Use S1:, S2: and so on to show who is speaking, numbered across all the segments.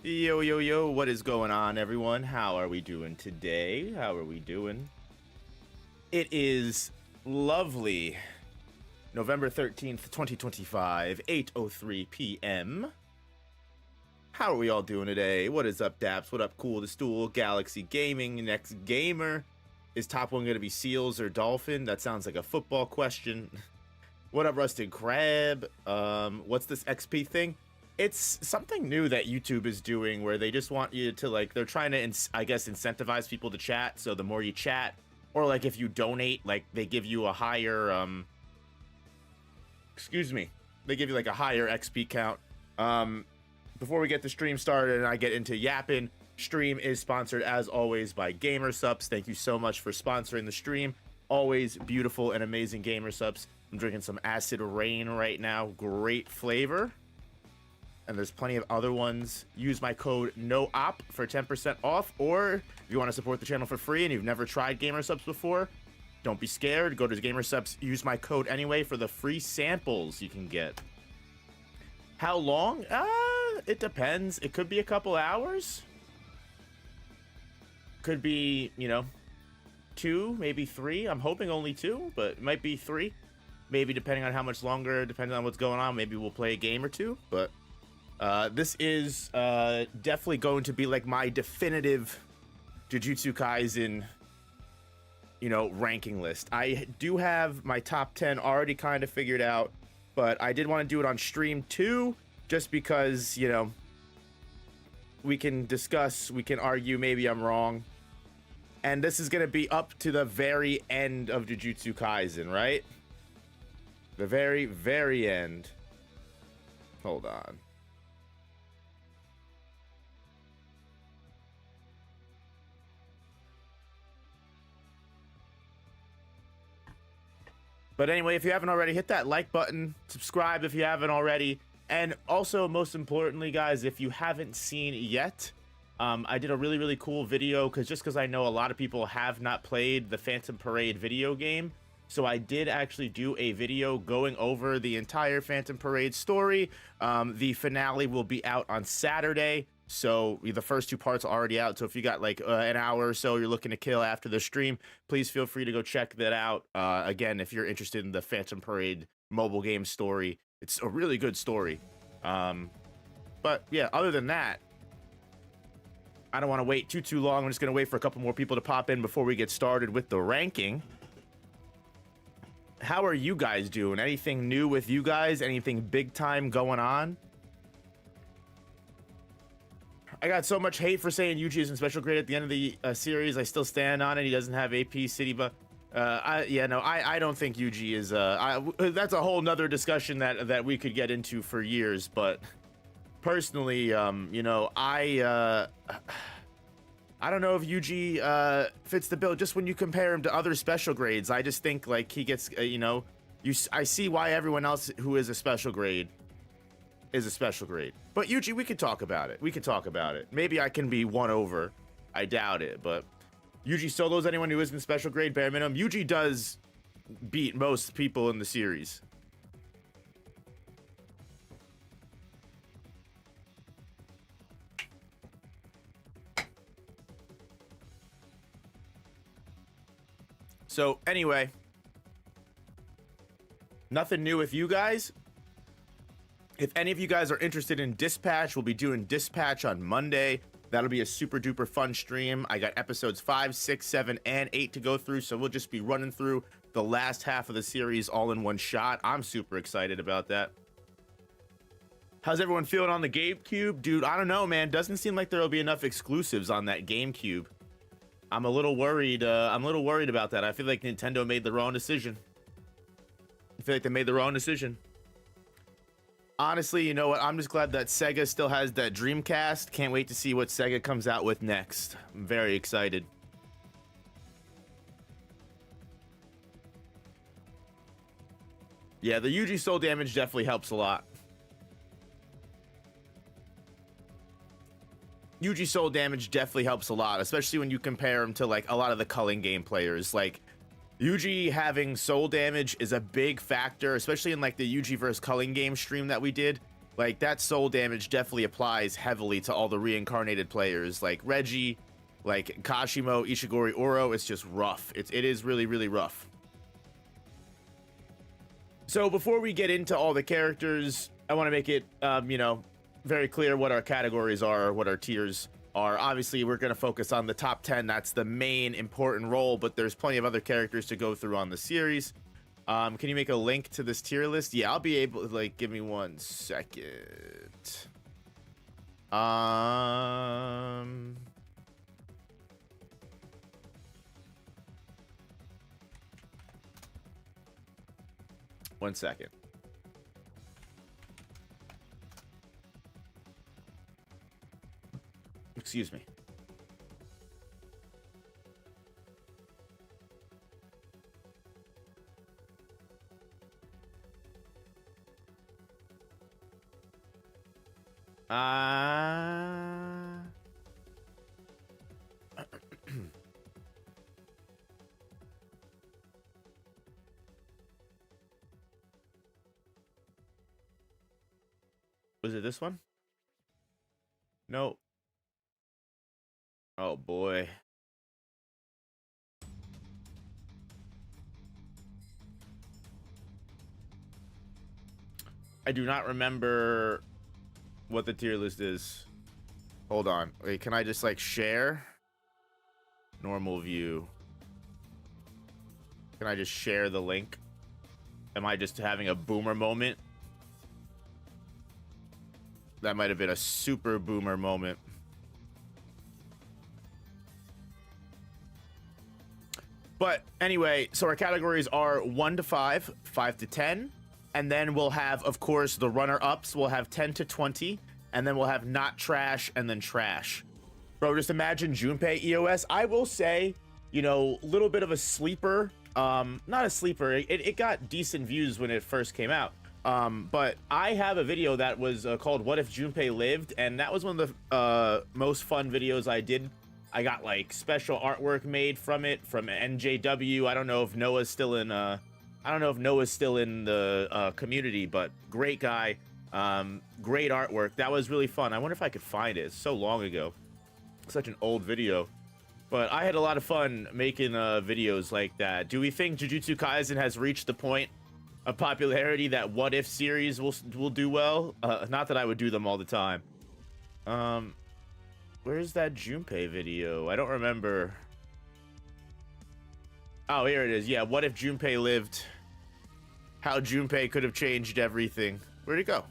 S1: Yo, yo, yo, what is going on, everyone? How are we doing today? How are we doing? It is lovely November 13th, 2025, 8:03 p.m. How are we all doing today? What is up, Daps? What up, Cool the Stool, Galaxy Gaming, Next Gamer? Is top one going to be Seals or Dolphin? That sounds like a football question. What up, Rusted Crab? What's this XP thing? It's something new that YouTube is doing where they just want you to, like, they're trying to, I guess, incentivize people to chat. So the more you chat, or like if you donate, like they give you a higher, they give you like a higher XP count. Before we get the stream started and I get into yapping, stream is sponsored as always by Gamer Subs. Thank you so much for sponsoring the stream. Always beautiful and amazing Gamer Subs. I'm drinking some Acid Rain right now. Great flavor. And there's plenty of other ones. Use my code NOOP for 10% off. Or if you want to support the channel for free and you've never tried Gamer Subs before, don't be scared. Go to Gamer Subs. Use my code anyway for the free samples you can get. How long? It depends. It could be a couple hours. Could be, you know, 2, maybe 3. I'm hoping only 2, but it might be 3. Maybe depending on how much longer, depending on what's going on, maybe we'll play a game or 2, but this is definitely going to be like my definitive Jujutsu Kaisen, you know, ranking list. I do have my top 10 already kind of figured out, but I did want to do it on stream too, just because, you know, we can discuss, we can argue, maybe I'm wrong. And this is going to be up to the very end of Jujutsu Kaisen, right? The very, very end. Hold on. But anyway, if you haven't already, hit that like button, subscribe if you haven't already, and also, most importantly, guys, if you haven't seen yet, I did a really, really cool video, because I know a lot of people have not played the Phantom Parade video game, so I did actually do a video going over the entire Phantom Parade story. The finale will be out on Saturday. So the first 2 parts are already out. So if you got like an hour or so you're looking to kill after the stream, please feel free to go check that out. Again, if you're interested in the Phantom Parade mobile game story, it's a really good story. But yeah, other than that, I don't want to wait too long. I'm just going to wait for a couple more people to pop in before we get started with the ranking. How are you guys doing? Anything new with you guys? Anything big time going on? I got so much hate for saying Yuji is in special grade at the end of the series. I still stand on it. He doesn't have AP City, but I don't think Yuji is. That's a whole nother discussion that we could get into for years. But personally, you know, I don't know if Yuji fits the bill. Just when you compare him to other special grades, I just think like he gets, you know, I see why everyone else who is a special grade is a special grade. But Yuji, we could talk about it. We could talk about it. Maybe I can be won over. I doubt it, but Yuji solos anyone who isn't special grade bare minimum. Yuji does beat most people in the series. So anyway, nothing new with you guys. If any of you guys are interested in Dispatch, we'll be doing Dispatch on Monday. That'll be a super duper fun stream. I got episodes 5, 6, 7, and 8 to go through, so we'll just be running through the last half of the series all in one shot. I'm super excited about that. How's everyone feeling on the GameCube? Dude, I don't know, man. Doesn't seem like there'll be enough exclusives on that GameCube. I'm a little worried. About that. I feel like Nintendo made the wrong decision. I feel like they made the wrong decision. Honestly, you know what? I'm just glad that Sega still has that Dreamcast. Can't wait to see what Sega comes out with next. I'm very excited. Yeah, the Yuji soul damage definitely helps a lot. Yuji soul damage definitely helps a lot, especially when you compare him to like a lot of the culling game players. Like Yuji having soul damage is a big factor, especially in like the Yuji versus culling game stream that we did. Like, that soul damage definitely applies heavily to all the reincarnated players. Like, Reggie, like, Kashimo, Ishigori, Oro, it's just rough. It is really, really rough. So, before we get into all the characters, I want to make it, you know, very clear what our categories are, what our tiers are. Obviously, we're going to focus on the top 10. That's the main important role, but there's plenty of other characters to go through on the series. Can you make a link to this tier list? Yeah, I'll be able to, like, give me 1 second. 1 second. Excuse me. Was it this one? No. Oh boy. I do not remember what the tier list is. Hold on. Wait, can I just like share? Normal view. Can I just share the link? Am I just having a boomer moment? That might have been a super boomer moment. But anyway, so our categories are 1 to 5, 5 to 10, and then we'll have, of course, the runner-ups. We'll have 10 to 20, and then we'll have not trash and then trash. Bro, just imagine Junpei EOS. I will say, you know, a little bit of a sleeper. Not a sleeper. It got decent views when it first came out. But I have a video that was called What If Junpei Lived, and that was one of the most fun videos I did. I got like special artwork made from it from NJW. I don't know if Noah's still in the community, but great guy. Great artwork. That was really fun. I wonder if I could find it. It's so long ago. Such an old video. But I had a lot of fun making videos like that. Do we think Jujutsu Kaisen has reached the point of popularity that What If series will do well? Not that I would do them all the time. Where's that Junpei video? I don't remember. Oh, here it is. Yeah, What If Junpei Lived? How Junpei could have changed everything. Where'd it go?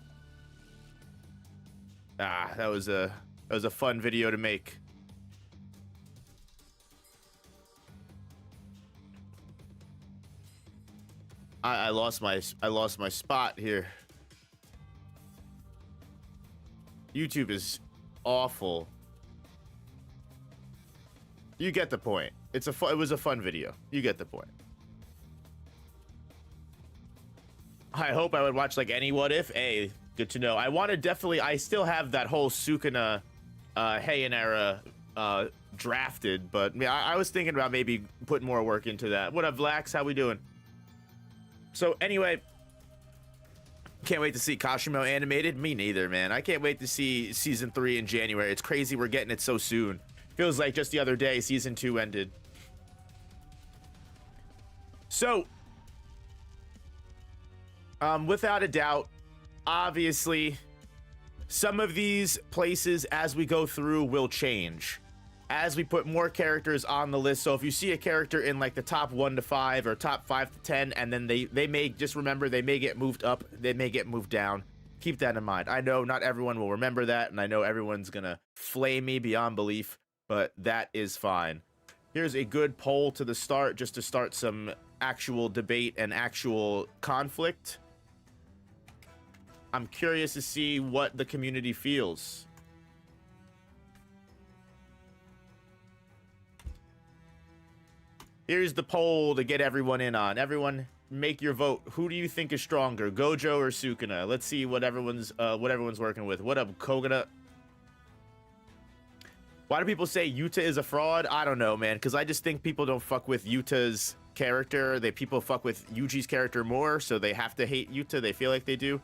S1: Ah, that was a fun video to make. I lost my spot here. YouTube is awful. You get the point. It was a fun video. You get the point. I hope I would watch like any What If. Hey, good to know. I still have that whole Sukuna Heian era drafted, but yeah, I was thinking about maybe putting more work into that. What up, Vlax? How we doing? So anyway, can't wait to see Kashimo animated. Me neither, man. I can't wait to see season 3 in January. It's crazy we're getting it so soon. Feels like just the other day season 2 ended. So, without a doubt, obviously, some of these places as we go through will change as we put more characters on the list. So if you see a character in like the top 1 to 5 or top 5 to 10, and then they may, just remember, they may get moved up, they may get moved down. Keep that in mind. I know not everyone will remember that, and I know everyone's gonna flame me beyond belief, but that is fine. Here's a good poll to the start, just to start some actual debate and actual conflict. I'm curious to see what the community feels. Here's the poll to get everyone in on. Everyone, make your vote. Who do you think is stronger, Gojo or Sukuna? Let's see what everyone's working with. What up, Kogana? Why do people say Yuta is a fraud? I don't know, man, because I just think people don't fuck with Yuta's character. People fuck with Yuji's character more, so they have to hate Yuta. They feel like they do.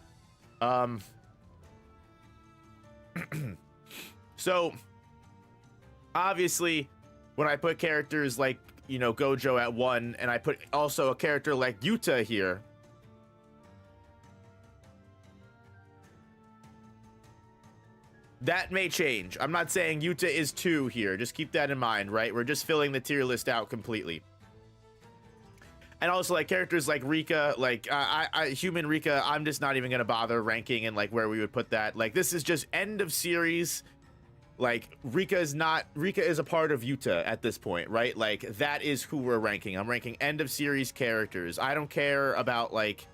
S1: So obviously when I put characters like, you know, Gojo at 1, and I put also a character like Yuta here, that may change. I'm not saying Yuta is 2 here. Just keep that in mind, right? We're just filling the tier list out completely. And also, like, characters like Rika, like, human Rika, I'm just not even going to bother ranking and, like, where we would put that. Like, this is just end of series. Like, Rika is a part of Yuta at this point, right? Like, that is who we're ranking. I'm ranking end of series characters. I don't care about, like,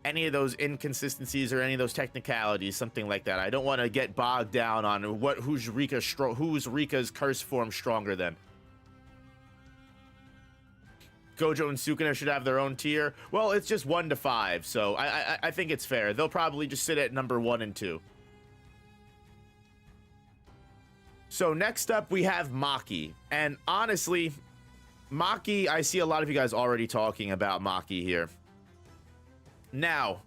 S1: any of those inconsistencies or any of those technicalities, something like that. I don't want to get bogged down on who's Rika's curse form stronger than. Gojo and Sukuna should have their own tier. Well, it's just 1 to 5, so I think it's fair. They'll probably just sit at number 1 and 2. So next up we have Maki, and honestly, Maki, I see a lot of you guys already talking about Maki here. Now,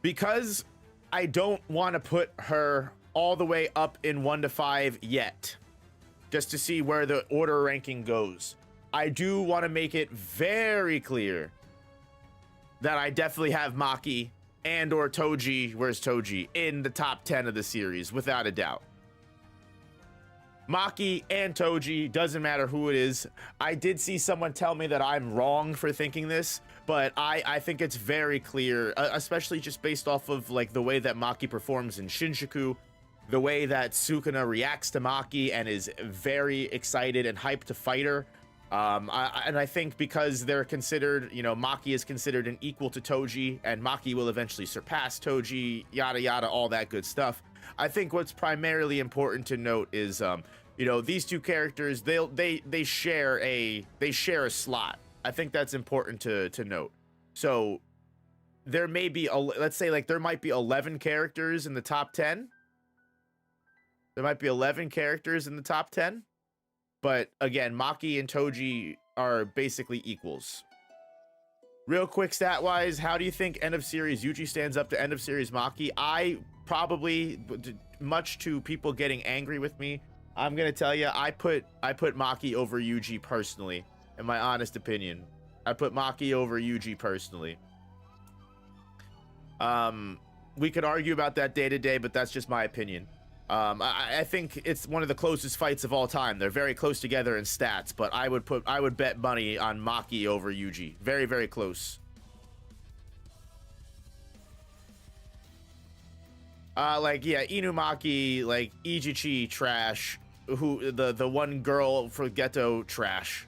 S1: because I don't want to put her all the way up in 1 to 5 yet, just to see where the order ranking goes, I do want to make it very clear that I definitely have Maki and or Toji, where's Toji, in the top 10 of the series, without a doubt. Maki and Toji, doesn't matter who it is. I did see someone tell me that I'm wrong for thinking this, but I think it's very clear, especially just based off of like the way that Maki performs in Shinjuku, the way that Sukuna reacts to Maki and is very excited and hyped to fight her. And I think because they're considered, you know, Maki is considered an equal to Toji, and Maki will eventually surpass Toji, yada yada, all that good stuff. I think what's primarily important to note is, you know, these two characters, they share a slot. I think that's important to note. So there may be, let's say, like, there might be 11 characters in the top 10. There might be 11 characters in the top 10. But again, Maki and Toji are basically equals. Real quick stat-wise, how do you think end of series Yuji stands up to end of series Maki? I probably, much to people getting angry with me, I'm gonna tell you, I put Maki over Yuji personally, in my honest opinion. I put Maki over Yuji personally. We could argue about that day to day, but that's just my opinion. I think it's one of the closest fights of all time. They're very close together in stats, but I would bet money on Maki over Yuji. Very, very close. Like, yeah, Inumaki, like, Ijichi, trash. Who, the one girl for Geto, trash.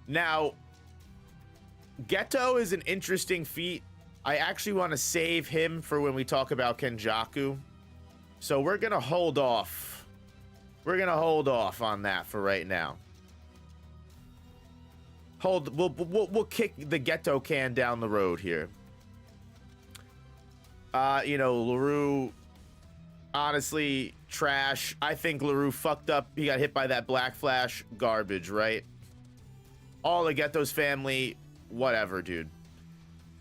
S1: Now, Geto is an interesting feat. I actually want to save him for when we talk about Kenjaku. So we're going to hold off. We're going to hold off on that for right now. We'll kick the Geto can down the road here. You know, LaRue, honestly, trash. I think LaRue fucked up. He got hit by that Black Flash. Garbage, right? All the Geto's family, whatever, dude.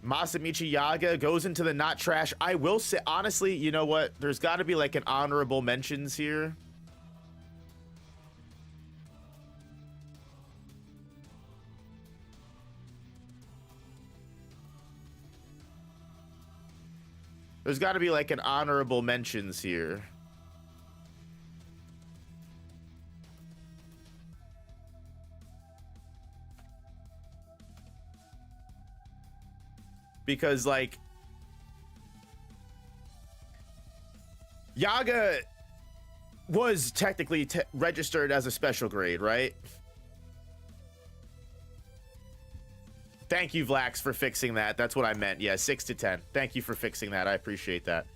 S1: Masamichi Yaga goes into the not trash. I will say, honestly, you know what? There's got to be like an honorable mentions here. There's got to be like an honorable mentions here. Because, like, Yaga was technically registered as a special grade, right? Thank you, Vlax, for fixing that. That's what I meant. Yeah, 6 to 10. Thank you for fixing that. I appreciate that.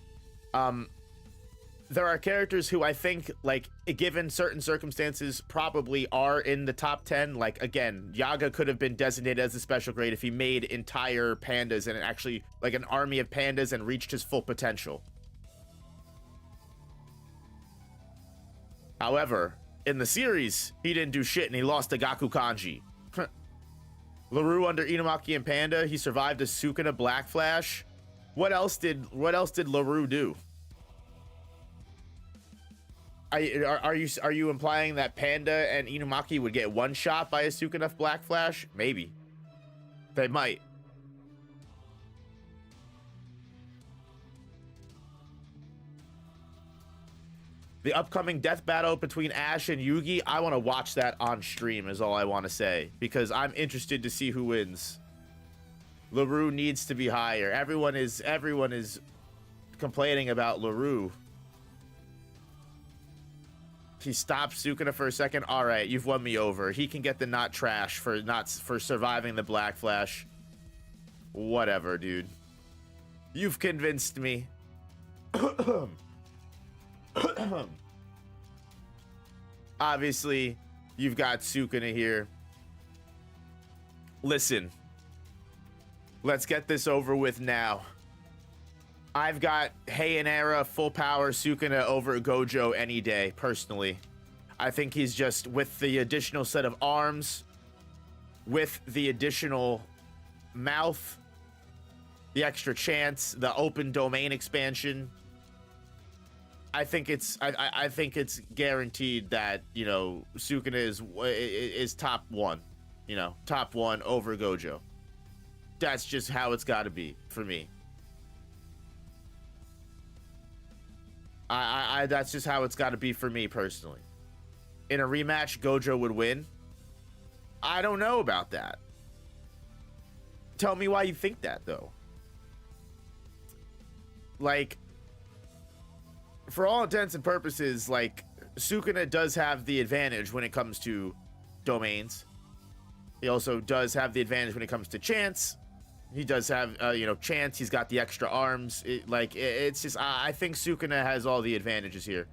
S1: There are characters who I think, like, given certain circumstances, probably are in the top 10. Like, again, Yaga could have been designated as a special grade if he made entire pandas and actually, like, an army of pandas and reached his full potential. However, in the series, he didn't do shit and he lost to Gaku Kanji. LaRue under Inumaki and Panda. He survived a Sukuna Black Flash. What else did LaRue do? Are you implying that Panda and Inumaki would get one shot by a Sukuna Black Flash? Maybe. They might. The upcoming death battle between Ash and Yugi, I want to watch that on stream is all I want to say, because I'm interested to see who wins. LaRue needs to be higher. Everyone is complaining about LaRue. He stopped Sukuna for a second. All right, you've won me over. He can get the not trash for surviving the Black Flash. Whatever, dude. You've convinced me. Obviously, you've got Sukuna here. Listen. Let's get this over with now. I've got Heian-era full power Sukuna over Gojo any day, personally. I think he's just, with the additional set of arms, with the additional mouth, the extra chance, the open domain expansion, I think it's guaranteed that, you know, Sukuna is top one, you know, top one over Gojo. That's just how it's got to be for me. That's just how it's got to be for me personally. In a rematch, Gojo would win. I don't know about that. Tell me why you think that, though. Like, for all intents and purposes, like, Sukuna does have the advantage when it comes to domains. He also does have the advantage when it comes to chance. He does have, you know, chance. He's got the extra arms. It's just, I think Sukuna has all the advantages here.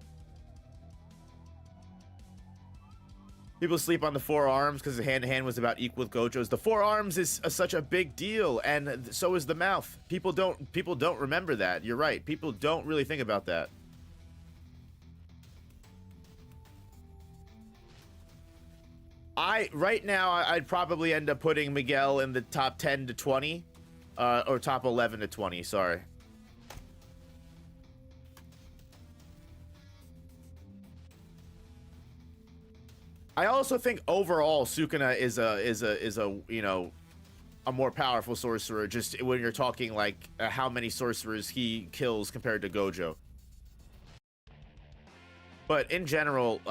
S1: People sleep on the forearms because the hand-to-hand was about equal with Gojo's. The forearms is such a big deal, and so is the mouth. People don't remember that. You're right. People don't really think about that. Right now, I'd probably end up putting Miguel in the top 10 to 20, or top 11 to 20, sorry. I also think overall Sukuna is a you know, a more powerful sorcerer, just when you're talking like how many sorcerers he kills compared to Gojo. But in general,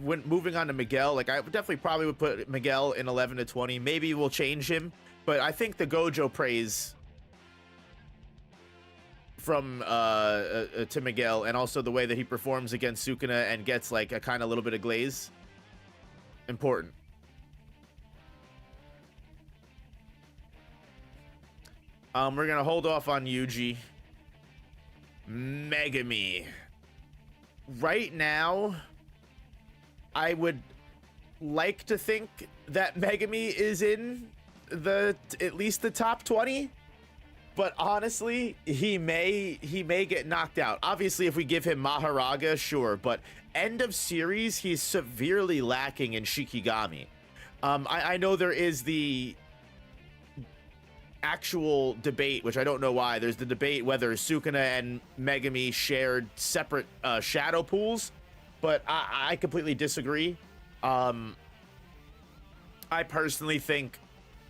S1: when moving on to Miguel, like I definitely probably would put Miguel in 11 to 20. Maybe we'll change him, but I think the Gojo praise from to Miguel, and also the way that he performs against Sukuna and gets like a kind of little bit of glaze, important. We're gonna hold off on Yuji. Megami. Right now, I would like to think that Megami is in at least the top 20, but honestly, he may get knocked out. Obviously, if we give him Maharaga, sure, but end of series, he's severely lacking in Shikigami. I know there is the actual debate, which I don't know why. There's the debate whether Sukuna and Megami shared separate shadow pools, but I completely disagree. I personally think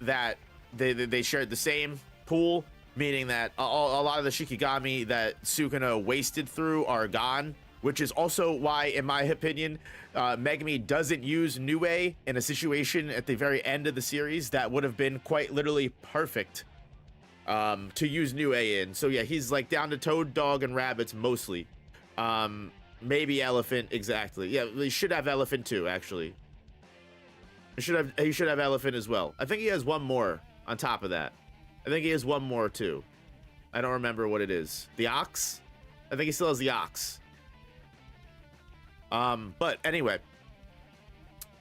S1: that they shared the same pool, meaning that a lot of the Shikigami that Sukuna wasted through are gone, which is also why, in my opinion, Megami doesn't use Nue in a situation at the very end of the series that would have been quite literally perfect to use Nue in. So yeah, he's like down to Toad, Dog, and Rabbits mostly. Maybe Elephant, exactly. Yeah, he should have Elephant too, actually. He should have Elephant as well. I think he has one more on top of that. I think he has one more too. I don't remember what it is. The Ox? I think he still has the Ox. But anyway,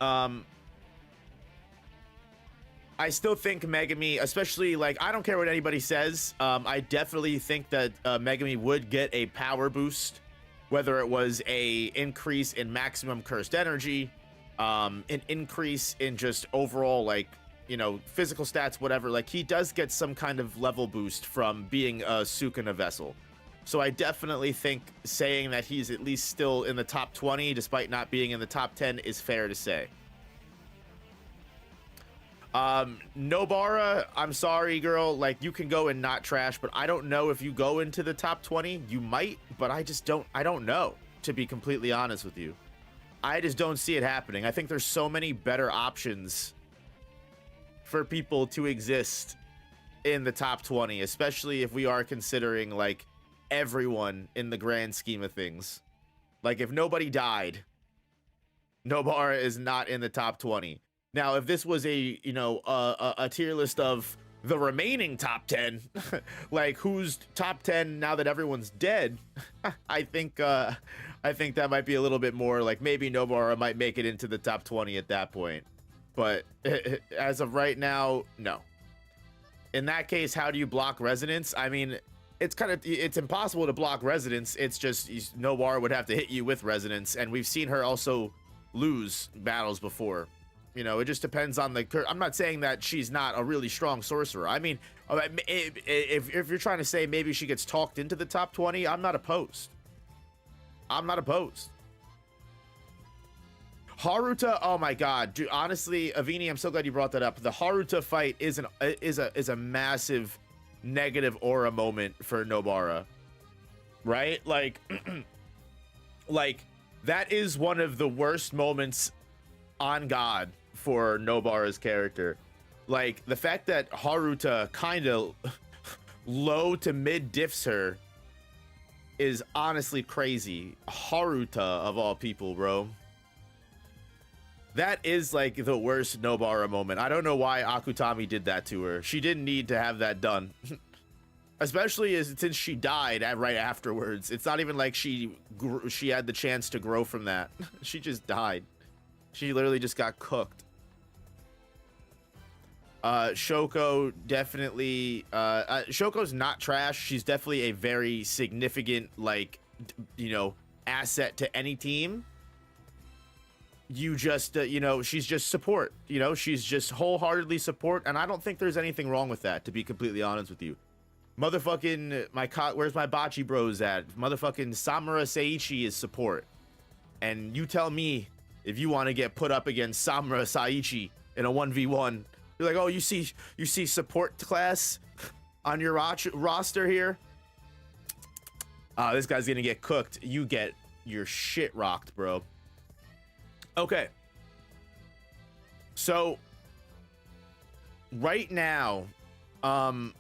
S1: I still think Megami, especially, like, I don't care what anybody says. I definitely think that Megami would get a power boost, whether it was a increase in maximum cursed energy, an increase in just overall, like, you know, physical stats, whatever, like he does get some kind of level boost from being a Sukuna vessel. So I definitely think saying that he's at least still in the top 20 despite not being in the top 10 is fair to say. Nobara, I'm sorry, girl. Like, you can go and not trash, but I don't know if you go into the top 20. You might, but I don't know, to be completely honest with you. I just don't see it happening. I think there's so many better options for people to exist in the top 20, especially if we are considering, like, everyone in the grand scheme of things. Like, if nobody died, Nobara is not in the top 20. Now, if this was a, you know, a tier list of the remaining top 10, like who's top 10 now that everyone's dead, I think that might be a little bit more like maybe Nobara might make it into the top 20 at that point. But as of right now, no. In that case, how do you block Resonance? I mean, it's impossible to block Resonance. It's just Nobara would have to hit you with Resonance, and we've seen her also lose battles before. You know, it just depends on the... I'm not saying that she's not a really strong sorcerer. I mean, if you're trying to say maybe she gets talked into the top 20, I'm not opposed. I'm not opposed. Haruta, oh my god. Dude, honestly, Avini, I'm so glad you brought that up. The Haruta fight is a massive negative aura moment for Nobara. Right? Like, like, that is one of the worst moments on God for Nobara's character. Like, the fact that Haruta kind of low to mid diffs her is honestly crazy. Haruta, of all people, bro. That is like the worst Nobara moment. I don't know why Akutami did that to her. She didn't need to have that done. Especially since she died right afterwards. It's not even like she had the chance to grow from that. She just died. She literally just got cooked. Shoko definitely... Shoko's not trash. She's definitely a very significant, like, you know, asset to any team. You just, you know, she's just support. You know, she's just wholeheartedly support, and I don't think there's anything wrong with that, to be completely honest with you. Motherfucking, where's my Bocce bros at? Motherfucking Samura Seiichi is support. And you tell me if you want to get put up against Samura Seiichi in a 1v1. You're like, oh, you see support class on your roster here? This guy's gonna get cooked. You get your shit rocked, bro. Okay. So, right now, I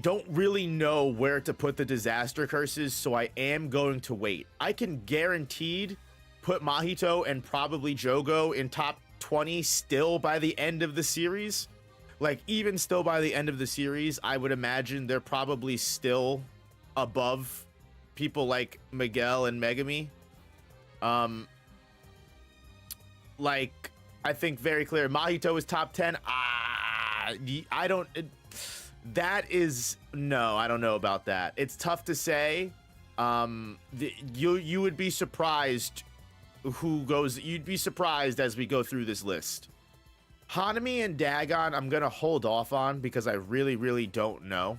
S1: don't really know where to put the disaster curses, so I am going to wait. I can guaranteed put Mahito and probably Jogo in top 20 still by the end of the series. Like, even still by the end of the series, I would imagine they're probably still above people like Miguel and Megami. Like, I think very clear. Mahito is top 10. I don't... That is... No, I don't know about that. It's tough to say. You would be surprised who goes... You'd be surprised as we go through this list. Hanami and Dagon, I'm gonna hold off on because I really, really don't know.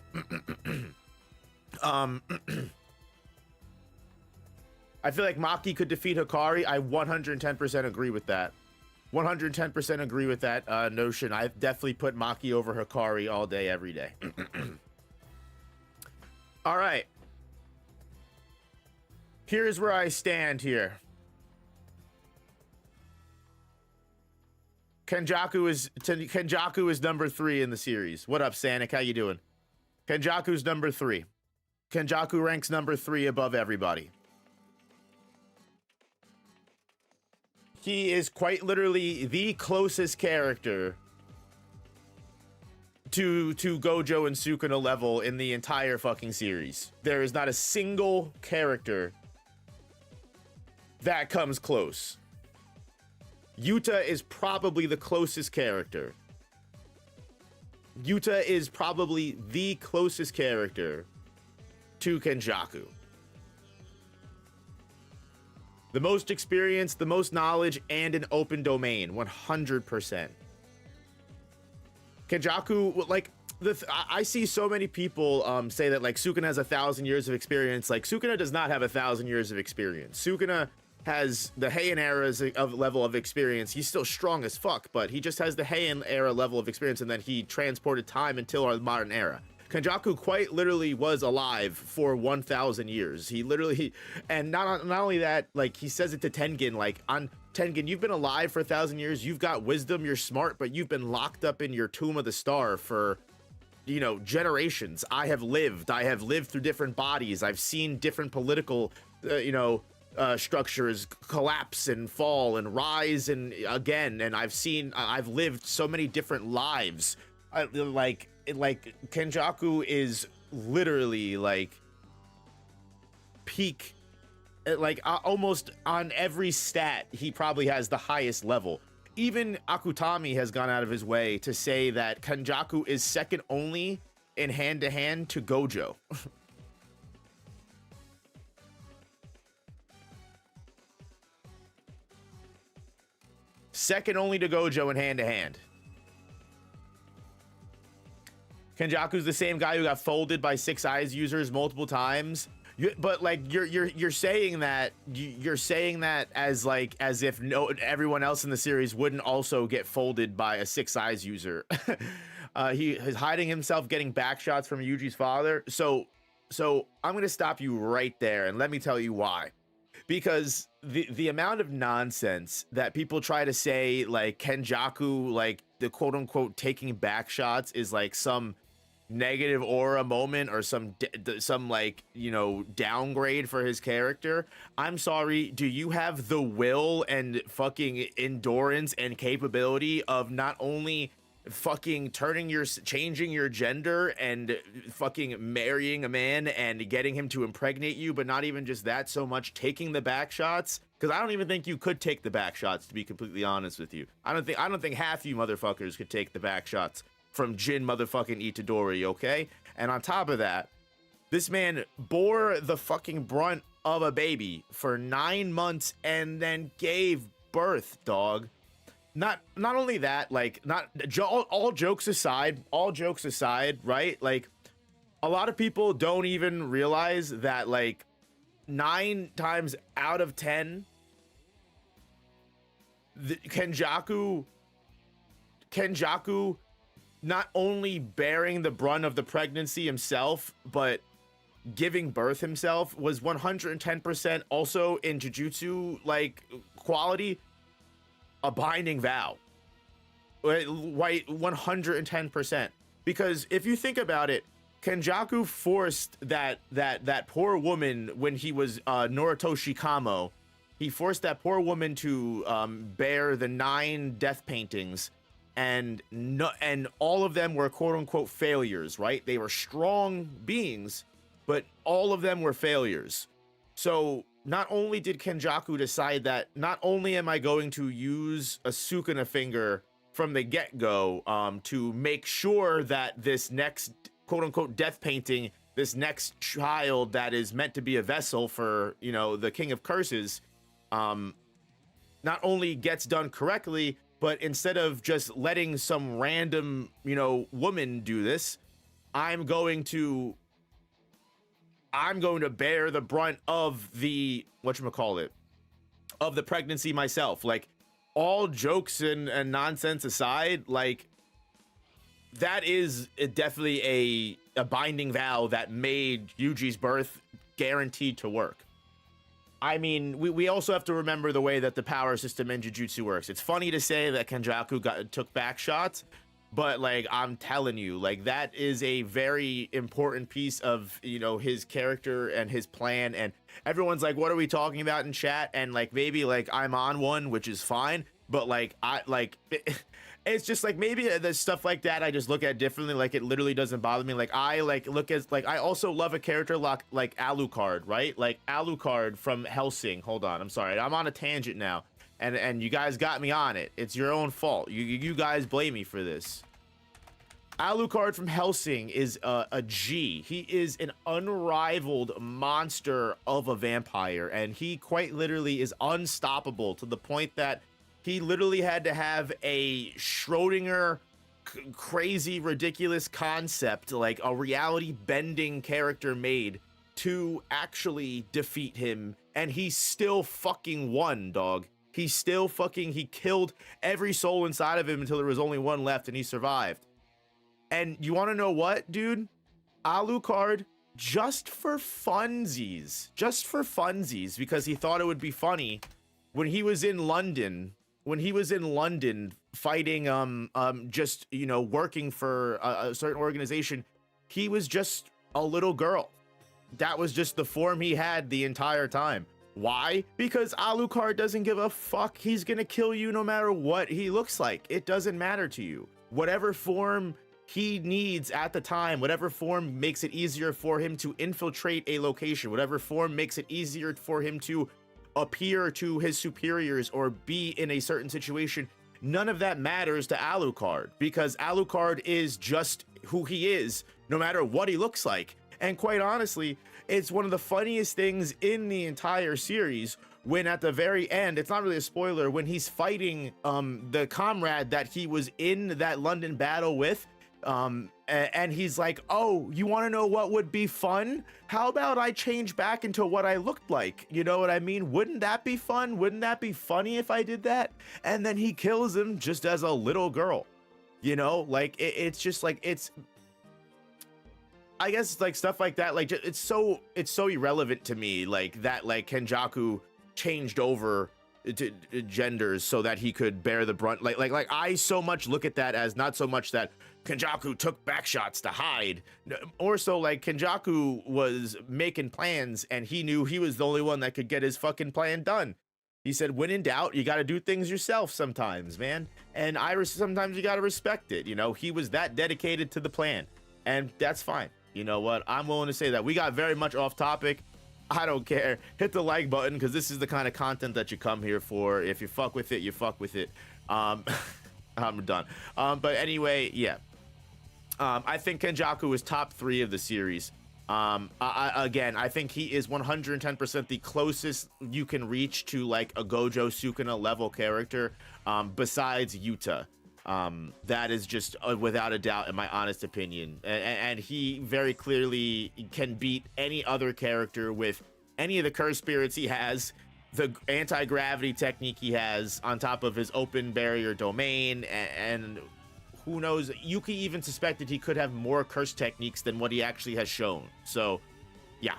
S1: I feel like Maki could defeat Hikari. I 110% agree with that. 110% agree with that notion. I definitely put Maki over Hikari all day, every day. All right. Here's where I stand here. Kenjaku is number 3 in the series. What up, Sanic? How you doing? Kenjaku's number 3. Kenjaku ranks number 3 above everybody. He is quite literally the closest character to Gojo and Sukuna level in the entire fucking series. There is not a single character that comes close. Yuta is probably the closest character. Yuta is probably the closest character to Kenjaku. The most experience, the most knowledge, and an open domain, 100%. Kenjaku, like, I see so many people say that, like, Sukuna has 1,000 years of experience. Like, Sukuna does not have 1,000 years of experience. Sukuna has the Heian era's of level of experience. He's still strong as fuck, but he just has the Heian era level of experience, and then he transported time until our modern era. Kenjaku quite literally was alive for 1,000 years. He literally, and not only that, like, he says it to Tengen, like, on Tengen, you've been alive for 1,000 years, you've got wisdom, you're smart, but you've been locked up in your Tomb of the Star for, you know, generations. I have lived through different bodies. I've seen different political, structures collapse and fall and rise and again, and I've lived so many different lives. Like Kenjaku is literally like peak, like almost on every stat he probably has the highest level. Even Akutami has gone out of his way to say that Kenjaku is second only in hand-to-hand to Gojo. Second only to Gojo in hand-to-hand. Kenjaku's the same guy who got folded by Six Eyes users multiple times. But like you're saying that as if everyone else in the series wouldn't also get folded by a Six Eyes user. He is hiding himself getting back shots from Yuji's father. So I'm gonna stop you right there and let me tell you why. Because the amount of nonsense that people try to say, like Kenjaku, like the quote unquote taking back shots is like some negative aura moment or some like, you know, downgrade for his character. I'm sorry, do you have the will and fucking endurance and capability of not only fucking changing your gender and fucking marrying a man and getting him to impregnate you, but not even just that, so much taking the back shots? Because I don't even think you could take the back shots, to be completely honest with you. I don't think half you motherfuckers could take the back shots from Jin motherfucking Itadori, okay? And on top of that, this man bore the fucking brunt of a baby for 9 months and then gave birth, dog. Not only that, like, all jokes aside, right? Like, a lot of people don't even realize that, like, 9 times out of 10, Kenjaku not only bearing the brunt of the pregnancy himself, but giving birth himself was 110% also in Jujutsu, like, quality, a binding vow. Right, 110%. Because if you think about it, Kenjaku forced that poor woman when he was Noritoshi Kamo. He forced that poor woman to bear the 9 death paintings, and all of them were quote unquote failures, right? They were strong beings, but all of them were failures. So not only did Kenjaku decide that not only am I going to use a Sukuna finger from the get-go to make sure that this next quote-unquote death painting, this next child that is meant to be a vessel for, you know, the King of Curses, not only gets done correctly, but instead of just letting some random, you know, woman do this, I'm going to bear the brunt of the of the pregnancy myself. Like, all jokes and nonsense aside, like, that is definitely a binding vow that made Yuji's birth guaranteed to work. I mean, we also have to remember the way that the power system in Jujutsu works. It's funny to say that Kenjaku took back shots, but, like, I'm telling you, like, that is a very important piece of, you know, his character and his plan. And everyone's like, what are we talking about in chat? And, like, maybe, like, I'm on one, which is fine, but, like, it's just like maybe the stuff like that I just look at differently. Like, it literally doesn't bother me. Like, I look at, like, I also love a character like Alucard, right? Like Alucard from Hellsing. Hold on, I'm sorry, I'm on a tangent now, and you guys got me on it. It's your own fault. You guys blame me for this. Alucard from Hellsing is a G. He is an unrivaled monster of a vampire, and he quite literally is unstoppable to the point that he literally had to have a Schrodinger crazy, ridiculous concept, like a reality bending character made to actually defeat him, and he still fucking won, dog. He still fucking, he killed every soul inside of him until there was only one left, and he survived. And you want to know what, dude? Alucard, just for funsies, because he thought it would be funny, when he was in London fighting, just, you know, working for a certain organization, he was just a little girl. That was just the form he had the entire time. Why? Because Alucard doesn't give a fuck. He's gonna kill you no matter what he looks like. It doesn't matter to you. Whatever form he needs at the time, whatever form makes it easier for him to infiltrate a location, whatever form makes it easier for him to appear to his superiors or be in a certain situation, none of that matters to Alucard, because Alucard is just who he is, no matter what he looks like. And quite honestly, it's one of the funniest things in the entire series when at the very end, it's not really a spoiler, when he's fighting the comrade that he was in that London battle with, and he's like, oh, you want to know what would be fun? How about I change back into what I looked like? You know what I mean? Wouldn't that be fun? Wouldn't that be funny if I did that? And then he kills him just as a little girl. You know, like it's just like, it's, I guess like stuff like that, like it's so irrelevant to me, like that, like Kenjaku changed over to genders so that he could bear the brunt. Like I so much look at that as not so much that Kenjaku took back shots to hide, or so like Kenjaku was making plans and he knew he was the only one that could get his fucking plan done. He said, when in doubt, you got to do things yourself sometimes, man. And sometimes you got to respect it. You know, he was that dedicated to the plan, and that's fine. You know what? I'm willing to say that. We got very much off topic. I don't care. Hit the like button, because this is the kind of content that you come here for. If you fuck with it, you fuck with it. I'm done. But anyway, yeah. I think Kenjaku is top 3 of the series. Again, I think he is 110% the closest you can reach to like a Gojo Sukuna level character, besides Yuta. That is just without a doubt, in my honest opinion. And he very clearly can beat any other character with any of the curse spirits he has, the anti-gravity technique he has, on top of his open barrier domain, and who knows, Yuki even suspected he could have more curse techniques than what he actually has shown. So, yeah.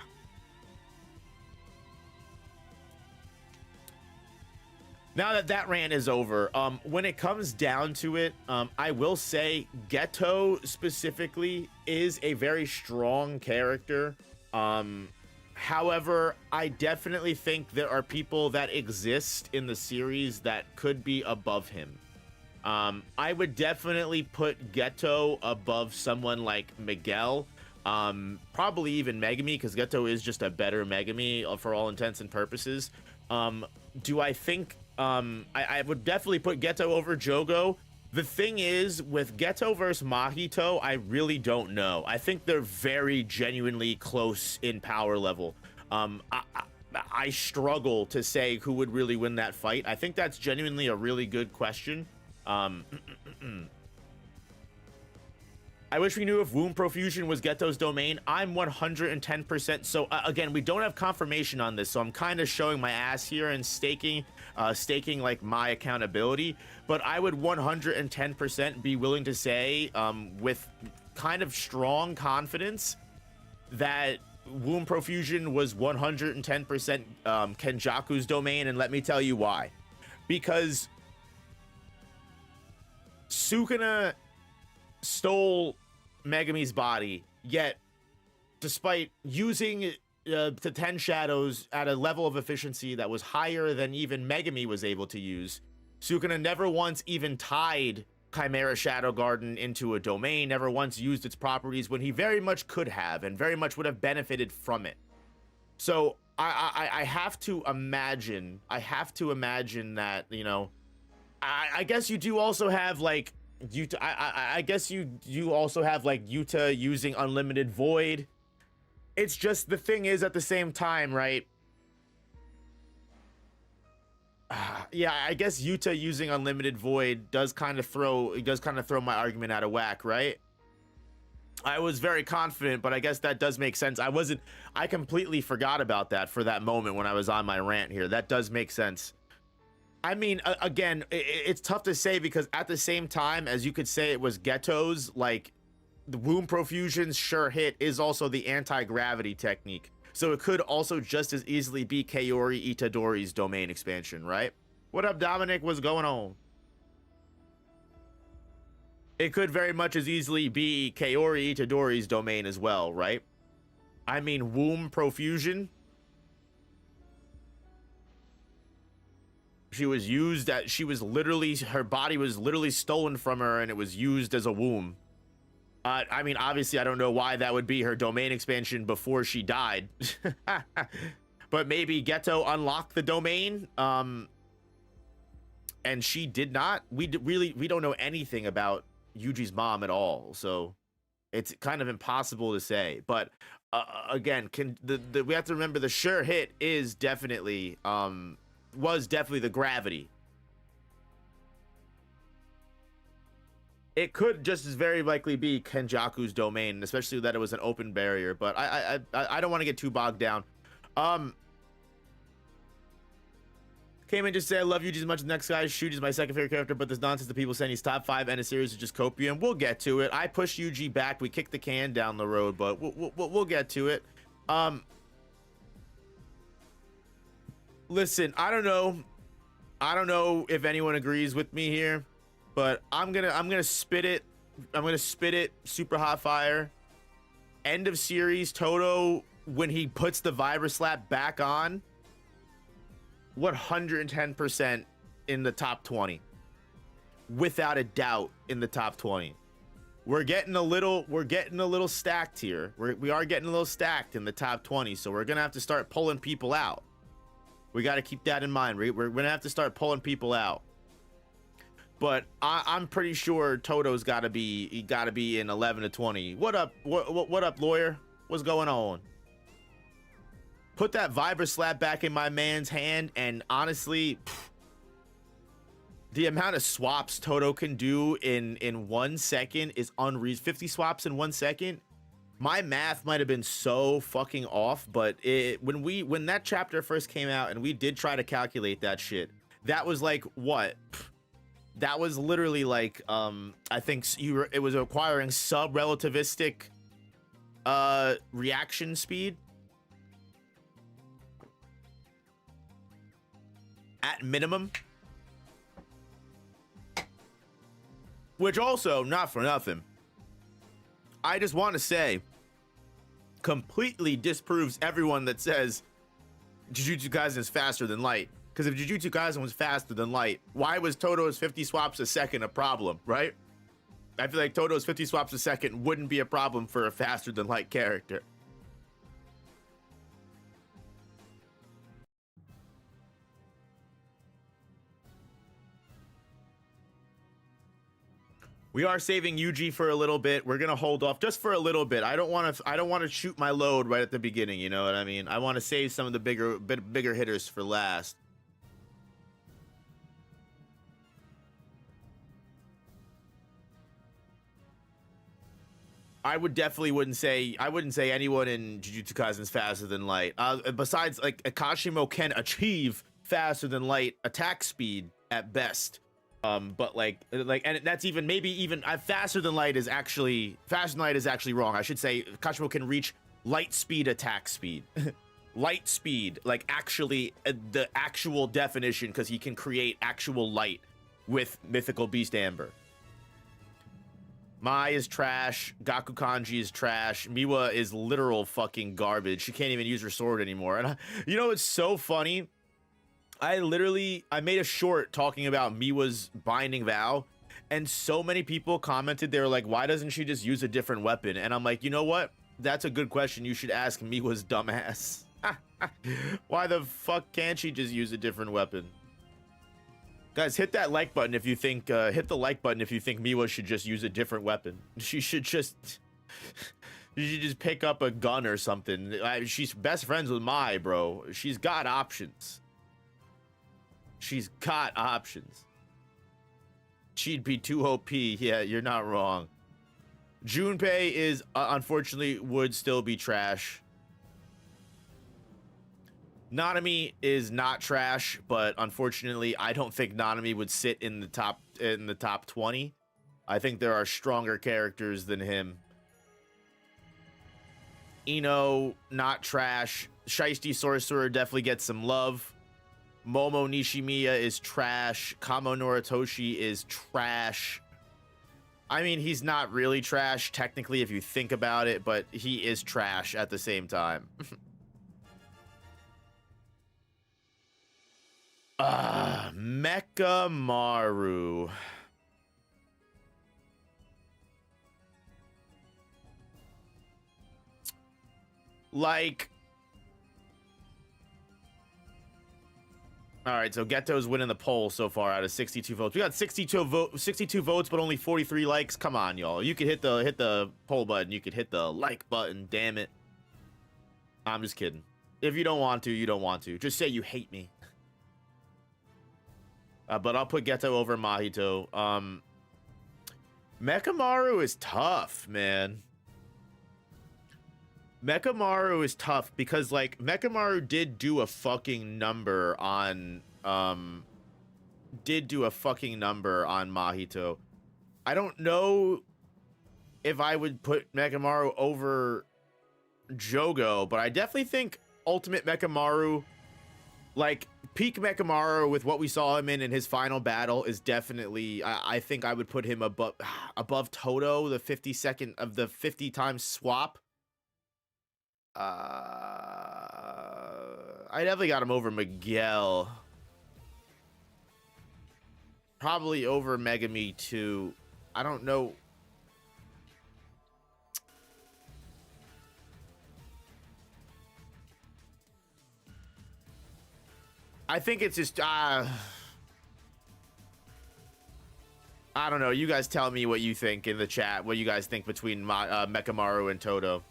S1: Now that that rant is over, when it comes down to it, I will say Geto specifically is a very strong character. However, I definitely think there are people that exist in the series that could be above him. I would definitely put Geto above someone like Miguel, probably even Megami, because Geto is just a better Megami for all intents and purposes. Do I think I would definitely put Geto over Jogo? The thing is, with Geto versus Mahito, I really don't know. I think they're very genuinely close in power level. I struggle to say who would really win that fight. I think that's genuinely a really good question. I wish we knew if Womb Profusion was Geto's domain. I'm 110%. So again, we don't have confirmation on this, so I'm kind of showing my ass here and staking like my accountability. But I would 110% be willing to say, with kind of strong confidence, that Womb Profusion was 110% Kenjaku's domain, and let me tell you why. Because Sukuna stole Megami's body, yet despite using the 10 shadows at a level of efficiency that was higher than even Megami was able to use, Sukuna never once even tied Chimera Shadow Garden into a domain, never once used its properties, when he very much could have and very much would have benefited from it. So I have to imagine that, you know, I guess you do also have like Yuta, I guess you also have like Yuta using unlimited void. It's just the thing is at the same time, right? Yeah, I guess Yuta using unlimited void does kind of throw my argument out of whack, right? I was very confident, but I guess that does make sense. I completely forgot about that for that moment when I was on my rant here. That does make sense. I mean, again, it's tough to say because at the same time, as you could say it was Geto's, like, the womb profusion's sure hit is also the anti-gravity technique. So it could also just as easily be Kaori Itadori's domain expansion, right? What up, Dominic? What's going on? It could very much as easily be Kaori Itadori's domain as well, right? I mean, womb profusion. She was used at, her body was literally stolen from her and it was used as a womb. I mean, obviously, I don't know why that would be her domain expansion before she died. But maybe Geto unlocked the domain, and she did not. We don't know anything about Yuji's mom at all, so it's kind of impossible to say. But again, we have to remember the sure hit is definitely was definitely the gravity. It could just as very likely be Kenjaku's domain, especially that it was an open barrier. But I don't want to get too bogged down. Came in just say I love Yuji as much as the next guy. Shuji is my second favorite character, but this nonsense that people saying he's top 5 and a series is just copium. We'll get to it. I pushed Yuji back. We kicked the can down the road, but we'll get to it. Listen, I don't know if anyone agrees with me here, but I'm gonna spit it. I'm gonna spit it super hot fire. End of series Todo, when he puts the Vibra Slap back on, 110% in the top 20, without a doubt in the top 20. We're getting a little stacked here. We are getting a little stacked in the top 20, so we're gonna have to start pulling people out. We got to keep that in mind. We're gonna have to start pulling people out. But I'm pretty sure Toto's got to be in 11 to 20. What up? What up, lawyer? What's going on? Put that Vibra Slap back in my man's hand, and honestly, the amount of swaps Todo can do in 1 second is unreasonable. 50 swaps in 1 second. My math might have been so fucking off, but when that chapter first came out and we did try to calculate that shit, that was like what? That was literally like I think it was requiring sub-relativistic reaction speed at minimum. Which also, not for nothing, I just want to say, completely disproves everyone that says Jujutsu Kaisen is faster than Light. Because if Jujutsu Kaisen was faster than Light, why was Toto's 50 swaps a second a problem, right? I feel like Toto's 50 swaps a second wouldn't be a problem for a faster than Light character. We are saving Yuji for a little bit. We're gonna hold off just for a little bit. I don't want to shoot my load right at the beginning. You know what I mean? I want to save some of the bigger hitters for last. I wouldn't say anyone in Jujutsu Kaisen is faster than Light. Besides, like, Akashimo can achieve faster than Light attack speed at best. But and that's even faster than Light is actually wrong. I should say Kashimo can reach light speed attack speed. Light speed, like actually the actual definition, because he can create actual light with Mythical Beast Amber. Mai is trash. Gaku Kanji is trash. Miwa is literal fucking garbage. She can't even use her sword anymore. And you know, it's so funny. I made a short talking about Miwa's binding vow, and so many people commented, they were like, why doesn't she just use a different weapon? And I'm like, you know what? That's a good question. You should ask Miwa's dumbass. Why the fuck can't she just use a different weapon? Guys, hit that like button if you think hit the like button if you think Miwa should just use a different weapon. She should just pick up a gun or something. She's best friends with Mai, bro. She's got options. She's got options. She'd be too OP. Yeah, you're not wrong. Junpei is unfortunately would still be trash. Nanami is not trash, but unfortunately, I don't think Nanami would sit in the top 20. I think there are stronger characters than him. Ino, not trash. Shiesty Sorcerer definitely gets some love. Momo Nishimiya is trash. Kamo Noritoshi is trash. I mean, he's not really trash, technically, if you think about it, but he is trash at the same time. Mekamaru. Like... All right, so Geto's winning the poll so far out of 62 votes. We got 62 votes, but only 43 likes. Come on, y'all. You could hit the poll button. You could hit the like button. Damn it. I'm just kidding. If you don't want to, you don't want to. Just say you hate me. But I'll put Geto over Mahito. Mekamaru is tough, man. Mekamaru is tough because, like, Mekamaru did do a fucking number on Mahito. I don't know if I would put Mekamaru over Jogo, but I definitely think Ultimate Mekamaru, like peak Mekamaru with what we saw him in his final battle, is definitely, I think I would put him above Toto, the 50 times swap. I definitely got him over Miguel. Probably over Megami too. I don't know. I think it's just I don't know. You guys tell me what you think in the chat. What you guys think between Mekamaru and Toto.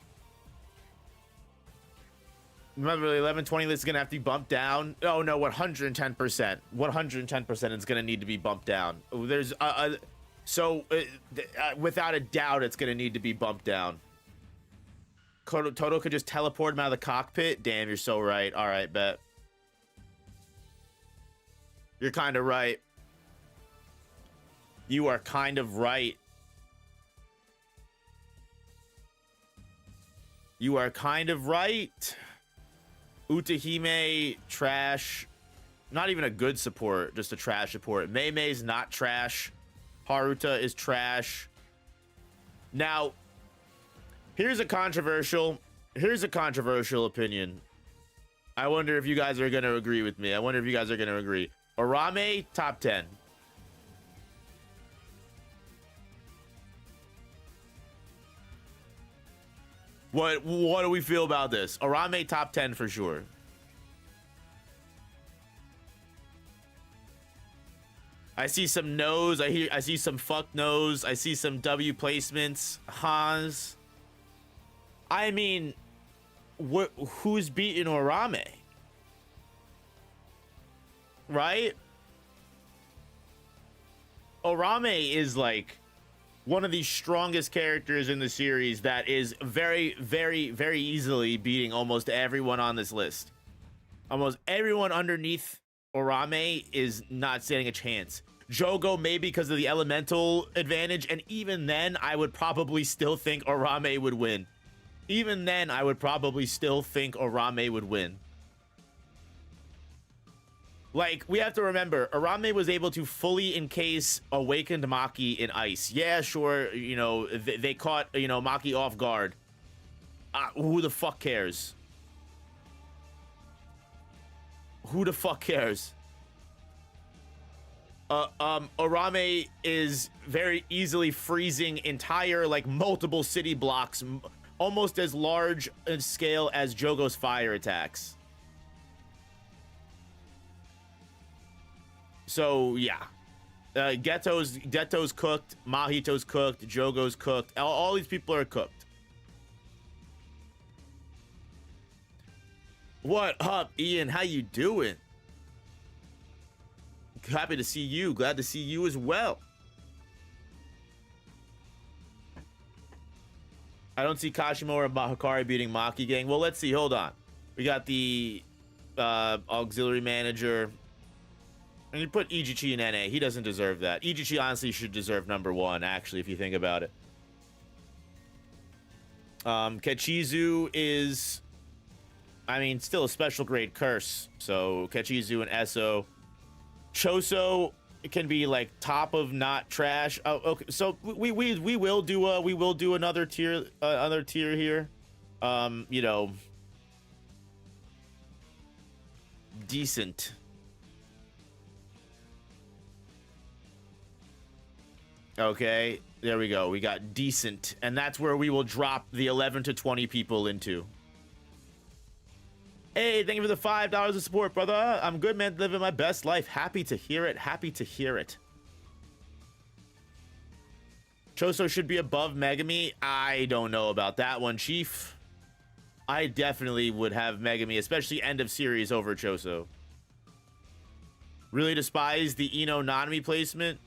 S1: Remember, the 1120 list is going to have to be bumped down. Oh, no, 110%. 110% is going to need to be bumped down. There's without a doubt, it's going to need to be bumped down. Toto could just teleport him out of the cockpit. Damn, you're so right. All right, bet. You're kind of right. You are kind of right. You are kind of right. Utahime, trash. Not even a good support, just a trash support. Mei's not trash. Haruta is trash. Now, here's a controversial opinion. I wonder if you guys are going to agree with me. Arame, top 10. What do we feel about this? Arame top 10 for sure. I see some no's. I see some fuck no's. I see some W placements. Hans. I mean, who's beating Arame? Right? Arame is like one of the strongest characters in the series that is very, very, very easily beating almost everyone on this list. Almost everyone underneath Arame is not standing a chance. Jogo maybe because of the elemental advantage, and even then, I would probably still think Arame would win. Like, we have to remember, Arame was able to fully encase Awakened Maki in ice. Yeah, sure, you know, they caught, you know, Maki off guard. Who the fuck cares? Arame is very easily freezing entire, like, multiple city blocks, almost as large in scale as Jogo's fire attacks. So yeah, Geto's cooked, Mahito's cooked, Jogo's cooked. All these people are cooked. What up, Ian? How you doing? Happy to see you. Glad to see you as well. I don't see Kashimo or Hikari beating Maki gang. Well, let's see. Hold on. We got the auxiliary manager. And you put Ijichi in NA. He doesn't deserve that. Ijichi honestly should deserve #1, actually, if you think about it. Kechizu is, I mean, still a special grade curse. So Kechizu and Esso. Choso can be like top of not trash. Oh, okay. So we will do another tier here. You know, decent. Okay, there we go. We got decent, and that's where we will drop the 11 to 20 people into. Hey, thank you for the $5 of support, brother. I'm good, man. Living my best life. Happy to hear it. Happy to hear it. Choso should be above Megami. I don't know about that one, Chief. I definitely would have Megami, especially end of series, over Choso. Really despise the Ino Nanami placement.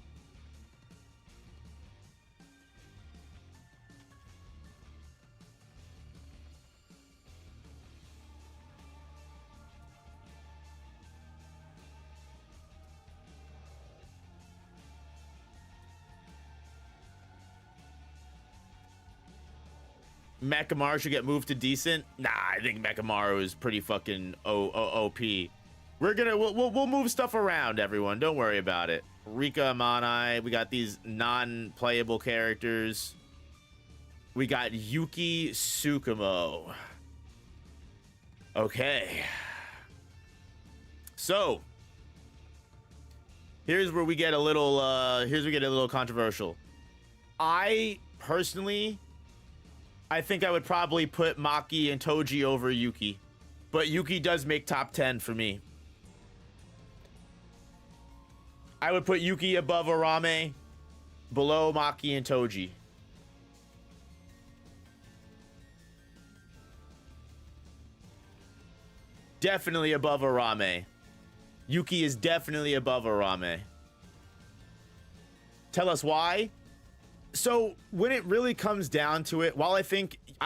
S1: Mekamaru should get moved to decent. Nah, I think Mekamaru is pretty fucking OP. We'll move stuff around, everyone. Don't worry about it. Rika Amanai. We got these non-playable characters. We got Yuki Tsukumo. Okay. So here's where we get a little controversial. I personally, I think I would probably put Maki and Toji over Yuki, but Yuki does make top 10 for me. I would put Yuki above Arame, below Maki and Toji. Definitely above Arame. Yuki is definitely above Arame. Tell us why. So when it really comes down to it, while I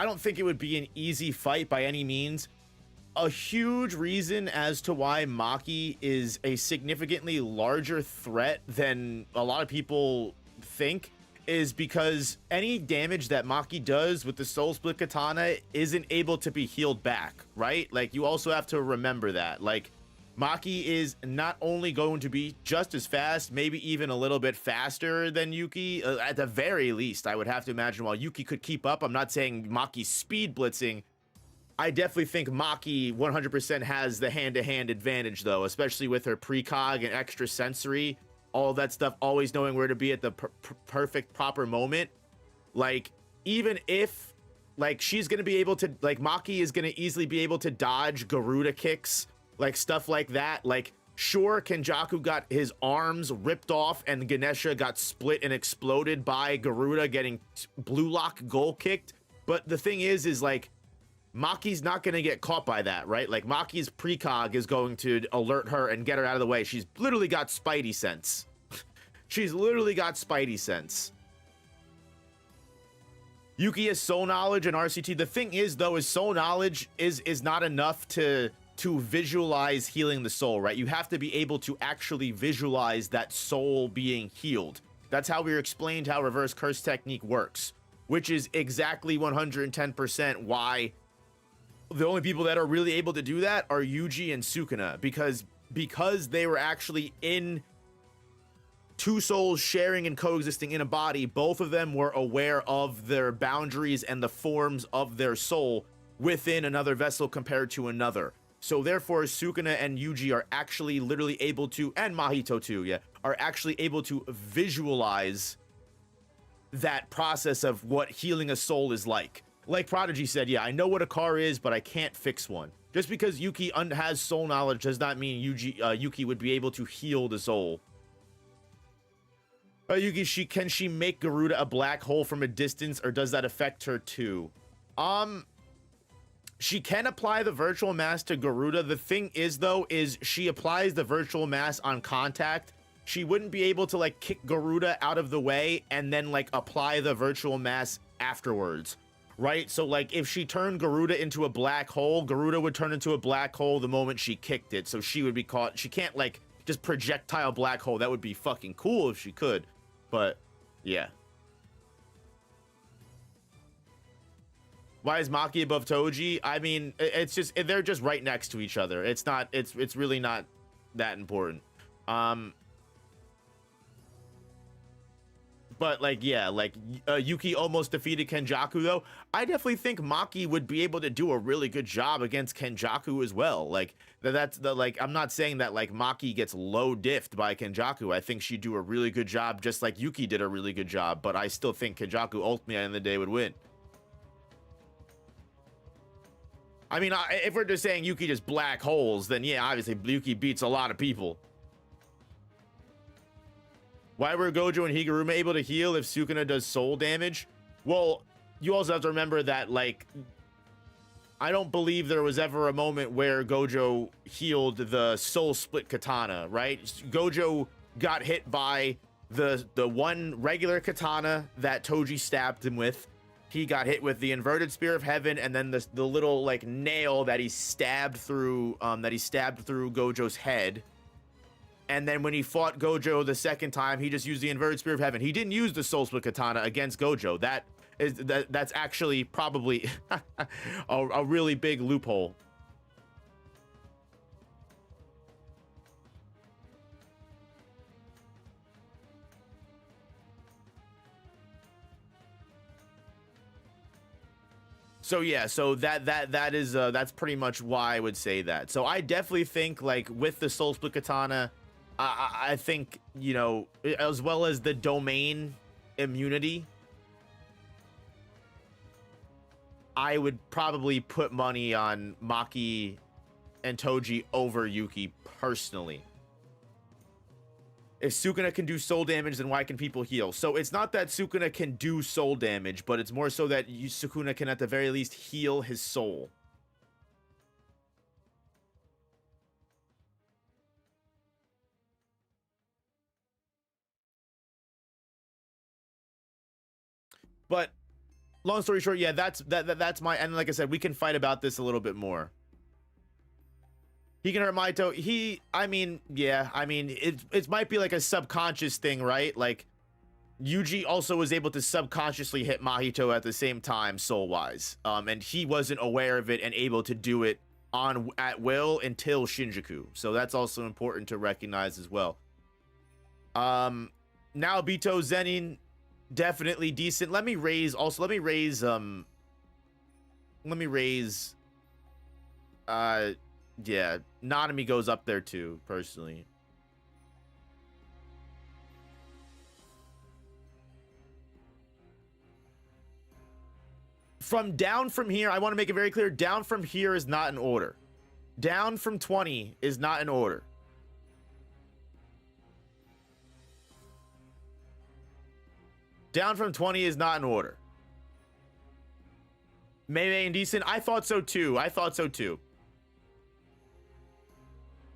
S1: don't think it would be an easy fight by any means, a huge reason as to why Maki is a significantly larger threat than a lot of people think is because any damage that Maki does with the Soul Split Katana isn't able to be healed back, right? Like, you also have to remember that. Like, Maki is not only going to be just as fast, maybe even a little bit faster than Yuki, at the very least, I would have to imagine. While Yuki could keep up, I'm not saying Maki's speed blitzing. I definitely think Maki 100% has the hand-to-hand advantage, though, especially with her precog and extra sensory, all of that stuff, always knowing where to be at the perfect, proper moment. Like, even if, like, she's going to be able to, like, Maki is going to easily be able to dodge Garuda kicks, like stuff like that. Like, sure, Kenjaku got his arms ripped off and Ganesha got split and exploded by Garuda getting blue lock goal kicked, but the thing is like, Maki's not going to get caught by that, right? Like, Maki's precog is going to alert her and get her out of the way. She's literally got Spidey sense. She's literally got Spidey sense. Yuki has soul knowledge and RCT. The thing is, though, is soul knowledge is not enough to visualize healing the soul, right? You have to be able to actually visualize that soul being healed. That's how we were explained how reverse curse technique works, which is exactly 110% why the only people that are really able to do that are Yuji and Sukuna, because they were actually in two souls sharing and coexisting in a body. Both of them were aware of their boundaries and the forms of their soul within another vessel compared to another. So therefore, Sukuna and Yuji are actually literally able to, and Mahito too, yeah, are actually able to visualize that process of what healing a soul is like. Like Prodigy said, yeah, I know what a car is, but I can't fix one. Just because Yuki has soul knowledge does not mean Yuki would be able to heal the soul. Yuki, can she make Garuda a black hole from a distance, or does that affect her too? She can apply the virtual mass to Garuda. The thing is, though, is she applies the virtual mass on contact. She wouldn't be able to, like, kick Garuda out of the way and then, like, apply the virtual mass afterwards, right? So, like, if she turned Garuda into a black hole, Garuda would turn into a black hole the moment she kicked it. So she would be caught. She can't, like, just projectile black hole. That would be fucking cool if she could. But, yeah. Why is Maki above Toji? I mean, it's just, they're just right next to each other. It's not, it's really not that important. But, like, yeah, like, Yuki almost defeated Kenjaku, though. I definitely think Maki would be able to do a really good job against Kenjaku as well. Like, that's the, like, I'm not saying that, like, Maki gets low diffed by Kenjaku. I think she'd do a really good job, just like Yuki did a really good job. But I still think Kenjaku ultimately, at the end of the day, would win. I mean, if we're just saying Yuki just black holes, then yeah, obviously Yuki beats a lot of people. Why were Gojo and Higuruma able to heal if Sukuna does soul damage? Well, you also have to remember that, like, I don't believe there was ever a moment where Gojo healed the soul split katana, right? Gojo got hit by the one regular katana that Toji stabbed him with. He got hit with the inverted spear of heaven, and then the little, like, nail that he stabbed through Gojo's head. And then when he fought Gojo the second time, he just used the inverted spear of heaven. He didn't use the soul split katana against Gojo. That's actually probably a really big loophole. So yeah, so that's pretty much why I would say that. So I definitely think, like, with the soul split katana, I think, you know, as well as the domain immunity, I would probably put money on Maki and Toji over Yuki personally. If Sukuna can do soul damage, then why can people heal? So it's not that Sukuna can do soul damage, but it's more so that Sukuna can at the very least heal his soul. But long story short, yeah, that's my, and like I said, we can fight about this a little bit more. He can hurt Mahito. I mean, yeah, I mean, it might be like a subconscious thing, right? Like, Yuji also was able to subconsciously hit Mahito at the same time, soul-wise. And he wasn't aware of it and able to do it at will until Shinjuku. So that's also important to recognize as well. Now Bito Zenin, definitely decent. Let me raise, yeah, Nanami goes up there too, personally. Down from here, I want to make it very clear, down from here is not in order. Down from 20 is not in order. Down from 20 is not in order. Mei and Decent, I thought so too.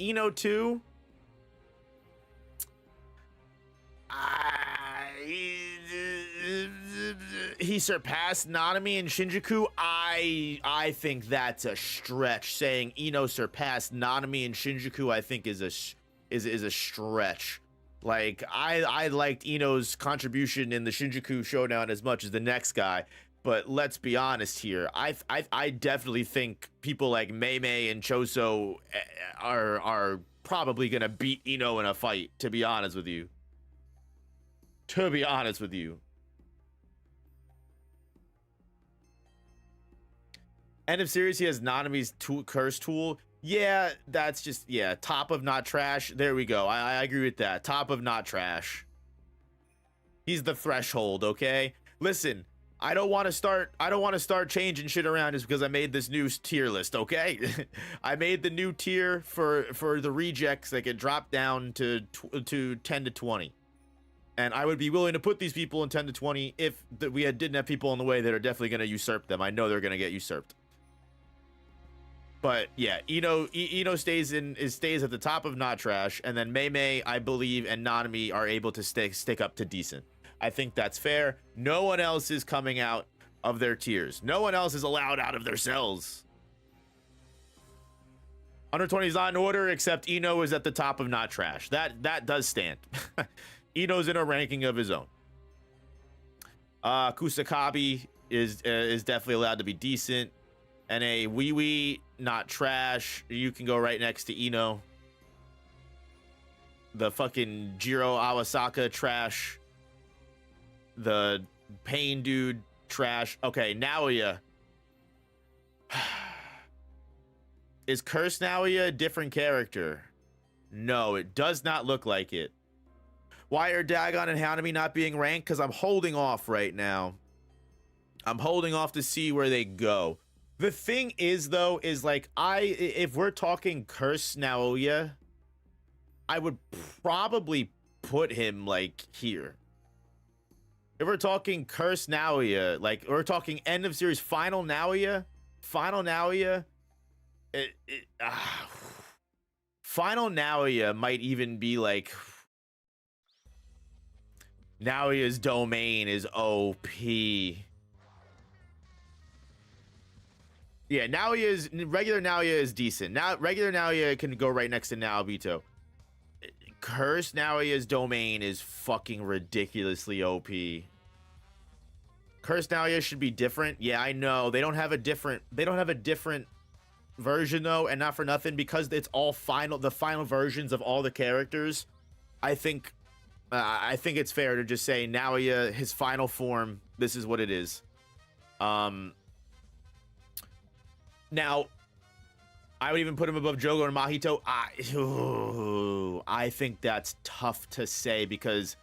S1: Ino 2. He surpassed Nanami and Shinjuku. I think that's a stretch. Saying Ino surpassed Nanami and Shinjuku, I think is a stretch. Like, I liked Ino's contribution in the Shinjuku showdown as much as the next guy. But let's be honest here. I definitely think people like Mei and Choso are probably gonna beat Ino in a fight. To be honest with you. End of series, he has Nanami's curse tool. Yeah, that's just, yeah, top of not trash. There we go. I agree with that. Top of not trash. He's the threshold, okay? Listen. I don't want to start changing shit around just because I made this new tier list, okay? I made the new tier for the rejects that get dropped down to 10 to 20. And I would be willing to put these people in 10 to 20 if we didn't have people in the way that are definitely going to usurp them. I know they're going to get usurped. But yeah, Ino stays at the top of not trash, and then Mei, I believe, and Nanami are able to stick up to decent. I think that's fair. No one else is coming out of their tiers. No one else is allowed out of their cells. Under 20 is not in order, except Ino is at the top of not trash. That does stand. Ino's in a ranking of his own. Kusakabe is definitely allowed to be decent. And a Wee not trash. You can go right next to Ino. The fucking Jiro Awasaka trash. The Pain dude trash. Okay, Naoya. Is Curse Naoya a different character? No, it does not look like it. Why are Dagon and Hanami not being ranked? Because I'm holding off right now. I'm holding off to see where they go. The thing is, though, is like if we're talking Curse Naoya, I would probably put him like here. If we're talking Curse Naoya, like we're talking end of series final Naoya, final Naoya might even be like Naoya's domain is OP. Yeah, regular Naoya is decent. Now regular Naoya can go right next to Naobito. Curse Naoya's domain is fucking ridiculously OP. Curse Naoya should be different. Yeah, I know. They don't have a different version though, and not for nothing, because it's all the final versions of all the characters. I think it's fair to just say Naoya, his final form, this is what it is. Now, I would even put him above Jogo and Mahito. I think that's tough to say, because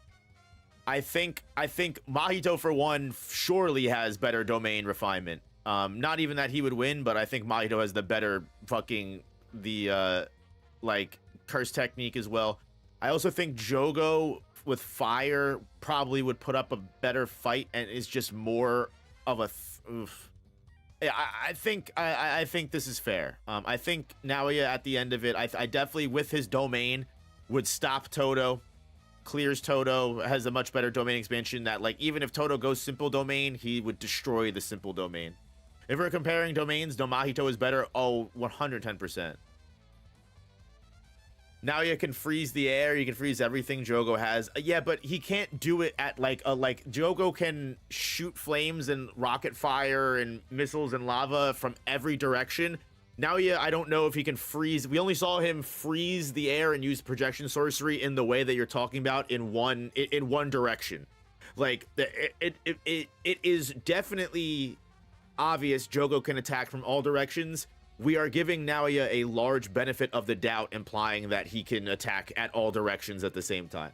S1: I think Mahito, for one, surely has better domain refinement. Not even that he would win, but I think Mahito has the better fucking like curse technique as well. I also think Jogo with fire probably would put up a better fight and is just more of a oof. I think this is fair. I think Naoya at the end of it, I definitely, with his domain, would stop Todo, clears Todo, has a much better domain expansion that, like, even if Todo goes simple domain, he would destroy the simple domain. If we're comparing domains, Mahito is better. Oh, 110%. Naoya can freeze the air. He can freeze everything Jogo has. Yeah, but he can't do it at like Jogo can shoot flames and rocket fire and missiles and lava from every direction. Naoya, I don't know if he can freeze. We only saw him freeze the air and use projection sorcery in the way that you're talking about in one direction. Like it is definitely obvious Jogo can attack from all directions. We are giving Naoya a large benefit of the doubt, implying that he can attack at all directions at the same time.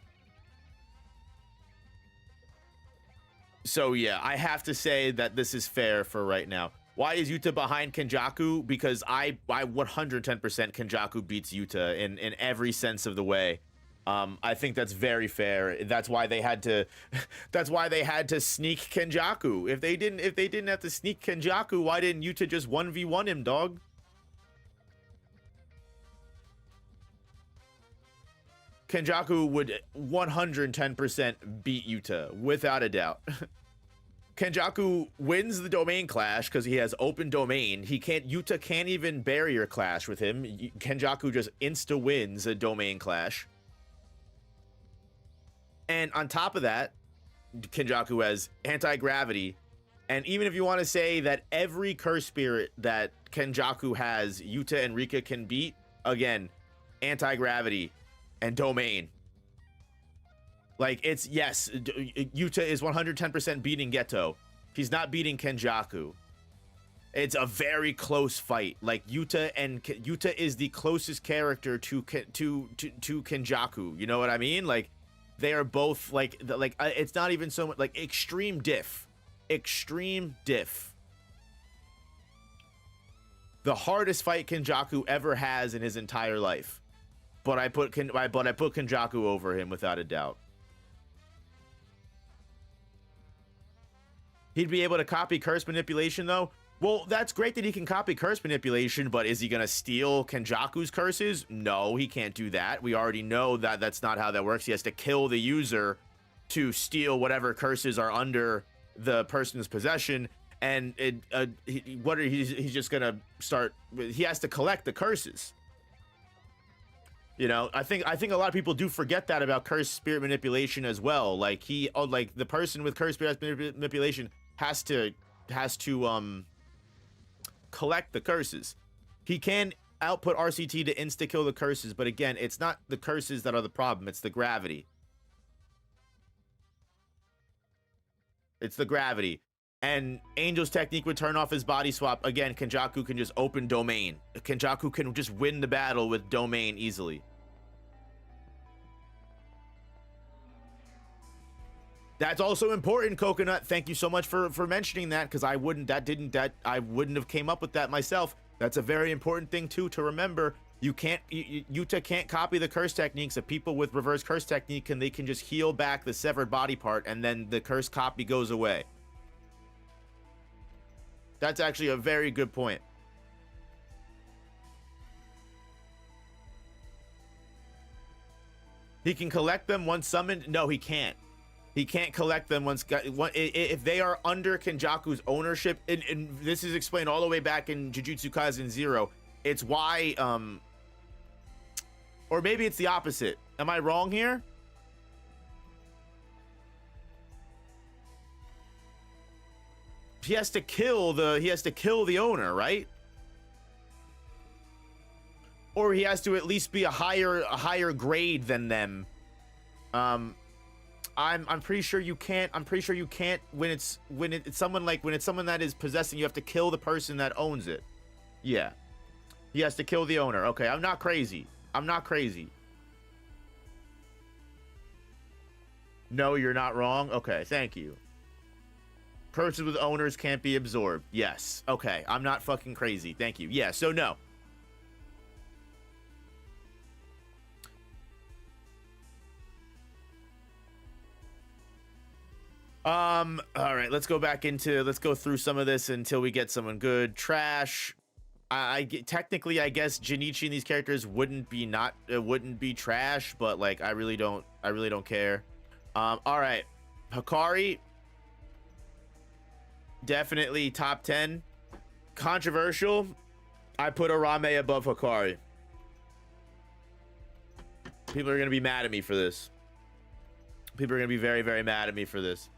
S1: So yeah, I have to say that this is fair for right now. Why is Yuta behind Kenjaku? Because I 110% Kenjaku beats Yuta in every sense of the way. I think that's very fair. That's why they had to sneak Kenjaku. If they didn't have to sneak Kenjaku, why didn't Yuta just 1v1 him, dog? Kenjaku would 110% beat Yuta without a doubt. Kenjaku wins the domain clash because he has open domain. Yuta can't even barrier clash with him. Kenjaku just insta wins a domain clash. And on top of that, Kenjaku has anti-gravity. And even if you want to say that every curse spirit that Kenjaku has, Yuta and Rika can beat, again, anti-gravity and domain. Like, it's, yes, Yuta is 110% beating Geto. He's not beating Kenjaku. It's a very close fight. Like, Yuta is the closest character to Kenjaku. You know what I mean? Like, they are both like it's not even so much like extreme diff. extreme diff. The hardest fight Kenjaku ever has in his entire life. But I put Kenjaku over him without a doubt. He'd be able to copy curse manipulation though. Well, that's great that he can copy curse manipulation, but is he going to steal Kenjaku's curses? No, he can't do that. We already know that that's not how that works. He has to kill the user to steal whatever curses are under the person's possession. And he's just going to start, he has to collect the curses. You know, I think a lot of people do forget that about curse spirit manipulation as well. Like like the person with curse spirit manipulation has to collect the curses. He can output RCT to insta-kill the curses, but again, it's not the curses that are the problem, it's the gravity. It's the gravity. And Angel's technique would turn off his body swap. Again, Kenjaku can just open domain. Kenjaku can just win the battle with domain easily. That's also important, Coconut. Thank you so much for mentioning that, because I wouldn't have came up with that myself. That's a very important thing too to remember. Yuta can't copy the curse techniques of people with reverse curse technique, and they can just heal back the severed body part, and then the curse copy goes away. That's actually a very good point. He can collect them once summoned. No, he can't. He can't collect them once if they are under Kenjaku's ownership. And this is explained all the way back in Jujutsu Kaisen 0. It's why, or maybe it's the opposite. Am I wrong here? He has to kill the owner, right? Or he has to at least be a higher grade than them. I'm pretty sure you can't. I'm pretty sure you can't when it's someone that is possessing. You have to kill the person that owns it. Yeah, he has to kill the owner. Okay, I'm not crazy. I'm not crazy. No, you're not wrong. Okay, thank you. Persons with owners can't be absorbed. Yes. Okay, I'm not fucking crazy. Thank you. Yeah. So no. All right, let's go through some of this until we get someone good. Trash. Technically, I guess Jinichi and these characters wouldn't be trash, but like I really don't care. All right, Hikari, definitely top 10. Controversial. I put Arame above Hikari. People are gonna be mad at me for this. People are gonna be very, very mad at me for this.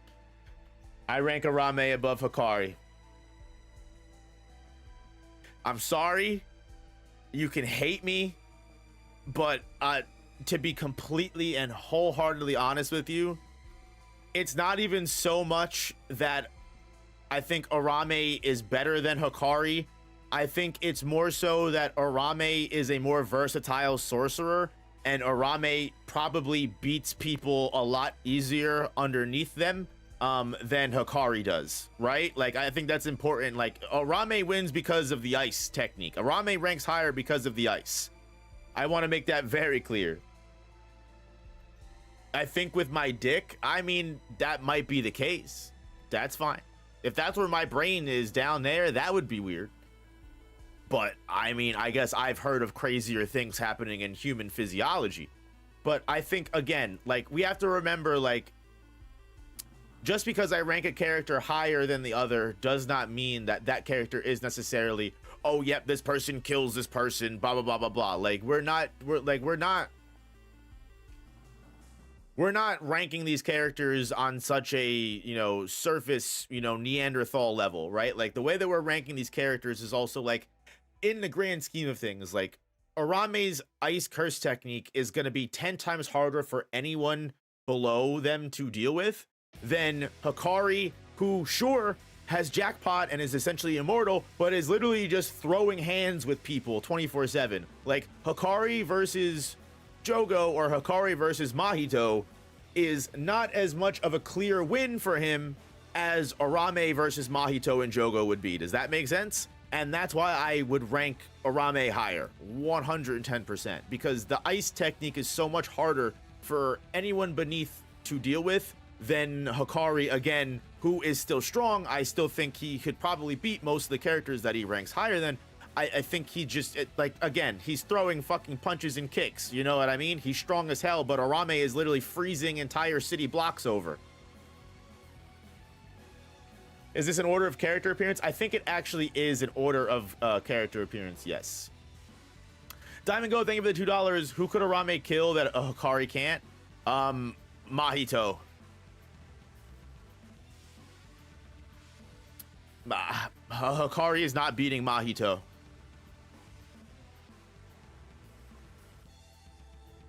S1: I rank Arame above Hikari. I'm sorry. You can hate me, but to be completely and wholeheartedly honest with you, it's not even so much that I think Arame is better than Hikari. I think it's more so that Arame is a more versatile sorcerer, and Arame probably beats people a lot easier underneath them than Hikari does, right? Like, I think that's important. Like, Arame wins because of the ice technique. Arame ranks higher because of the ice. I want to make that very clear. I think with my dick, I mean, that might be the case. That's fine. If that's where my brain is down there, that would be weird. But I mean, I guess I've heard of crazier things happening in human physiology. But I think, again, like, we have to remember, like, just because I rank a character higher than the other does not mean that that character is necessarily, oh, yep, this person kills this person, blah, blah, blah, blah, blah. Like, we're not ranking these characters on such a, you know, surface, you know, Neanderthal level, right? Like, the way that we're ranking these characters is also, like, in the grand scheme of things, like, Arame's ice curse technique is going to be 10 times harder for anyone below them to deal with than Hikari, who sure has jackpot and is essentially immortal, but is literally just throwing hands with people 24/7. Like, Hikari versus Jogo or Hikari versus Mahito is not as much of a clear win for him as Arame versus Mahito and Jogo would be. Does that make sense? And that's why I would rank Arame higher, 110%, because the ice technique is so much harder for anyone beneath to deal with than Hikari, again, who is still strong. I still think he could probably beat most of the characters that he ranks higher than. I think he just, like, again, he's throwing fucking punches and kicks, you know what I mean? He's strong as hell, but Arame is literally freezing entire city blocks over. Is this an order of character appearance? I think it actually is an order of character appearance, yes. Diamond Go, thank you for the $2. Who could Arame kill that Hikari can't? Mahito. Hikari is not beating Mahito.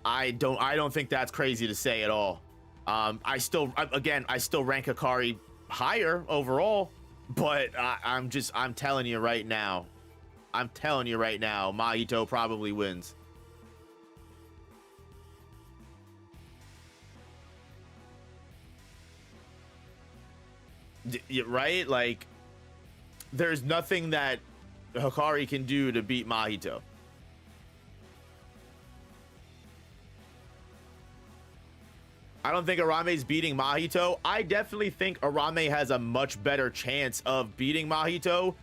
S1: I don't think that's crazy to say at all. I still rank Hikari higher overall, but I'm telling you right now, Mahito probably wins. Right? Like, there's nothing that Hikari can do to beat Mahito. I don't think Arame's beating Mahito. I definitely think Arame has a much better chance of beating Mahito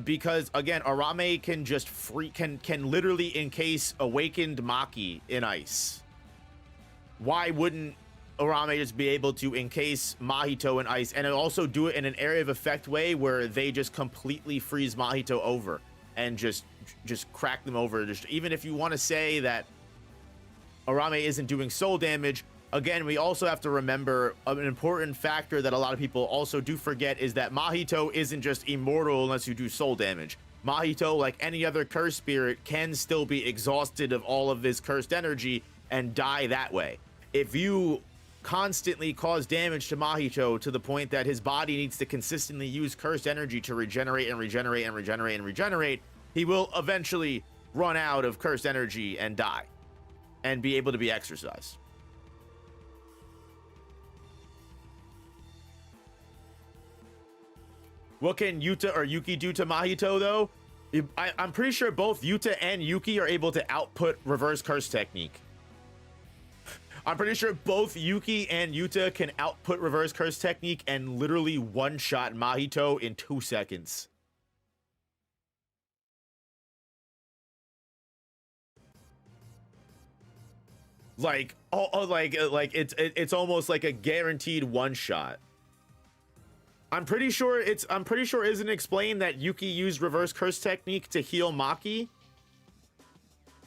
S1: because, again, Arame can just can literally encase awakened Maki in ice. Why wouldn't Arame just be able to encase Mahito in ice and also do it in an area of effect way where they just completely freeze Mahito over and just crack them over? Just, even if you want to say that Arame isn't doing soul damage, again, we also have to remember an important factor that a lot of people also do forget is that Mahito isn't just immortal unless you do soul damage. Mahito, like any other cursed spirit, can still be exhausted of all of his cursed energy and die that way. If you constantly cause damage to Mahito to the point that his body needs to consistently use cursed energy to regenerate and regenerate and regenerate and regenerate, he will eventually run out of cursed energy and die and be able to be exorcised. What can Yuta or Yuki do to Mahito, though? I'm pretty sure both Yuta and Yuki are able to output reverse curse technique. I'm pretty sure both Yuki and Yuta can output reverse curse technique and literally one-shot Mahito in 2 seconds. Like, it's almost like a guaranteed one-shot. I'm pretty sure isn't explained that Yuki used reverse curse technique to heal Maki.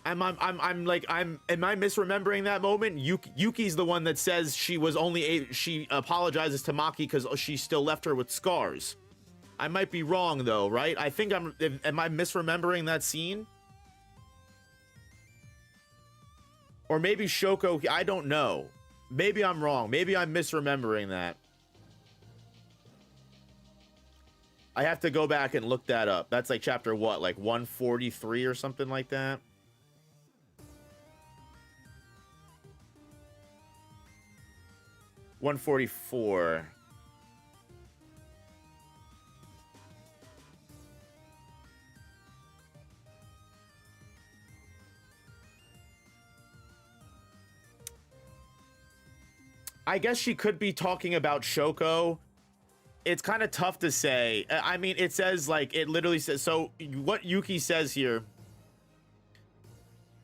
S1: Am I misremembering that moment? Yuki's the one that says she apologizes to Maki because she still left her with scars. I might be wrong though, right? I think am I misremembering that scene? Or maybe Shoko, I don't know. Maybe I'm wrong. Maybe I'm misremembering that. I have to go back and look that up. That's like chapter what? Like 143 or something like that? $144. I guess she could be talking about Shoko. It's kind of tough to say. I mean, it says, like, it literally says, so what Yuki says here,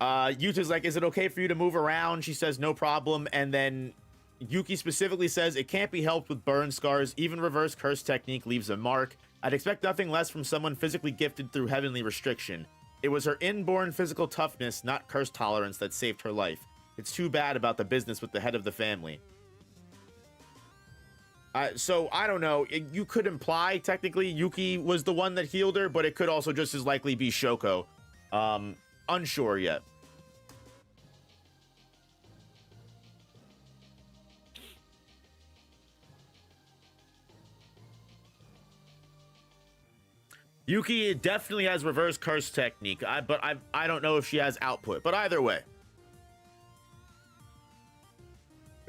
S1: Yuta's like, is it okay for you to move around? She says, no problem. And then Yuki specifically says, it can't be helped with burn scars. Even reverse curse technique leaves a mark. I'd expect nothing less from someone physically gifted through heavenly restriction. It was her inborn physical toughness, not curse tolerance, that saved her life. It's too bad about the business with the head of the family. So I don't know. You could imply technically Yuki was the one that healed her, but it could also just as likely be Shoko. Unsure yet. Yuki definitely has reverse curse technique, but I don't know if she has output. But either way,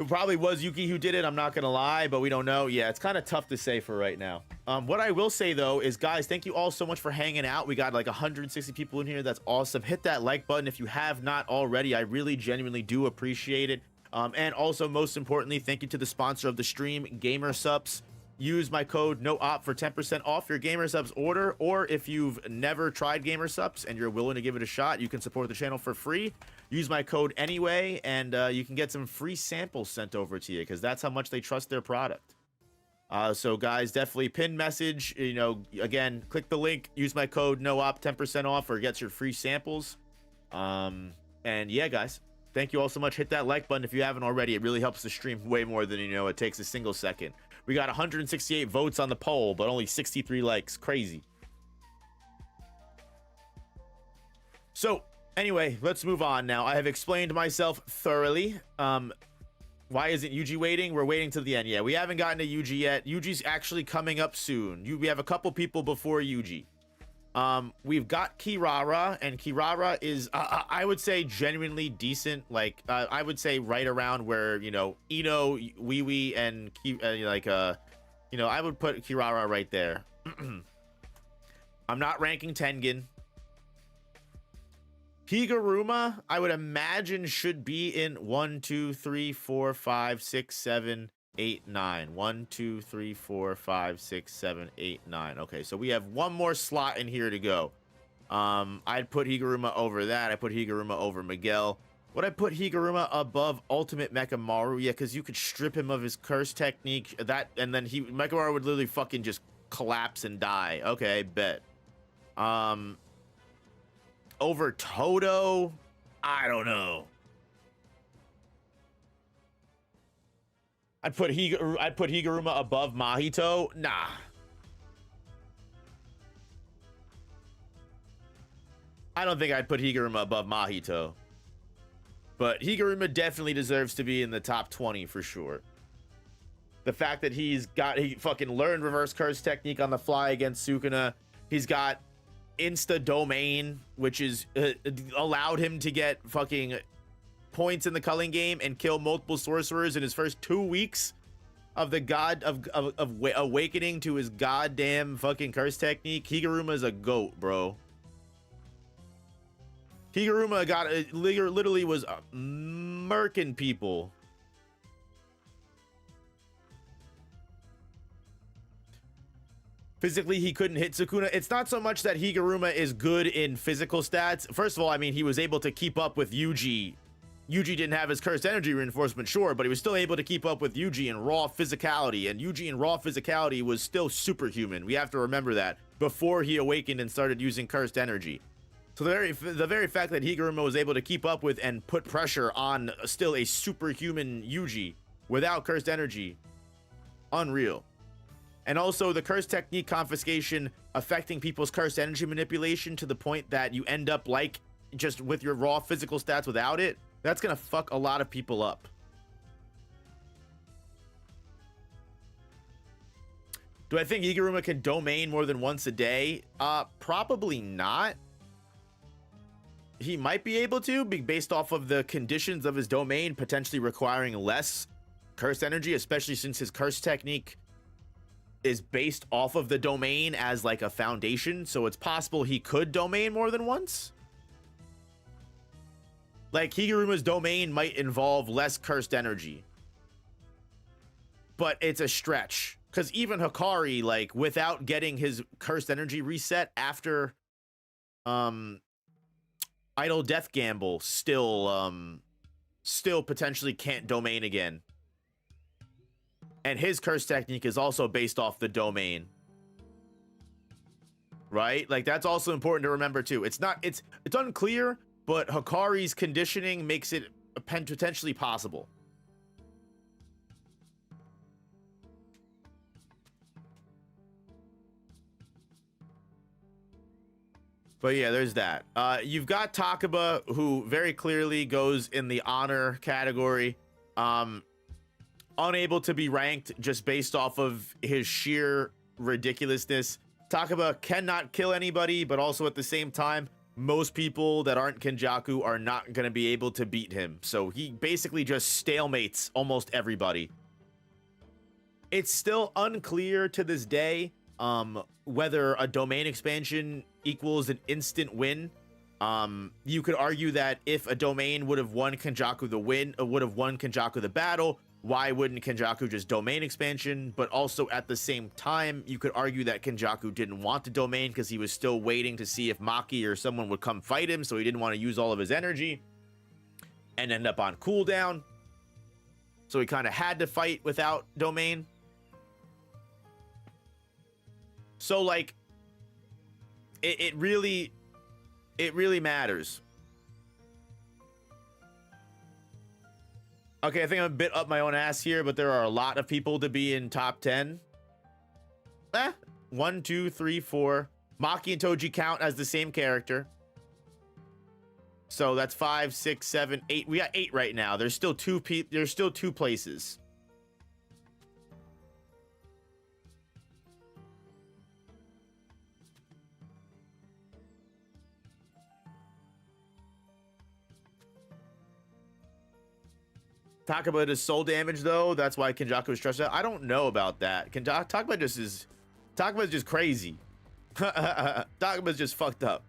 S1: It probably was Yuki who did it, I'm not gonna lie, but we don't know. Yeah, it's kind of tough to say for right now. What I will say though is, guys, thank you all so much for hanging out. We got like 160 people in here. That's awesome. Hit that like button if you have not already. I really genuinely do appreciate it. And also, most importantly, thank you to the sponsor of the stream, GamerSupps. Use my code NOOP for 10% off your GamerSupps order, or if you've never tried GamerSupps and you're willing to give it a shot, you can support the channel for free. Use my code anyway, and you can get some free samples sent over to you, because that's how much they trust their product. So guys, definitely pin message, you know, again, click the link, use my code NOOP, 10% off, or get your free samples. And yeah, guys, thank you all so much. Hit that like button if you haven't already. It really helps the stream way more than, you know, it takes a single second. We got 168 votes on the poll, but only 63 likes. Crazy. So anyway, let's move on now. I have explained myself thoroughly. Why isn't Yuji waiting? We're waiting to the end. Yeah, we haven't gotten to Yuji yet. Yuji's actually coming up soon. We have a couple people before Yuji. We've got Kirara, and Kirara is I would say genuinely decent. Like I would say right around where, you know, Ino, Wiwi, and you know, I would put Kirara right there. I'm not ranking Tengen. Higuruma, I would imagine, should be in 1, 2, 3, 4, 5, 6, 7, 8, 9. 1, 2, 3, 4, 5, 6, 7, 8, 9. Okay, so we have one more slot in here to go. I'd put Higuruma over that. I put Higuruma over Miguel. Would I put Higuruma above Ultimate Mechamaru? Yeah, because you could strip him of his curse technique, and then Mechamaru would literally fucking just collapse and die. Okay, bet. Over Todo, I don't know. I'd put Higuruma above Mahito. Nah. I don't think I'd put Higuruma above Mahito. But Higuruma definitely deserves to be in the top 20 for sure. The fact that he fucking learned reverse curse technique on the fly against Sukuna. He's got insta domain, which is allowed him to get fucking points in the culling game and kill multiple sorcerers in his first 2 weeks of the god of awakening to his goddamn fucking curse technique. Higuruma is a goat, bro. Higuruma literally was murking people. Physically, he couldn't hit Sukuna. It's not so much that Higuruma is good in physical stats. First of all, I mean, he was able to keep up with Yuji. Yuji didn't have his cursed energy reinforcement, sure, but he was still able to keep up with Yuji in raw physicality, and Yuji in raw physicality was still superhuman. We have to remember that, before he awakened and started using cursed energy. So the very fact that Higuruma was able to keep up with and put pressure on still a superhuman Yuji without cursed energy, unreal. And also the curse technique confiscation affecting people's cursed energy manipulation to the point that you end up like just with your raw physical stats without it. That's gonna fuck a lot of people up. Do I think Higuruma can domain more than once a day? Probably not. He might be able to, based off of the conditions of his domain, potentially requiring less cursed energy, especially since his curse technique is based off of the domain as like a foundation. So it's possible he could domain more than once. Like Higuruma's domain might involve less cursed energy, but it's a stretch, because even Hikari, like without getting his cursed energy reset after Idle Death Gamble, still potentially can't domain again. And his curse technique is also based off the domain, right? Like that's also important to remember too. It's unclear, but Hikari's conditioning makes it potentially possible. But yeah, there's that. You've got Takaba, who very clearly goes in the honor category. Unable to be ranked just based off of his sheer ridiculousness. Takaba cannot kill anybody, but also at the same time most people that aren't Kenjaku are not going to be able to beat him. So he basically just stalemates almost everybody. It's still unclear to this day whether a domain expansion equals an instant win. You could argue that if a domain would have won Kenjaku the win, or would have won Kenjaku the battle, why wouldn't Kenjaku just domain expansion? But also at the same time, you could argue that Kenjaku didn't want the domain because he was still waiting to see if Maki or someone would come fight him, so he didn't want to use all of his energy and end up on cooldown. So he kind of had to fight without domain. So like, it really matters. Okay, I think I'm a bit up my own ass here, but there are a lot of people to be in top 10. 1, 2, 3, 4. Maki and Toji count as the same character. So that's 5, 6, 7, 8. We got 8 right now. There's still two places. Takaba does soul damage though. That's why Kenjaku is stressed out. I don't know about that. Takaba is just crazy. Takaba's just fucked up.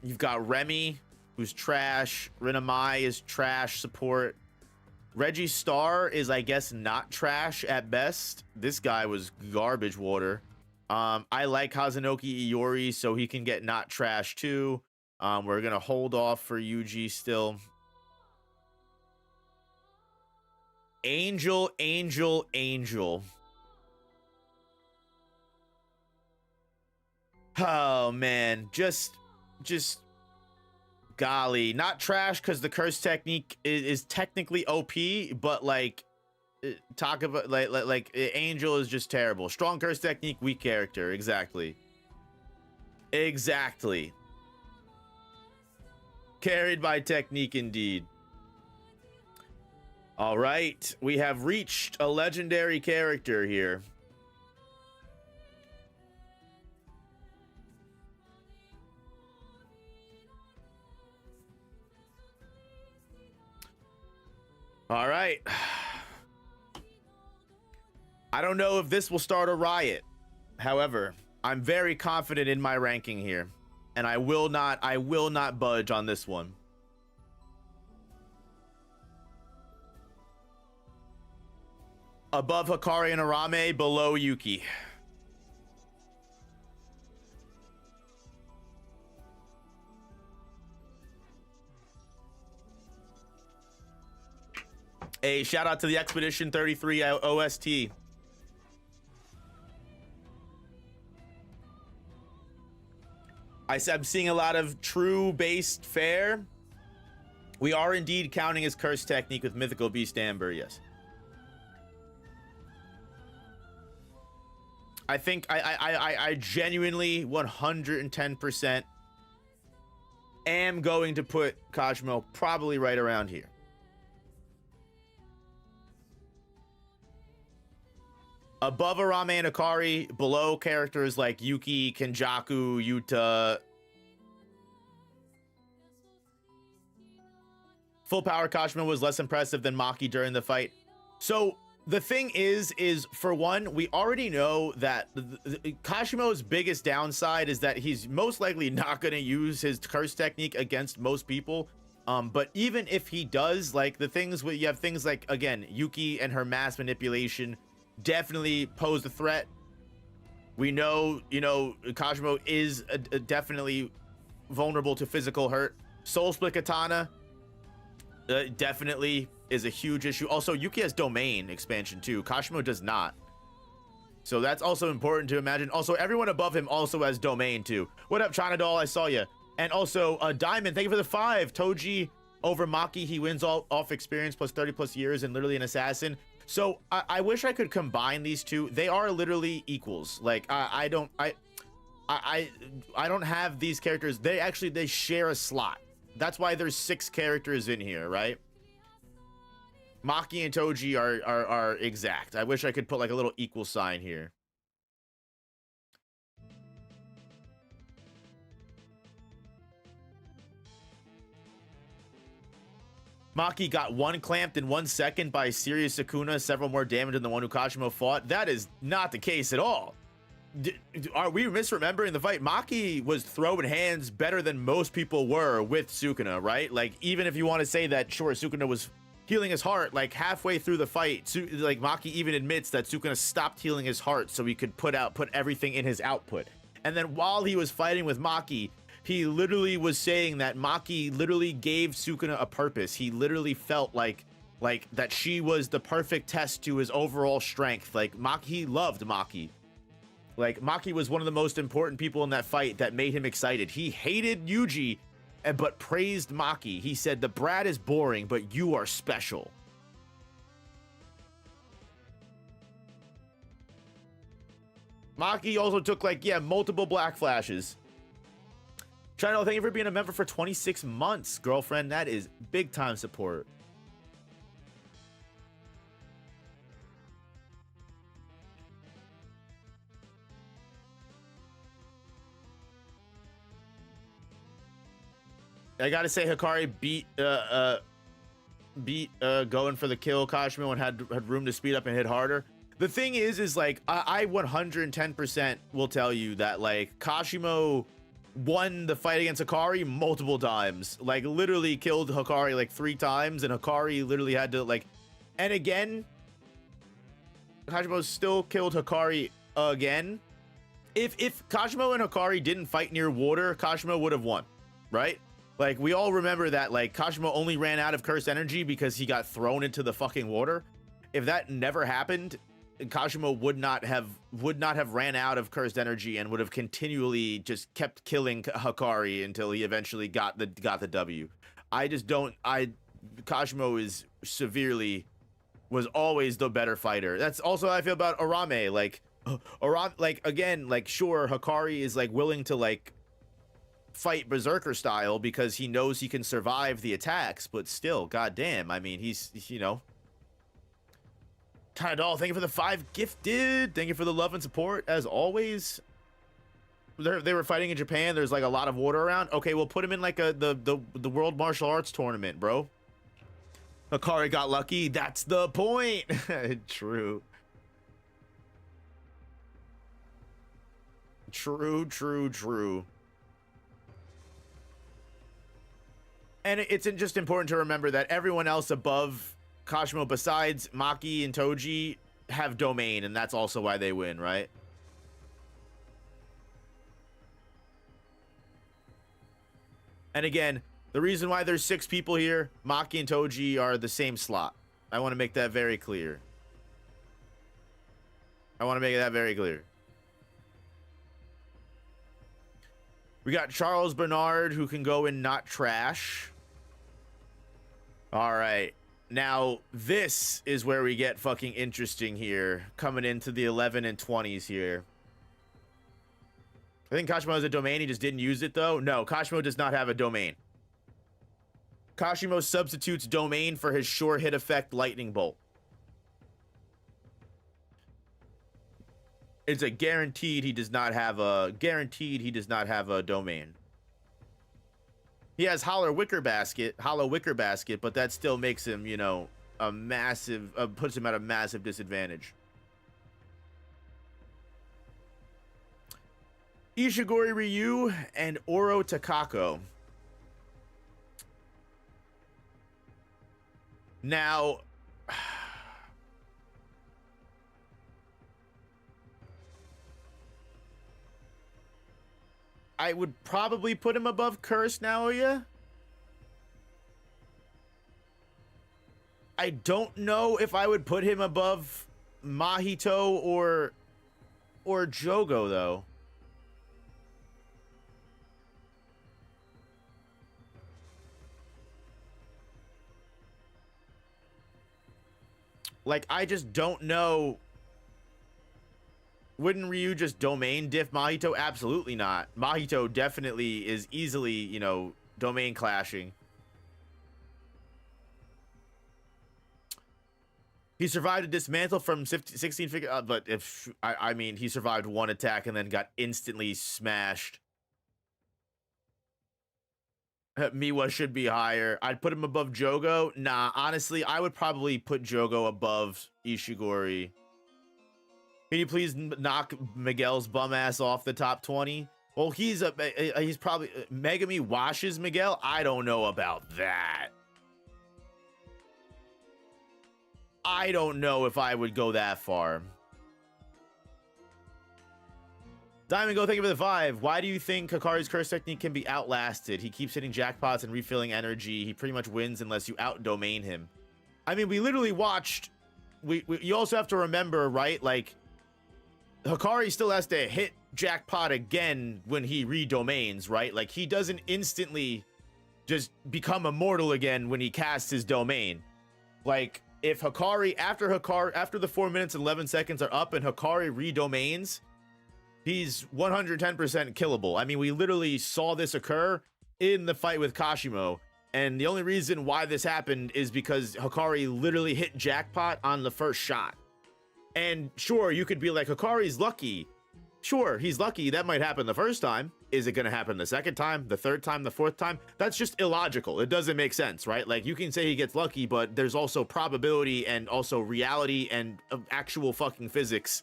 S1: You've got Remy, who's trash. Rinamai is trash support. Reggie Star is, I guess, not trash at best. This guy was garbage water. I like Hazanoki Iori, so he can get not trash too. We're gonna hold off for Yuji still. Angel. Oh man, just golly, not trash because the curse technique is technically OP, but like talk about like Angel is just terrible. Strong curse technique, weak character. Exactly. Carried by technique indeed. All right, we have reached a legendary character here. All right. I don't know if this will start a riot. However, I'm very confident in my ranking here, and I will not budge on this one. Above Hikari and Arame, below Yuki. A shout out to the Expedition 33 OST. I'm seeing a lot of true based fair. We are indeed counting his curse technique with Mythical Beast Amber, yes. I think I genuinely 110% am going to put Kashimo probably right around here. Above Arame and Hikari, below characters like Yuki, Kenjaku, Yuta. Full power Kashimo was less impressive than Maki during the fight. So the thing is for one, we already know that Kashimo's biggest downside is that he's most likely not going to use his curse technique against most people. But even if he does, like the things where you have things like, again, Yuki and her mass manipulation definitely pose a threat. We know, Kashimo is definitely vulnerable to physical hurt. Soul Split Katana definitely is a huge issue. Also, Yuki has domain expansion too. Kashimo does not. So that's also important to imagine. Also, everyone above him also has domain too. What up, China Doll? I saw you. And also, Diamond, thank you for the 5. Toji over Maki. He wins all off experience plus 30 plus years and literally an assassin. So I wish I could combine these two. They are literally equals. Like I don't have these characters. They share a slot. That's why there's 6 characters in here, right? Maki and Toji are exact. I wish I could put like a little equal sign here. Maki got one clamped in 1 second by serious Sukuna, several more damage than the one who Kashimo fought. That is not the case at all. Are we misremembering the fight? Maki was throwing hands better than most people were with Sukuna, right? Like, even if you want to say that, sure, Sukuna was healing his heart, like halfway through the fight, like Maki even admits that Sukuna stopped healing his heart so he could put everything in his output. And then while he was fighting with Maki, he literally was saying that Maki literally gave Sukuna a purpose. He literally felt like that she was the perfect test to his overall strength. Like, he loved Maki. Like, Maki was one of the most important people in that fight that made him excited. He hated Yuji, but praised Maki. He said, the brat is boring, but you are special. Maki also took, like, yeah, multiple black flashes. Chino, thank you for being a member for 26 months, girlfriend. That is big time support. I gotta say, Hikari beat going for the kill Kashimo and had room to speed up and hit harder. The thing is like, I 110% will tell you that, like, Kashimo won the fight against Hikari multiple times. Like, literally killed Hikari like 3 times, and Hikari literally had to, like, and again, Kashimo still killed Hikari again. If Kashimo and Hikari didn't fight near water, Kashimo would have won, right? Like, we all remember that, like, Kashimo only ran out of cursed energy because he got thrown into the fucking water. If that never happened, Kashimo would not have ran out of cursed energy and would have continually just kept killing Hikari until he eventually got the W. Kashimo was always the better fighter. That's also how I feel about Arame. Like, again, like, sure, Hikari is, like, willing to, like, fight berserker style because he knows he can survive the attacks, but still, goddamn, I mean, he's, you know. Tanadol, thank you for the 5 gifted. Thank you for the love and support as always. They were fighting in Japan. There's, like, a lot of water around. Okay, we'll put him in, like, the world martial arts tournament, bro. Hikari got lucky. That's the point. True. True. And it's just important to remember that everyone else above Kashimo, besides Maki and Toji, have domain, and that's also why they win, right? And again, the reason why there's 6 people here, Maki and Toji are the same slot. I want to make that very clear. We got Charles Bernard, who can go in not trash. All right. Now, this is where we get fucking interesting here. Coming into the 11 and 20s here. I think Kashimo has a domain. He just didn't use it, though. No, Kashimo does not have a domain. Kashimo substitutes domain for his sure hit effect lightning bolt. It's a guaranteed he does not have a domain. He has hollow wicker basket, but that still makes him, you know, a massive, puts him at a massive disadvantage. Ishigori Ryu and Oro Takako. Now, I would probably put him above Curse Naoya. I don't know if I would put him above Mahito or Jogo, though. Like, I just don't know. Wouldn't Ryu just domain diff Mahito? Absolutely not. Mahito definitely is easily, you know, domain clashing. He survived a dismantle from 16 figure, but if I mean, he survived one attack and then got instantly smashed. Miwa should be higher. I'd put him above Jogo. Nah, honestly, I would probably put Jogo above Ishigori. Can you please knock Miguel's bum ass off the top 20? Well, he's probably Megami washes Miguel. I don't know about that. I don't know if I would go that far. Diamond Go, thank you for the 5. Why do you think Hikari's curse technique can be outlasted? He keeps hitting jackpots and refilling energy. He pretty much wins unless you out-domain him. I mean, we literally watched... You also have to remember, right? Like, Hikari still has to hit jackpot again when he redomains, right? Like, he doesn't instantly just become immortal again when he casts his domain. Like, if Hikari, after the 4 minutes and 11 seconds are up and Hikari redomains, he's 110% killable. I mean, we literally saw this occur in the fight with Kashimo, and the only reason why this happened is because Hikari literally hit jackpot on the first shot. And sure, you could be like, Hikari's lucky. Sure, he's lucky. That might happen the first time. Is it going to happen the second time, the third time, the fourth time? That's just illogical. It doesn't make sense, right? Like, you can say he gets lucky, but there's also probability and also reality and actual fucking physics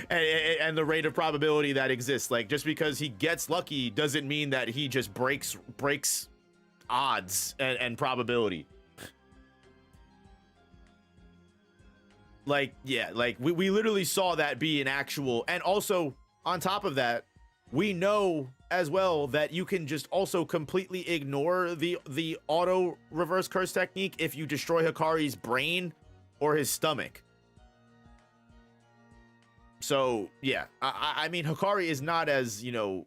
S1: and the rate of probability that exists. Like, just because he gets lucky doesn't mean that he just breaks odds and probability. Like, yeah, like we literally saw that be an actual, and also on top of that, we know as well that you can just also completely ignore the auto reverse curse technique if you destroy Hikari's brain or his stomach. So yeah, I mean, Hikari is not as, you know,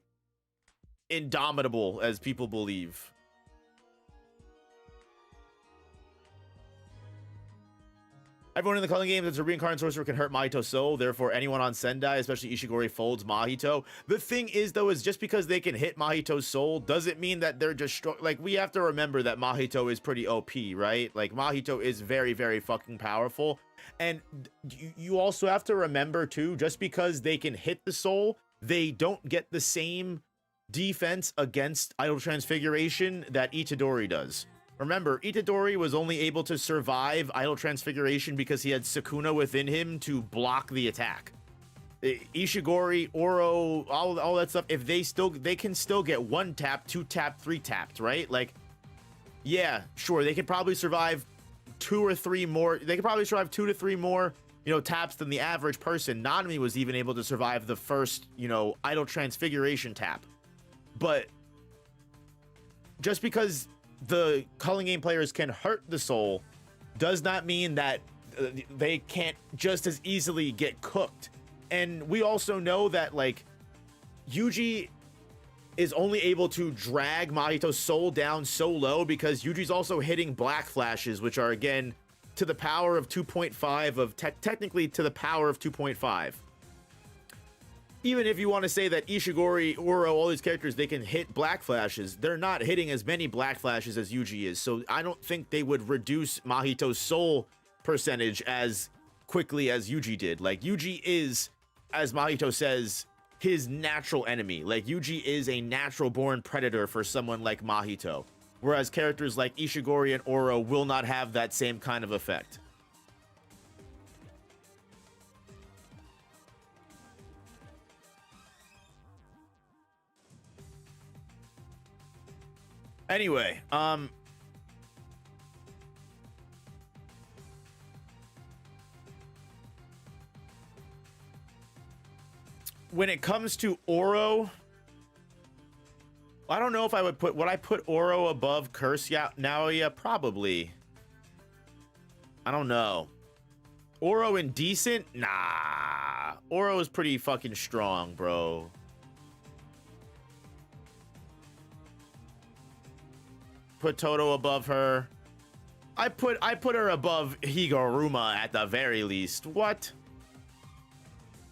S1: indomitable as people believe. Everyone in the culling game that's a reincarnated sorcerer can hurt Mahito's soul. Therefore, anyone on Sendai, especially Ishigori, folds Mahito. The thing is, though, is just because they can hit Mahito's soul doesn't mean that they're just like, we have to remember that Mahito is pretty OP, right? Like, Mahito is very, very fucking powerful. And you also have to remember, too, just because they can hit the soul, they don't get the same defense against Idol Transfiguration that Itadori does. Remember, Itadori was only able to survive Idol Transfiguration because he had Sukuna within him to block the attack. Ishigori, Oro, all that stuff, if they can still get 1 tap, 2 tap, 3 tapped, right? Like, yeah, sure, they could probably survive 2 or 3 more. They could probably survive 2 to 3 more, you know, taps than the average person. Nanami was even able to survive the first, you know, Idol Transfiguration tap. But just because the culling game players can hurt the soul does not mean that they can't just as easily get cooked. And we also know that, like, Yuji is only able to drag Mahito's soul down so low because Yuji's also hitting black flashes, which are, again, to the power of 2.5 of technically to the power of 2.5. Even if you want to say that Ishigori, Oro, all these characters, they can hit black flashes, they're not hitting as many black flashes as Yuji is. So I don't think they would reduce Mahito's soul percentage as quickly as Yuji did. Like, Yuji is, as Mahito says, his natural enemy. Like, Yuji is a natural born predator for someone like Mahito. Whereas characters like Ishigori and Oro will not have that same kind of effect. Anyway, when it comes to Oro, I don't know if I would I put Oro above Curse Naoya? Probably. I don't know. Oro indecent? Nah. Oro is pretty fucking strong, bro. Put Toto above her. I put her above Higuruma at the very least. What?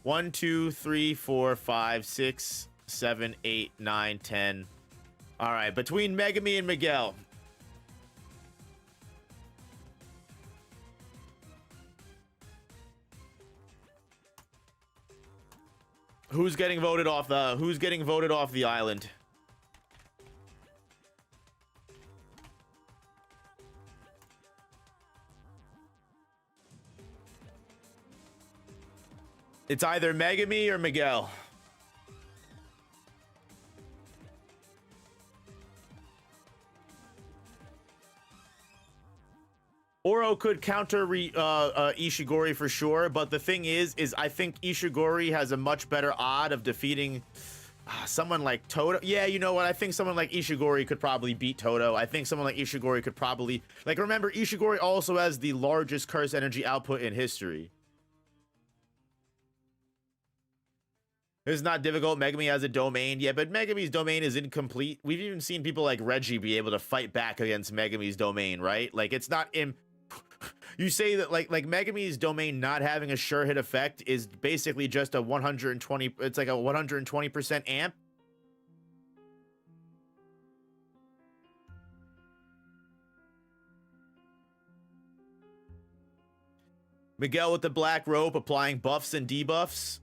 S1: 1, 2, 3, 4, 5, 6, 7, 8, 9, 10. All right, between Megami and Miguel. Who's getting voted off the island? It's either Megami or Miguel. Oro could counter Ishigori for sure, but the thing is I think Ishigori has a much better odd of defeating someone like Toto. Yeah, you know what? I think someone like Ishigori could probably beat Toto. I think someone like Ishigori could probably... Like, remember, Ishigori also has the largest curse energy output in history. It's not difficult. Megami has a domain. Yeah, but Megami's domain is incomplete. We've even seen people like Reggie be able to fight back against Megami's domain, right? Like, it's not... You say that like Megami's domain not having a sure hit effect is basically just a 120, it's like a 120% amp. Miguel with the black rope applying buffs and debuffs.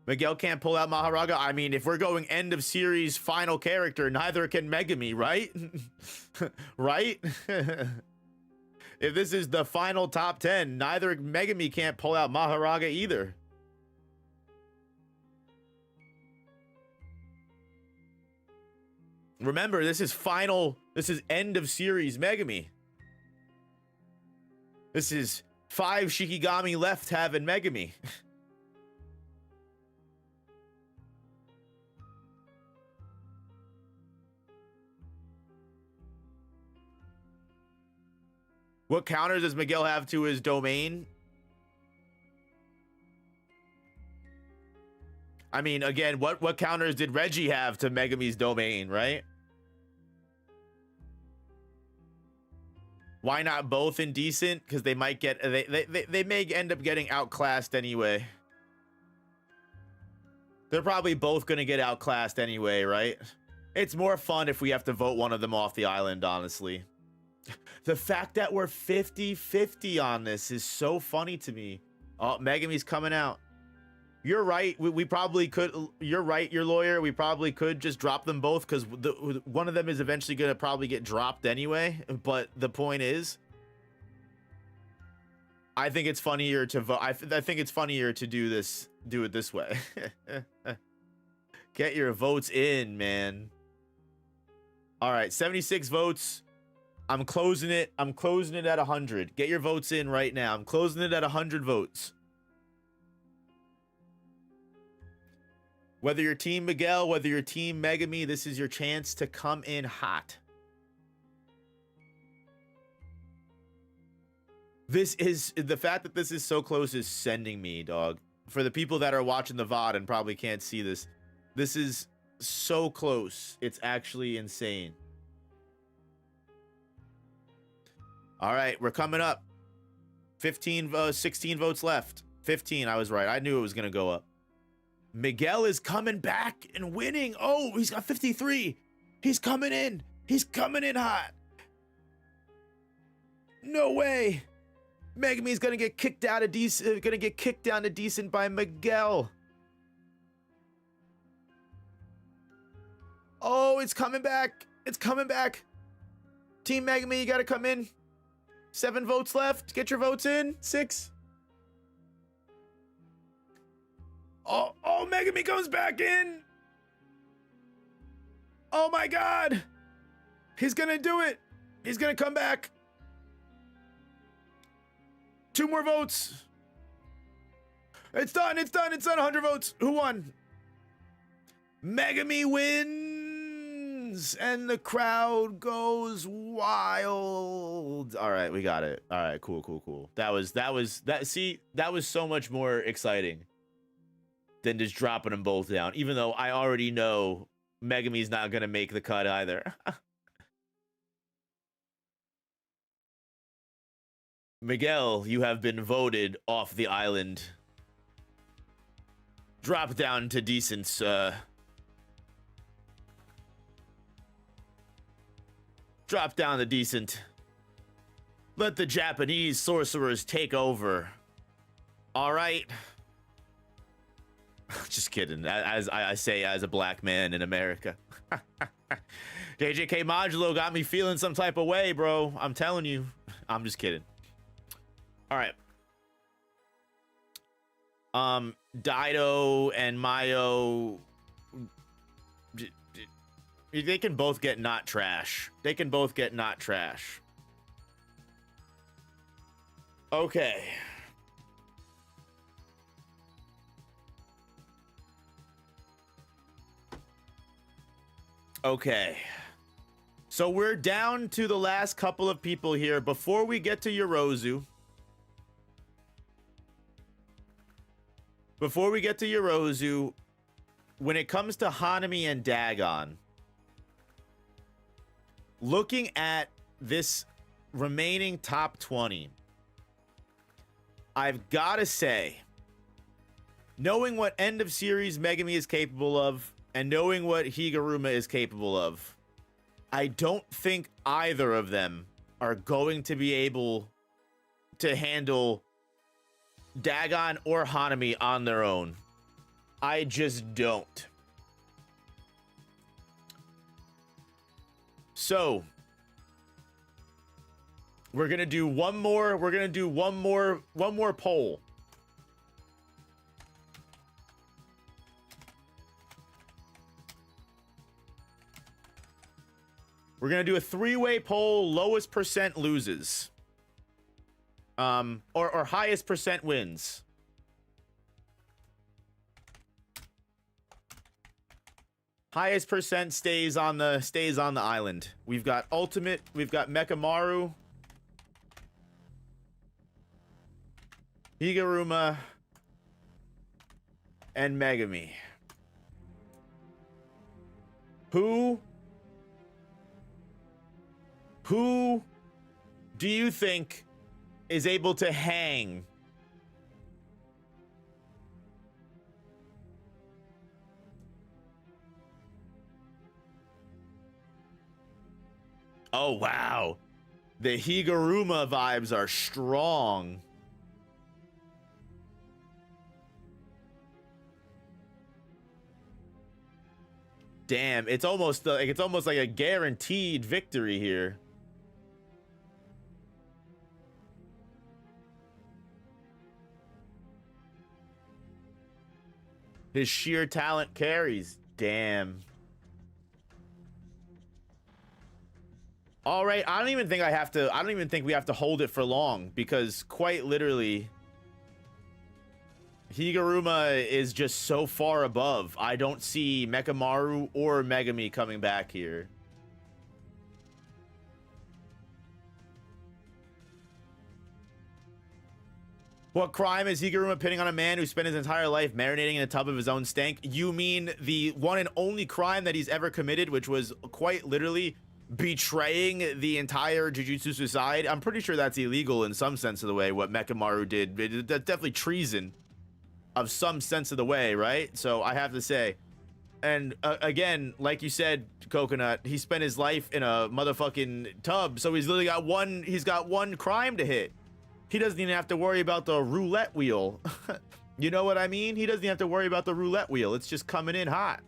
S1: Miguel can't pull out Maharaga. I mean, if we're going end of series final character, neither can Megami, right? Right? If this is the final top 10, neither Megami can't pull out Maharaga either. Remember, this is end of series Megami. This is 5 Shikigami left having Megami. What counters does Miguel have to his domain? I mean, again, what counters did Reggie have to Megami's domain, right? Why not both indecent? Because they might get they may end up getting outclassed anyway. They're probably both gonna get outclassed anyway, right? It's more fun if we have to vote one of them off the island, honestly. The fact that we're 50-50 on this is so funny to me. Oh, Megami's coming out. You're right. We probably could. You're right, your lawyer. We probably could just drop them both because one of them is eventually going to probably get dropped anyway. But the point is, I think it's funnier to vote. I think it's funnier to do it this way. Get your votes in, man. All right, 76 votes. I'm closing it. I'm closing it at 100. Get your votes in right now. I'm closing it at 100 votes. Whether you're Team Miguel, whether you're Team Megami, this is your chance to come in hot. This is the fact that this is so close is sending me, dog. For the people that are watching the VOD and probably can't see this, this is so close. It's actually insane. All right, we're coming up. 16 votes left. 15, I was right. I knew it was going to go up. Miguel is coming back and winning. Oh, he's got 53. He's coming in. He's coming in hot. No way. Megami's going to get kicked out of decent. Going to get kicked down to decent by Miguel. Oh, it's coming back. It's coming back. Team Megami, you got to come in. 7 votes left. Get your votes in. 6. Oh, Megami comes back in. Oh my God. He's gonna do it. He's gonna come back. 2 more votes. It's done. It's done. It's done. 100 votes. Who won? Megami wins, and the crowd goes wild. All right, we got it. All right, cool. That was so much more exciting than just dropping them both down, even though I already know Megami's not gonna make the cut either. Miguel, you have been voted off the island. Drop down to decent, drop down to decent. Let the Japanese sorcerers take over. All right. Just kidding. As I say, as a black man in America. JJK Modulo got me feeling some type of way, bro. I'm telling you. I'm just kidding. All right. Dido and Mayo, they can both get not trash. They can both get not trash. Okay. Okay. So we're down to the last couple of people here. Before we get to Yorozu, when it comes to Hanami and Dagon, looking at this remaining top 20, I've got to say, knowing what end of series Megami is capable of and knowing what Higuruma is capable of, I don't think either of them are going to be able to handle Dagon or Hanami on their own. I just don't. So we're gonna do one more. We're gonna do one more poll. We're gonna do a 3-way poll. Lowest percent loses. Or highest percent wins. Highest percent stays on the island. We've got Ultimate, we've got Mekamaru, Higuruma, and Megami. Who do you think is able to hang Oh, wow. The Higuruma vibes are strong. Damn, it's almost like a guaranteed victory here. His sheer talent carries. Damn. All right, I don't even think we have to hold it for long, because quite literally Higuruma is just so far above. I don't see Mekamaru or Megami coming back here. What crime is Higuruma pinning on a man who spent his entire life marinating in a tub of his own stank? You mean the one and only crime that he's ever committed, which was quite literally betraying the entire Jujutsu Society? I'm pretty sure that's illegal in some sense of the way, what Mekamaru did. That's definitely treason of some sense of the way, right? So I have to say, and again, like you said, Coconut, he spent his life in a motherfucking tub, so he's literally got one crime to hit. He doesn't even have to worry about the roulette wheel. You know what I mean? He doesn't have to worry about the roulette wheel. It's just coming in hot.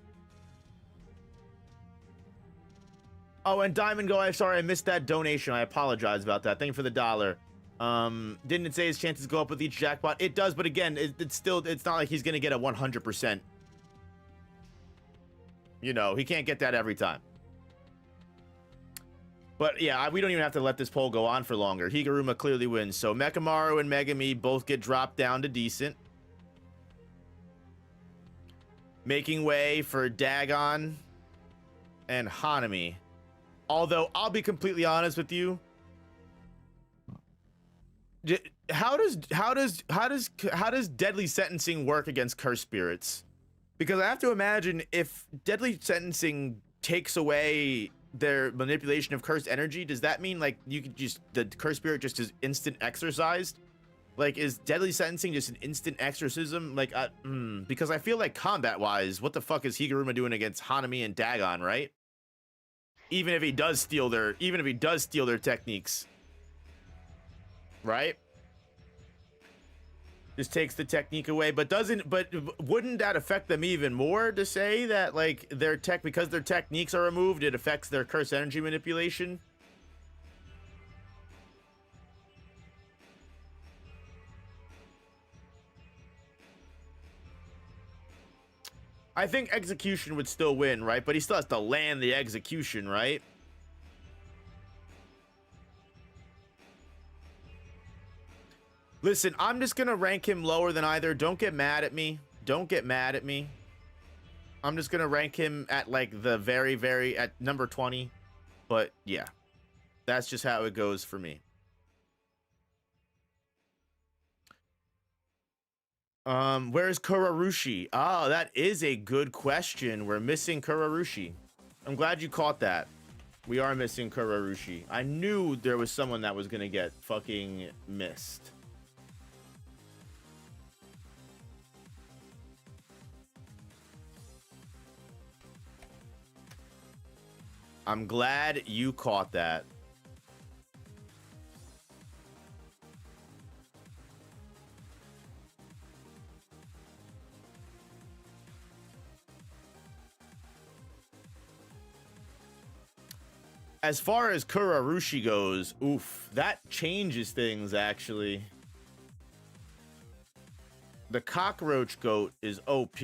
S1: Oh, and Diamond Go, I'm sorry, I missed that donation. I apologize about that. Thank you for the $1. Didn't it say his chances go up with each jackpot? It does, but again, it's not like he's gonna get a 100%. You know, he can't get that every time. But yeah, we don't even have to let this poll go on for longer. Higuruma clearly wins. So Mekamaru and Megami both get dropped down to decent. Making way for Dagon and Hanami. Although, I'll be completely honest with you. How does deadly sentencing work against cursed spirits? Because I have to imagine if deadly sentencing takes away their manipulation of cursed energy, does that mean like you could just, the cursed spirit just is instant exorcised? Like, is deadly sentencing just an instant exorcism? Like, because I feel like combat wise, what the fuck is Higuruma doing against Hanami and Dagon, right? Even if he does steal their techniques, right? Just takes the technique away, but wouldn't that affect them even more to say that like because their techniques are removed, it affects their cursed energy manipulation? I think execution would still win, right? But he still has to land the execution, right? Listen, I'm just gonna rank him lower than either. Don't get mad at me. Don't get mad at me. I'm just gonna rank him at like the very at number 20. But yeah, that's just how it goes for me. Where's Kurarushi? Oh, that is a good question. We're missing Kurarushi. I'm glad you caught that. We are missing Kurarushi. I knew there was someone that was gonna get fucking missed. I'm glad you caught that. As far as Kurarushi goes, oof, that changes things, actually. The cockroach goat is OP.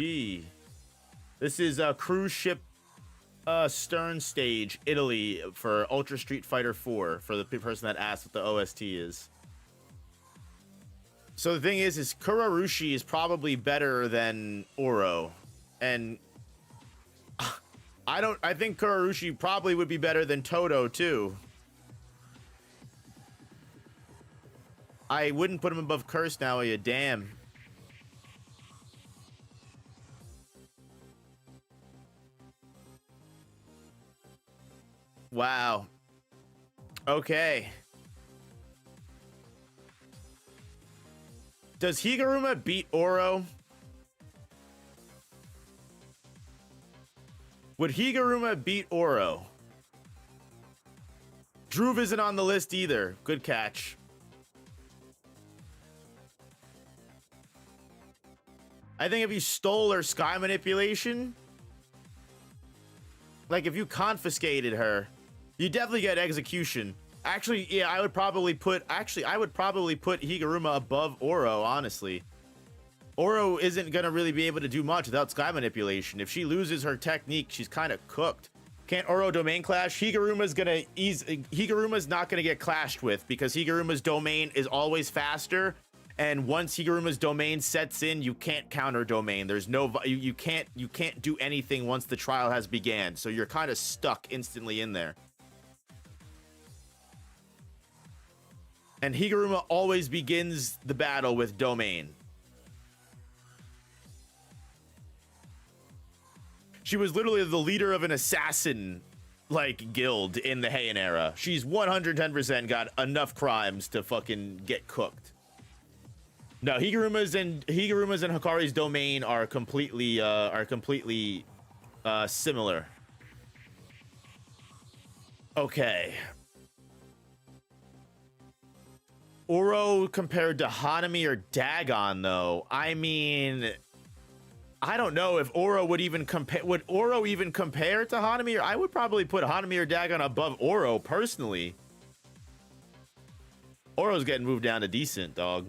S1: This is a cruise ship stern stage, Italy, for Ultra Street Fighter 4, for the person that asked what the OST is. So the thing is Kurarushi is probably better than Oro. And I think Kurarushi probably would be better than Toto too. I wouldn't put him above Curse now, you damn. Wow. Okay. Does Higuruma beat Oro? Would Higuruma beat Oro? Druv isn't on the list either. Good catch. I think if you stole her sky manipulation, like if you confiscated her, you definitely get execution. Actually, yeah, I would probably put Higuruma above Oro, honestly. Oro isn't gonna really be able to do much without sky manipulation. If she loses her technique, she's kind of cooked. Can't Oro domain clash? Higuruma's not gonna get clashed with because Higuruma's domain is always faster, and once Higuruma's domain sets in, you can't counter domain. There's no you can't do anything once the trial has began. So you're kind of stuck instantly in there. And Higuruma always begins the battle with domain. She was literally the leader of an assassin like guild in the Heian era. She's 110% got enough crimes to fucking get cooked. No, Higuruma's and Hikari's domain are completely similar. Okay. Oro compared to Hanami or Dagon, though. I mean, I don't know if Oro would even compare. Would Oro even compare to Hanami? Or I would probably put Hanami or Dagon above Oro personally. Oro's getting moved down to decent, dog.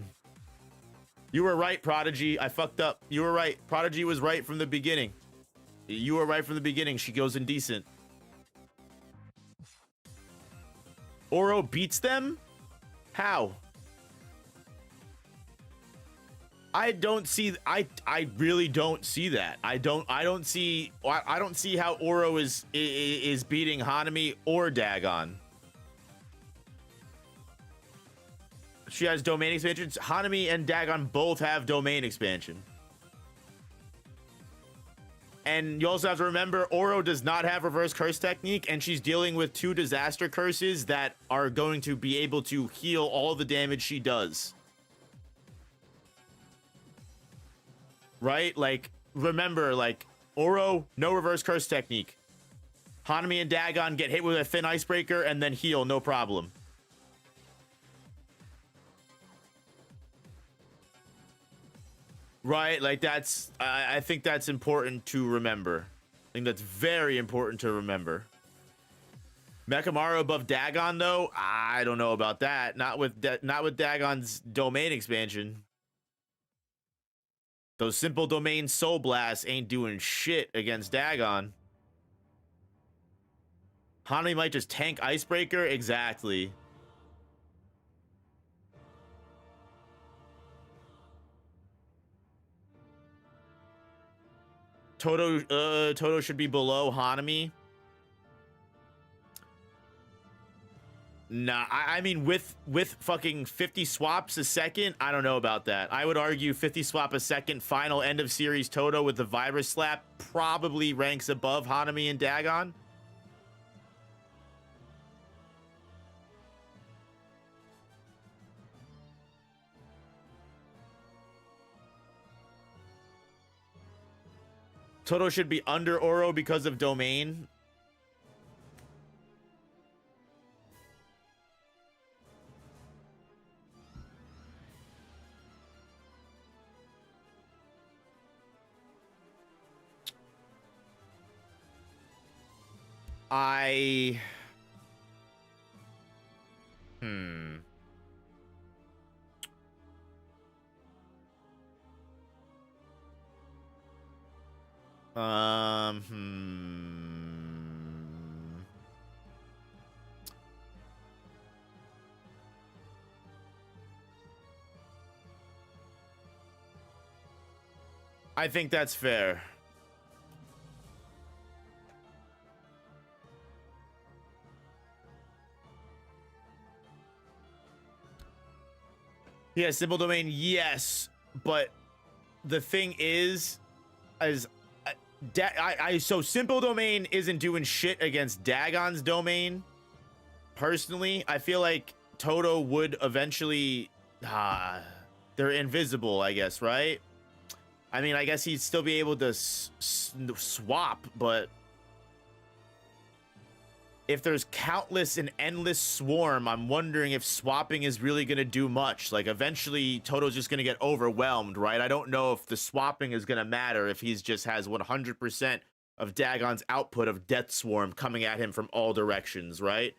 S1: You were right, Prodigy. I fucked up. You were right. Prodigy was right from the beginning. You were right from the beginning. She goes in decent. Oro beats them? How? I don't see. I really don't see that. I don't see how Oro is beating Hanami or Dagon. She has domain expansions. Hanami and Dagon both have domain expansion. And you also have to remember, Oro does not have reverse curse technique, and she's dealing with 2 disaster curses that are going to be able to heal all the damage she does. Right? Like, remember, like, Oro, no reverse curse technique. Hanami and Dagon get hit with a thin icebreaker and then heal, no problem. Right? Like, that's, I think that's important to remember. I think that's very important to remember. Mechamaru above Dagon, though? I don't know about that. Not with Dagon's domain expansion. Those simple domain soul blasts ain't doing shit against Dagon. Hanami might just tank Icebreaker. Exactly. Toto should be below Hanami. Nah, I mean, with fucking 50 swaps a second, I don't know about that. I would argue 50 swap a second final end of series Toto with the virus slap probably ranks above Hanami and Dagon. Toto should be under Oro because of domain. Hmm. I think that's fair. Yeah, simple domain, yes, but the thing is so simple domain isn't doing shit against Dagon's domain. Personally, I feel like Toto would eventually they're invisible, I guess, right? I mean, I guess he'd still be able to swap, but if there's countless and endless swarm, I'm wondering if swapping is really going to do much. Like, eventually, Toto's just going to get overwhelmed, right? I don't know if the swapping is going to matter if he's just has 100% of Dagon's output of Death Swarm coming at him from all directions, right?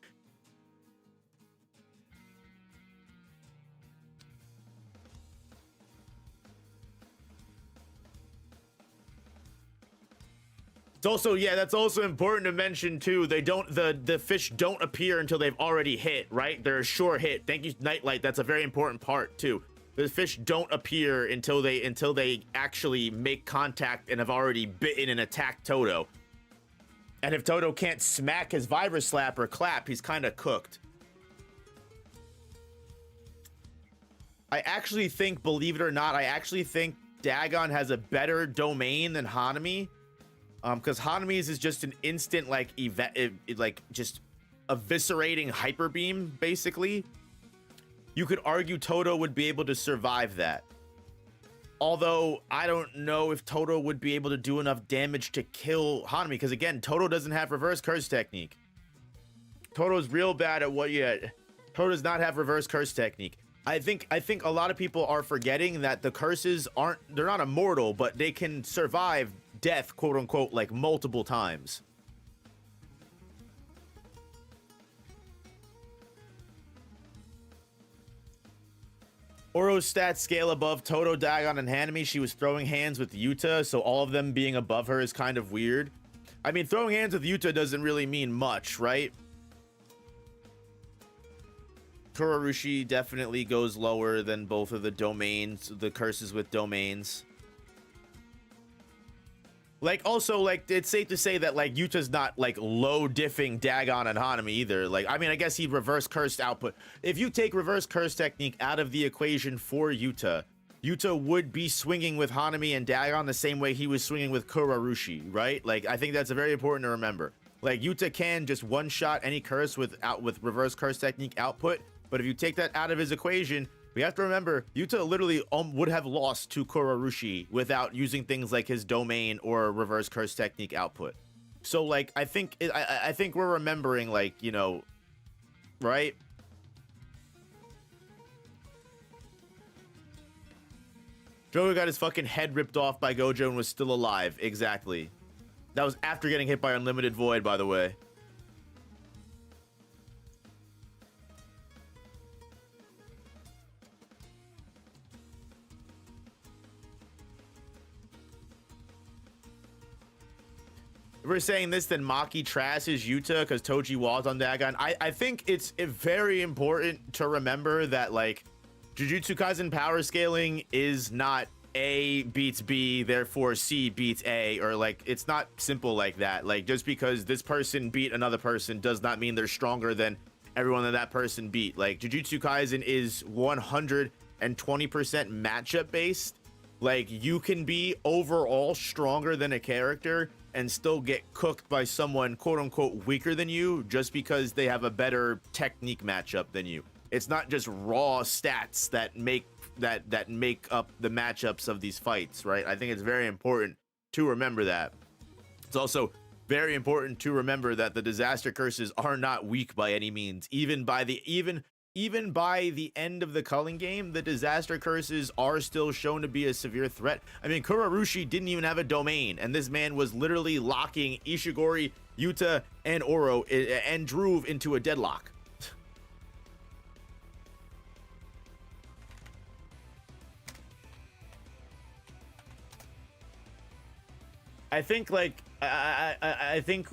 S1: It's also, yeah, that's also important to mention too. They don't, the fish don't appear until they've already hit, right? They're a sure hit. Thank you, Nightlight. That's a very important part too. The fish don't appear until they actually make contact and have already bitten and attacked Toto. And if Toto can't smack his virus slap or clap, he's kind of cooked. I actually think, believe it or not, I actually think Dagon has a better domain than Hanami. Because Hanami's is just an instant, like, just eviscerating hyper beam, basically. You could argue Toto would be able to survive that. Although, I don't know if Toto would be able to do enough damage to kill Hanami, because again, Toto doesn't have reverse curse technique. Toto's real bad at Toto does not have reverse curse technique. I think a lot of people are forgetting that the curses they're not immortal, but they can survive death, quote unquote, like multiple times. Oro's stats scale above Toto, Dagon, and Hanami. She was throwing hands with Yuta, so all of them being above her is kind of weird. I mean, throwing hands with Yuta doesn't really mean much, right? Kurorushi definitely goes lower than both of the domains, the curses with domains. Like, also, like, it's safe to say that, like, Yuta's not, like, low diffing Dagon and Hanami either. Like, I mean, I guess he'd reverse cursed output. If you take reverse curse technique out of the equation for Yuta, Yuta would be swinging with Hanami and Dagon the same way he was swinging with Kurorushi, right? Like, I think that's very important to remember. Like, Yuta can just one-shot any curse with reverse curse technique output, but if you take that out of his equation, we have to remember, Yuta literally would have lost to Kurorushi without using things like his domain or reverse curse technique output. So, like, I think we're remembering, like, you know, right? Jogo got his fucking head ripped off by Gojo and was still alive. Exactly. That was after getting hit by Unlimited Void, by the way. we're saying this, then Maki trashes Yuta because Toji was on Dagon. I think it's very important to remember that, like, Jujutsu Kaisen power scaling is not A beats B, therefore C beats A, or like, it's not simple like that. Like, just because this person beat another person does not mean they're stronger than everyone that person beat. Like, Jujutsu Kaisen is 120% matchup based. Like, you can be overall stronger than a character and still get cooked by someone quote unquote weaker than you just because they have a better technique matchup than you. It's not just raw stats that make up the matchups of these fights, right? I think it's very important to remember that. It's also very important to remember that the disaster curses are not weak by any means. Even by the end of the culling game, the disaster curses are still shown to be a severe threat. I mean, Kurarushi didn't even have a domain, and this man was literally locking Ishigori, Yuta, and Oro and Druve into a deadlock. I think, like, I think,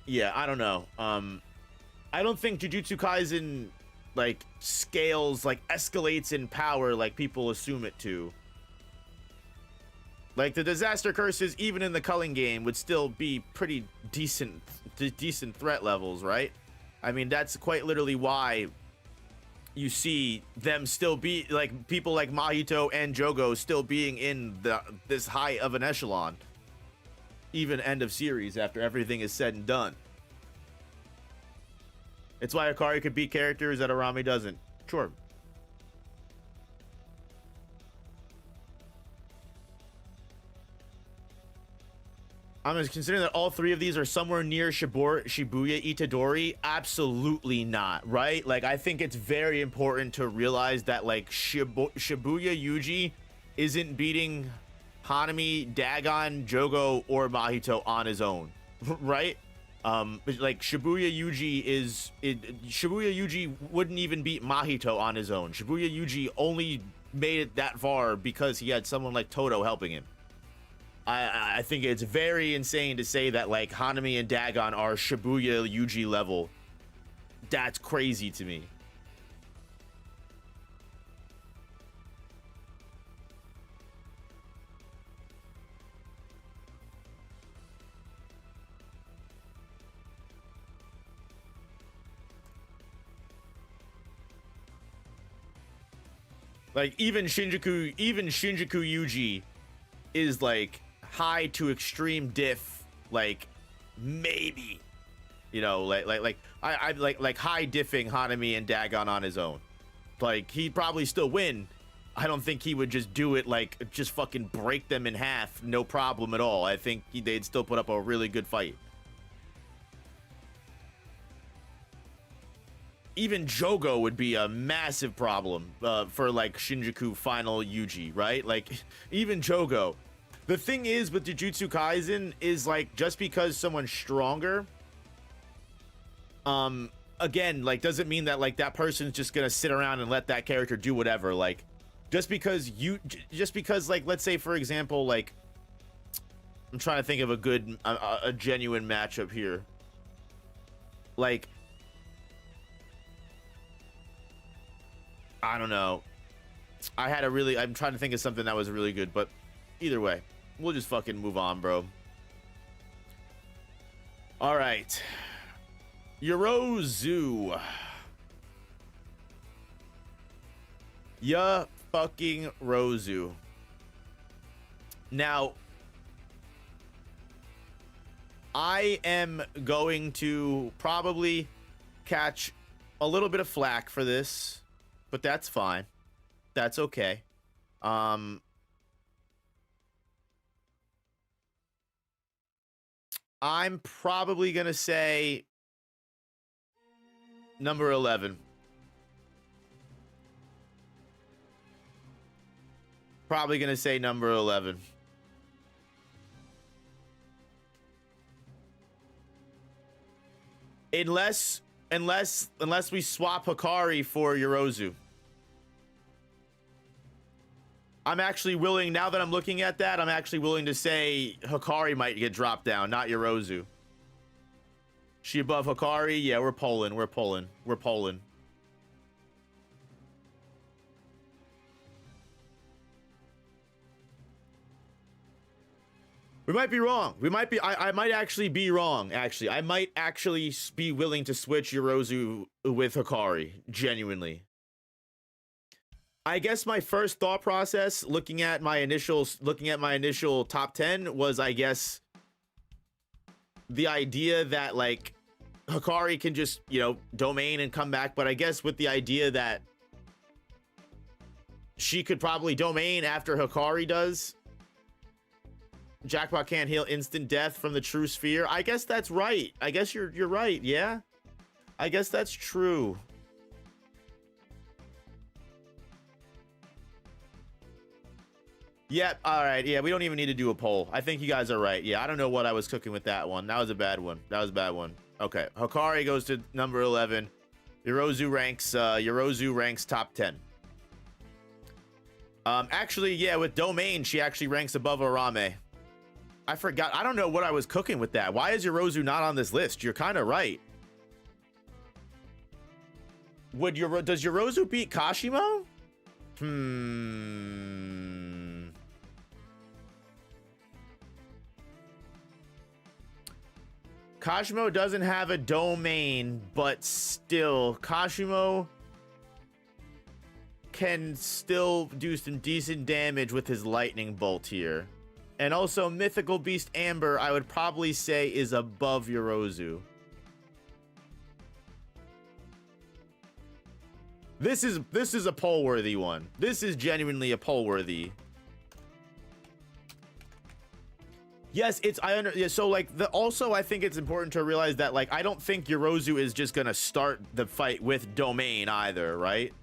S1: yeah, I don't know. I don't think Jujutsu Kaisen, like, scales, like, escalates in power like people assume it to. Like, the disaster curses, even in the culling game, would still be pretty decent threat levels, right? I mean, that's quite literally why you see them still be, like, people like Mahito and Jogo still being in this high of an echelon, even end of series after everything is said and done. It's why Akari could beat characters that Arami doesn't. Sure. I'm just considering that all three of these are somewhere near Shibuya Itadori. Absolutely not, right? Like, I think it's very important to realize that, like, Shibuya Yuji isn't beating Hanami, Dagon, Jogo, or Mahito on his own, right? Like, Shibuya Yuji wouldn't even beat Mahito on his own. Shibuya Yuji only made it that far because he had someone like Todo helping him. I think it's very insane to say that, like, Hanami and Dagon are Shibuya Yuji level. That's crazy to me. Like, even Shinjuku Yuji is, like, high to extreme diff, like, maybe, you know, like high diffing Hanami and Dagon on his own. Like, he'd probably still win. I don't think he would just do it, like, just fucking break them in half, no problem at all. I think they'd still put up a really good fight. Even Jogo would be a massive problem for, like, Shinjuku final Yuji, right? Like, even Jogo. The thing is with Jujutsu Kaisen is, like, just because someone's stronger, again, like, doesn't mean that, like, that person's just gonna sit around and let that character do whatever. Like, just because, like, let's say, for example, like, I'm trying to think of a good, a genuine matchup here. Like, I don't know. I'm trying to think of something that was really good, but either way, we'll just fucking move on, bro. All right. Yorozu. Ya fucking Rozu. Now, I am going to probably catch a little bit of flack for this, but that's fine. That's okay. I'm probably gonna say number 11. Probably gonna say number 11. Unless we swap Hikari for Yorozu. I'm actually willing, now that I'm looking at that, I'm actually willing to say Hikari might get dropped down, not Yorozu. She above Hikari? Yeah, we're polling. We're polling. We're polling. We might be wrong. We might be. I might actually be wrong. Actually, I might actually be willing to switch Yorozu with Hikari. Genuinely. I guess my first thought process, looking at my initial top 10, was, I guess, the idea that like Hikari can just, you know, domain and come back, but I guess with the idea that she could probably domain after Hikari does. Jackpot can't heal instant death from the true sphere. I guess that's right. I guess you're right. Yeah, I guess that's true. Yep. All right. Yeah, we don't even need to do a poll. I think you guys are right. Yeah, I don't know what I was cooking with that one. That was a bad one. That was a bad one. Okay. Hikari goes to number 11. Yorozu ranks top 10. Actually, yeah, with domain, she actually ranks above Arame. I forgot. I don't know what I was cooking with that. Why is Yorozu not on this list? You're kind of right. Does Yorozu beat Kashimo? Kashimo doesn't have a domain, but still, Kashimo can still do some decent damage with his lightning bolt here. And also, Mythical Beast Amber, I would probably say, is above Yorozu. This is a poll-worthy one. This is genuinely a poll-worthy. Yes, so like also I think it's important to realize that like I don't think Yorozu is just gonna start the fight with domain either, right?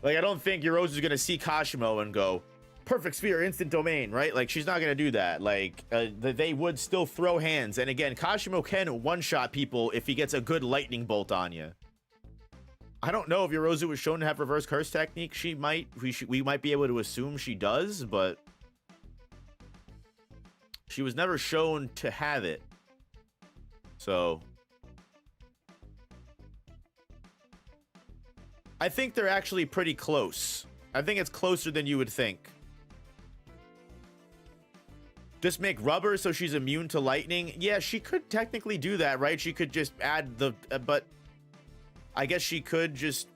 S1: Like I don't think Yorozu's gonna see Kashimo and go perfect sphere instant domain, right? Like she's not gonna do that. Like they would still throw hands, and again, Kashimo can one-shot people if he gets a good lightning bolt on you. I don't know if Yorozu was shown to have reverse curse technique. She might. We might be able to assume she does, but she was never shown to have it. So I think they're actually pretty close. I think it's closer than you would think. Just make rubber so she's immune to lightning. Yeah, she could technically do that, right? She could just add the but I guess she could just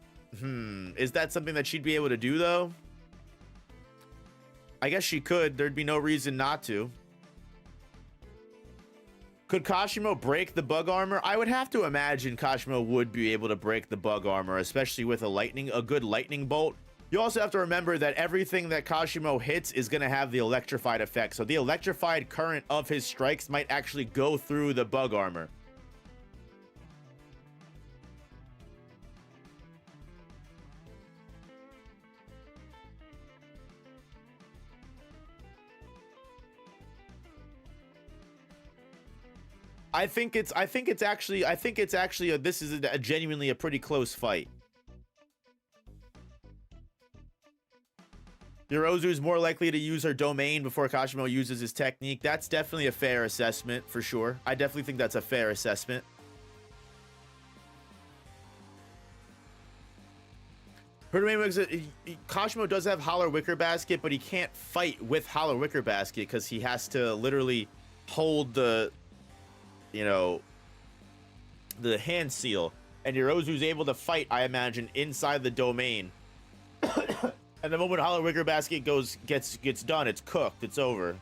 S1: is that something that she'd be able to do though? I guess she could. There'd be no reason not to. Could Kashimo break the bug armor? I would have to imagine Kashimo would be able to break the bug armor, especially with a good lightning bolt. You also have to remember that everything that Kashimo hits is going to have the electrified effect. So the electrified current of his strikes might actually go through the bug armor. I think it's actually this is genuinely a pretty close fight. Yorozu is more likely to use her domain before Kashimo uses his technique. That's definitely a fair assessment for sure. I definitely think that's a fair assessment. Kashimo does have Holler Wicker Basket, but he can't fight with Holler Wicker Basket because he has to literally hold the the hand seal, and Yorozu's able to fight, I imagine, inside the domain. And the moment Holler Wicker Basket gets done, it's cooked, it's over.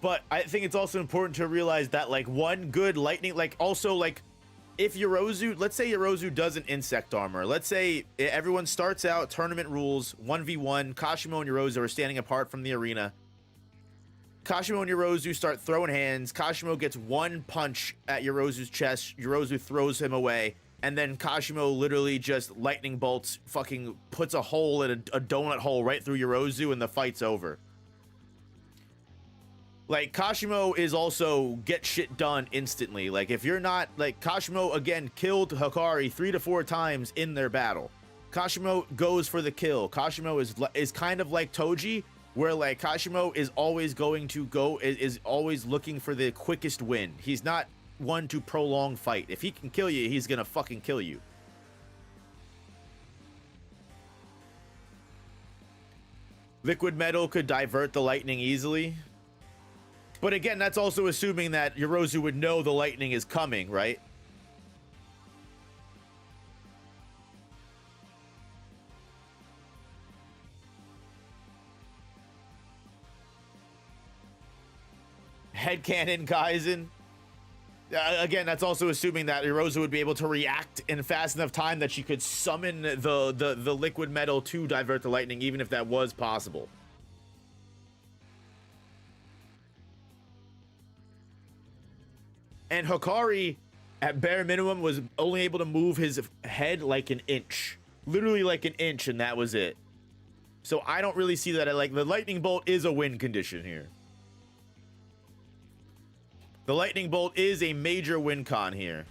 S1: But I think it's also important to realize that like one good lightning, like also like if Yorozu, let's say Yorozu does an insect armor. Let's say everyone starts out tournament rules 1v1. Kashimo and Yorozu are standing apart from the arena. Kashimo and Yorozu start throwing hands. Kashimo gets one punch at Yorozu's chest. Yorozu throws him away. And then Kashimo literally just lightning bolts, fucking puts a hole in a donut hole right through Yorozu, and the fight's over. Like, Kashimo is also get shit done instantly. Like, if you're not, like, Kashimo, again, killed Hikari 3 to 4 times in their battle. Kashimo goes for the kill. Kashimo is kind of like Toji, where, like, Kashimo is always going to go, is always looking for the quickest win. He's not one to prolong fight. If he can kill you, he's gonna fucking kill you. Liquid metal could divert the lightning easily. But again, that's also assuming that Yorozu would know the lightning is coming, right? Headcanon Kaisen. Again, that's also assuming that Yorozu would be able to react in fast enough time that she could summon the liquid metal to divert the lightning, even if that was possible. And Hikari, at bare minimum, was only able to move his head like an inch. Literally like an inch, and that was it. So I don't really see that. Like, the lightning bolt is a win condition here. The lightning bolt is a major win con here.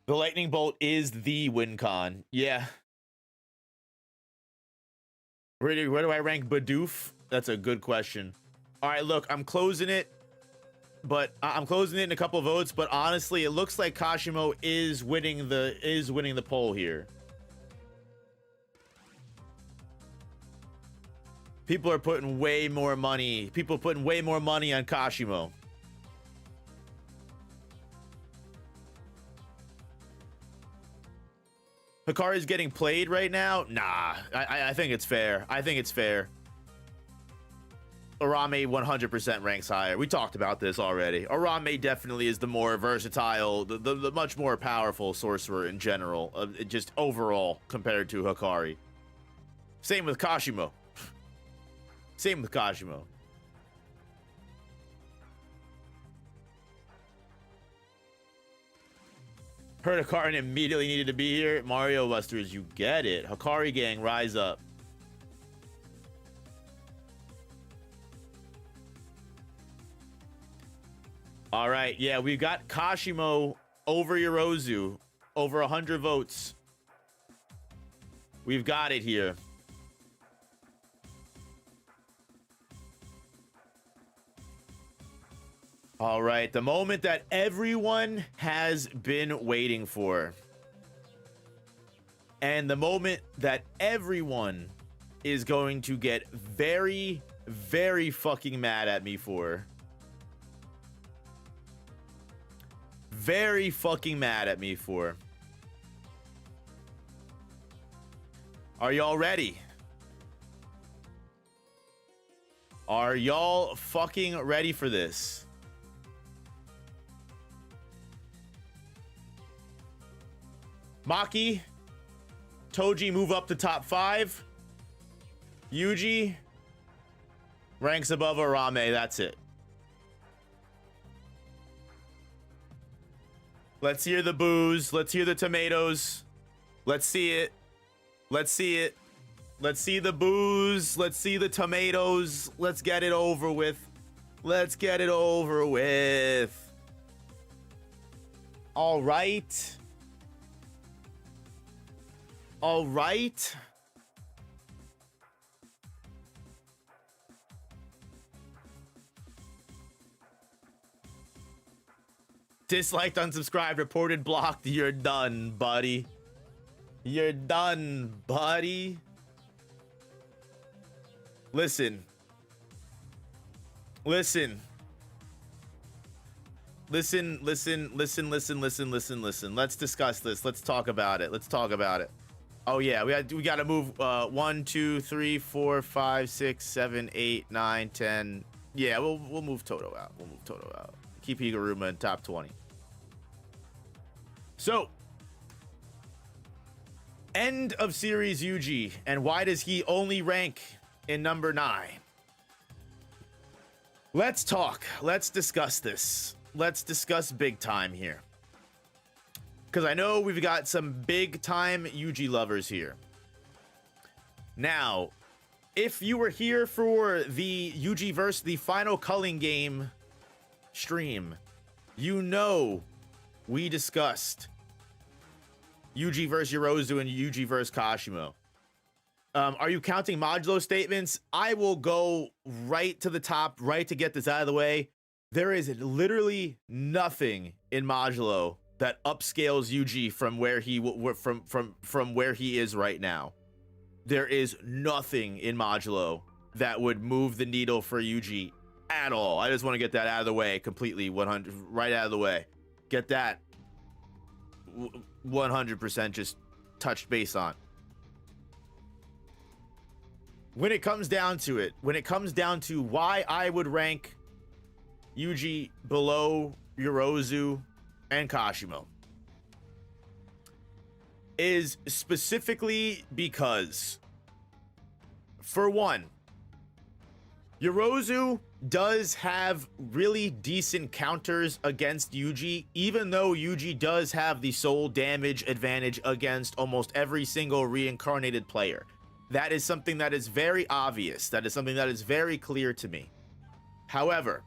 S1: The lightning bolt is the win con. Yeah. Where do I rank Bidoof? That's a good question. All right, look, I'm closing it, but I'm closing it in a couple of votes. But honestly, it looks like Kashimo is winning the poll here. People are putting way more money. People are putting way more money on Kashimo. Hikari's getting played right now? Nah, I think it's fair. I think it's fair. Arame 100% ranks higher. We talked about this already. Arame definitely is the more versatile, the much more powerful sorcerer in general, just overall compared to Hikari. Same with Kashimo. Same with Kashimo. Heard Hikari immediately needed to be here. Mario Busters, you get it. Hikari gang, rise up. All right, yeah, we've got Kashimo over Yorozu, over 100 votes. We've got it here. All right, the moment that everyone has been waiting for. And the moment that everyone is going to get very, very fucking mad at me for. Very fucking mad at me for. Are y'all ready? Are y'all fucking ready for this? Maki, Toji move up to top 5. Yuji ranks above Arame. That's it. Let's hear the boos. Let's hear the tomatoes. Let's see it. Let's see it. Let's see the boos. Let's see the tomatoes. Let's get it over with. Let's get it over with. All right. All right. Disliked, unsubscribed, reported, blocked. You're done, buddy. You're done, buddy. Listen. Listen. Listen, listen, listen, listen, listen, listen, listen. Let's discuss this. Let's talk about it. Let's talk about it. Oh yeah, we got to move 1, 2, 3, 4, 5, 6, 7, 8, 9, 10. Yeah, we'll move Toto out. We'll move Toto out. Keep Higuruma in top 20. So, end of series Yuji, and why does he only rank in number 9? Let's talk. Let's discuss this. Let's discuss big time here. Because I know we've got some big time Yuji lovers here. Now, if you were here for the Yuji verse, the final culling game stream, you know we discussed Yuji versus Yorozu and Yuji versus Kashimo. Are you counting modulo statements? I will go right to the top, right to get this out of the way. There is literally nothing in modulo that upscales Yuji from where he from where he is right now. There is nothing in modulo that would move the needle for Yuji at all. I just want to get that out of the way completely, 100 right out of the way. Get that 100% just touched base on. When it comes down to it, when it comes down to why I would rank Yuji below Yorozu and Kashimo, is specifically because, for one, Yorozu does have really decent counters against Yuji, even though Yuji does have the soul damage advantage against almost every single reincarnated player. That is something that is very obvious. That is something that is very clear to me. However,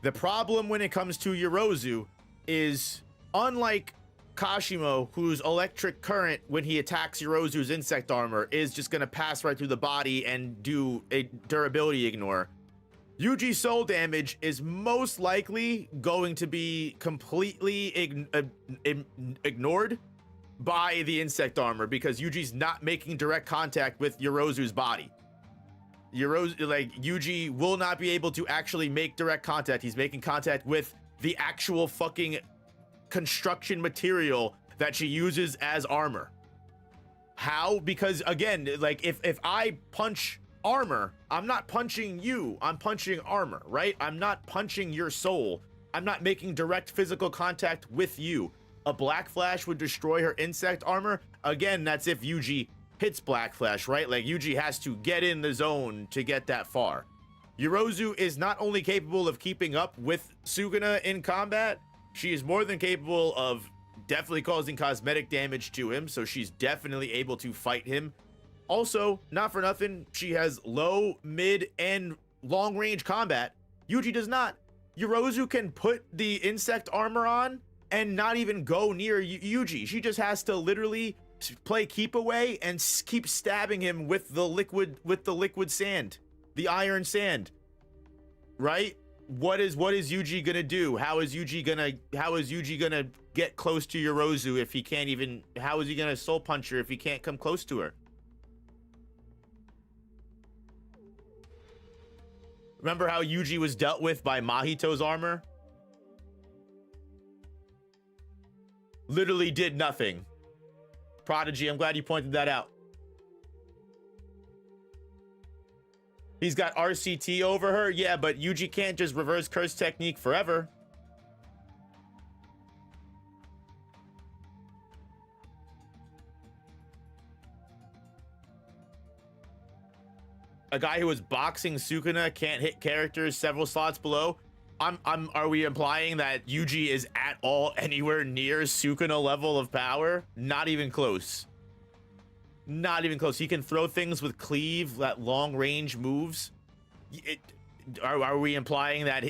S1: the problem when it comes to Yorozu is, unlike Kashimo, whose electric current when he attacks Yorozu's insect armor is just going to pass right through the body and do a durability ignore, Yuji's soul damage is most likely going to be completely ignored by the insect armor, because Yuji's not making direct contact with Yorozu's body. Yuji will not be able to actually make direct contact. He's making contact with the actual fucking construction material that she uses as armor. How? Because again, like if I punch armor, I'm not punching you, I'm punching armor, right? I'm not punching your soul. I'm not making direct physical contact with you. A Black Flash would destroy her insect armor. Again, that's if Yuji hits Black Flash, right? Like Yuji has to get in the zone to get that far. Yorozu is not only capable of keeping up with Sukuna in combat, she is more than capable of definitely causing cosmetic damage to him, so she's definitely able to fight him. Also, not for nothing, she has low, mid, and long range combat. Yuji does not. Yorozu can put the insect armor on and not even go near Yuji. She just has to literally play keep away and keep stabbing him with the liquid sand, the iron sand, right? What is Yuji gonna do? How is Yuji gonna get close to Yorozu if he can't even? How is he gonna soul punch her if he can't come close to her? Remember how Yuji was dealt with by Mahito's armor? Literally did nothing. Prodigy, I'm glad you pointed that out. He's got RCT over her. Yeah, but Yuji can't just reverse curse technique forever. A guy who was boxing Sukuna can't hit characters several slots below. Are we implying that Yuji is at all anywhere near Sukuna level of power? Not even close. Not even close. He can throw things with cleave, that long range moves. Are we implying that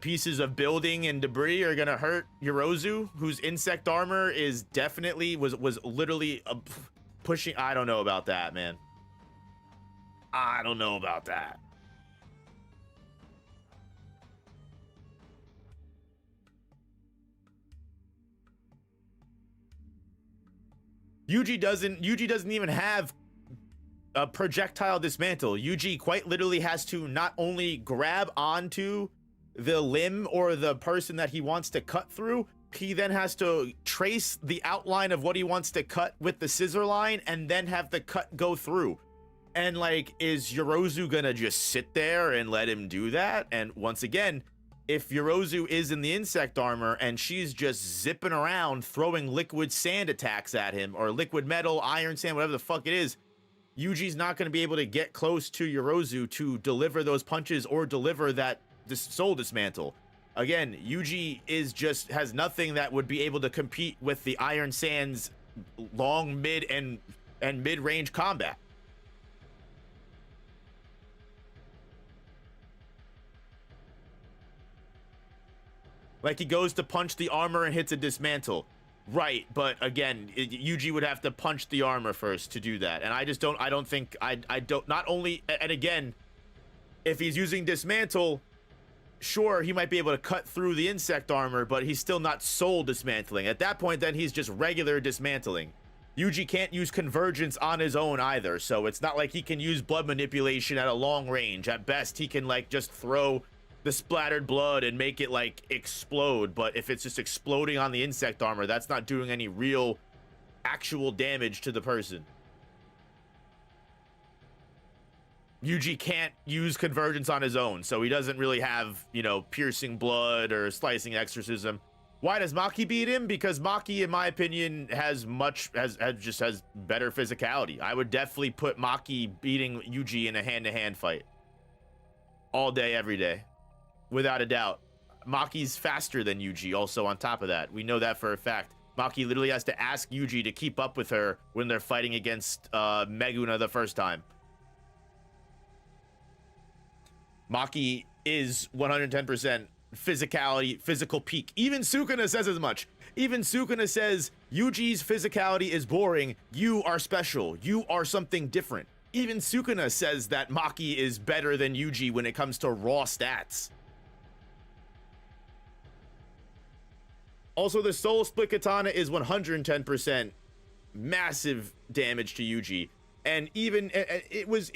S1: pieces of building and debris are gonna hurt Yorozu, whose insect armor is definitely was literally pushing? I don't know about that, man. I don't know about that. Yuji doesn't even have a projectile dismantle. Yuji quite literally has to not only grab onto the limb or the person that he wants to cut through, he then has to trace the outline of what he wants to cut with the scissor line and then have the cut go through. And like, is Yorozu gonna just sit there and let him do that? And once again, if Yorozu is in the insect armor and she's just zipping around throwing liquid sand attacks at him, or liquid metal, iron sand, whatever the fuck it is, Yuji's not going to be able to get close to Yorozu to deliver those punches or deliver that soul dismantle. Again, Yuji has nothing that would be able to compete with the Iron Sand's long, mid, and mid-range combat. Like, he goes to punch the armor and hits a dismantle. Right, but again, Yuji would have to punch the armor first to do that. And I don't think, not only, and again, if he's using dismantle, sure, he might be able to cut through the insect armor, but he's still not soul dismantling. At that point, then he's just regular dismantling. Yuji can't use convergence on his own either, so it's not like he can use blood manipulation at a long range. At best, he can, like, just throw the splattered blood and make it, like, explode. But if it's just exploding on the insect armor, that's not doing any real actual damage to the person. Yuji can't use convergence on his own, so he doesn't really have, you know, piercing blood or slicing exorcism. Why does Maki beat him? Because Maki, in my opinion, has better physicality. I would definitely put Maki beating Yuji in a hand-to-hand fight. All day, every day. Without a doubt. Maki's faster than Yuji, also on top of that. We know that for a fact. Maki literally has to ask Yuji to keep up with her when they're fighting against Meguna the first time. Maki is 110% physicality, physical peak. Even Sukuna says as much. Even Sukuna says, Yuji's physicality is boring. You are special. You are something different. Even Sukuna says that Maki is better than Yuji when it comes to raw stats. Also, the Soul Split Katana is 110% massive damage to Yuji. And even, it was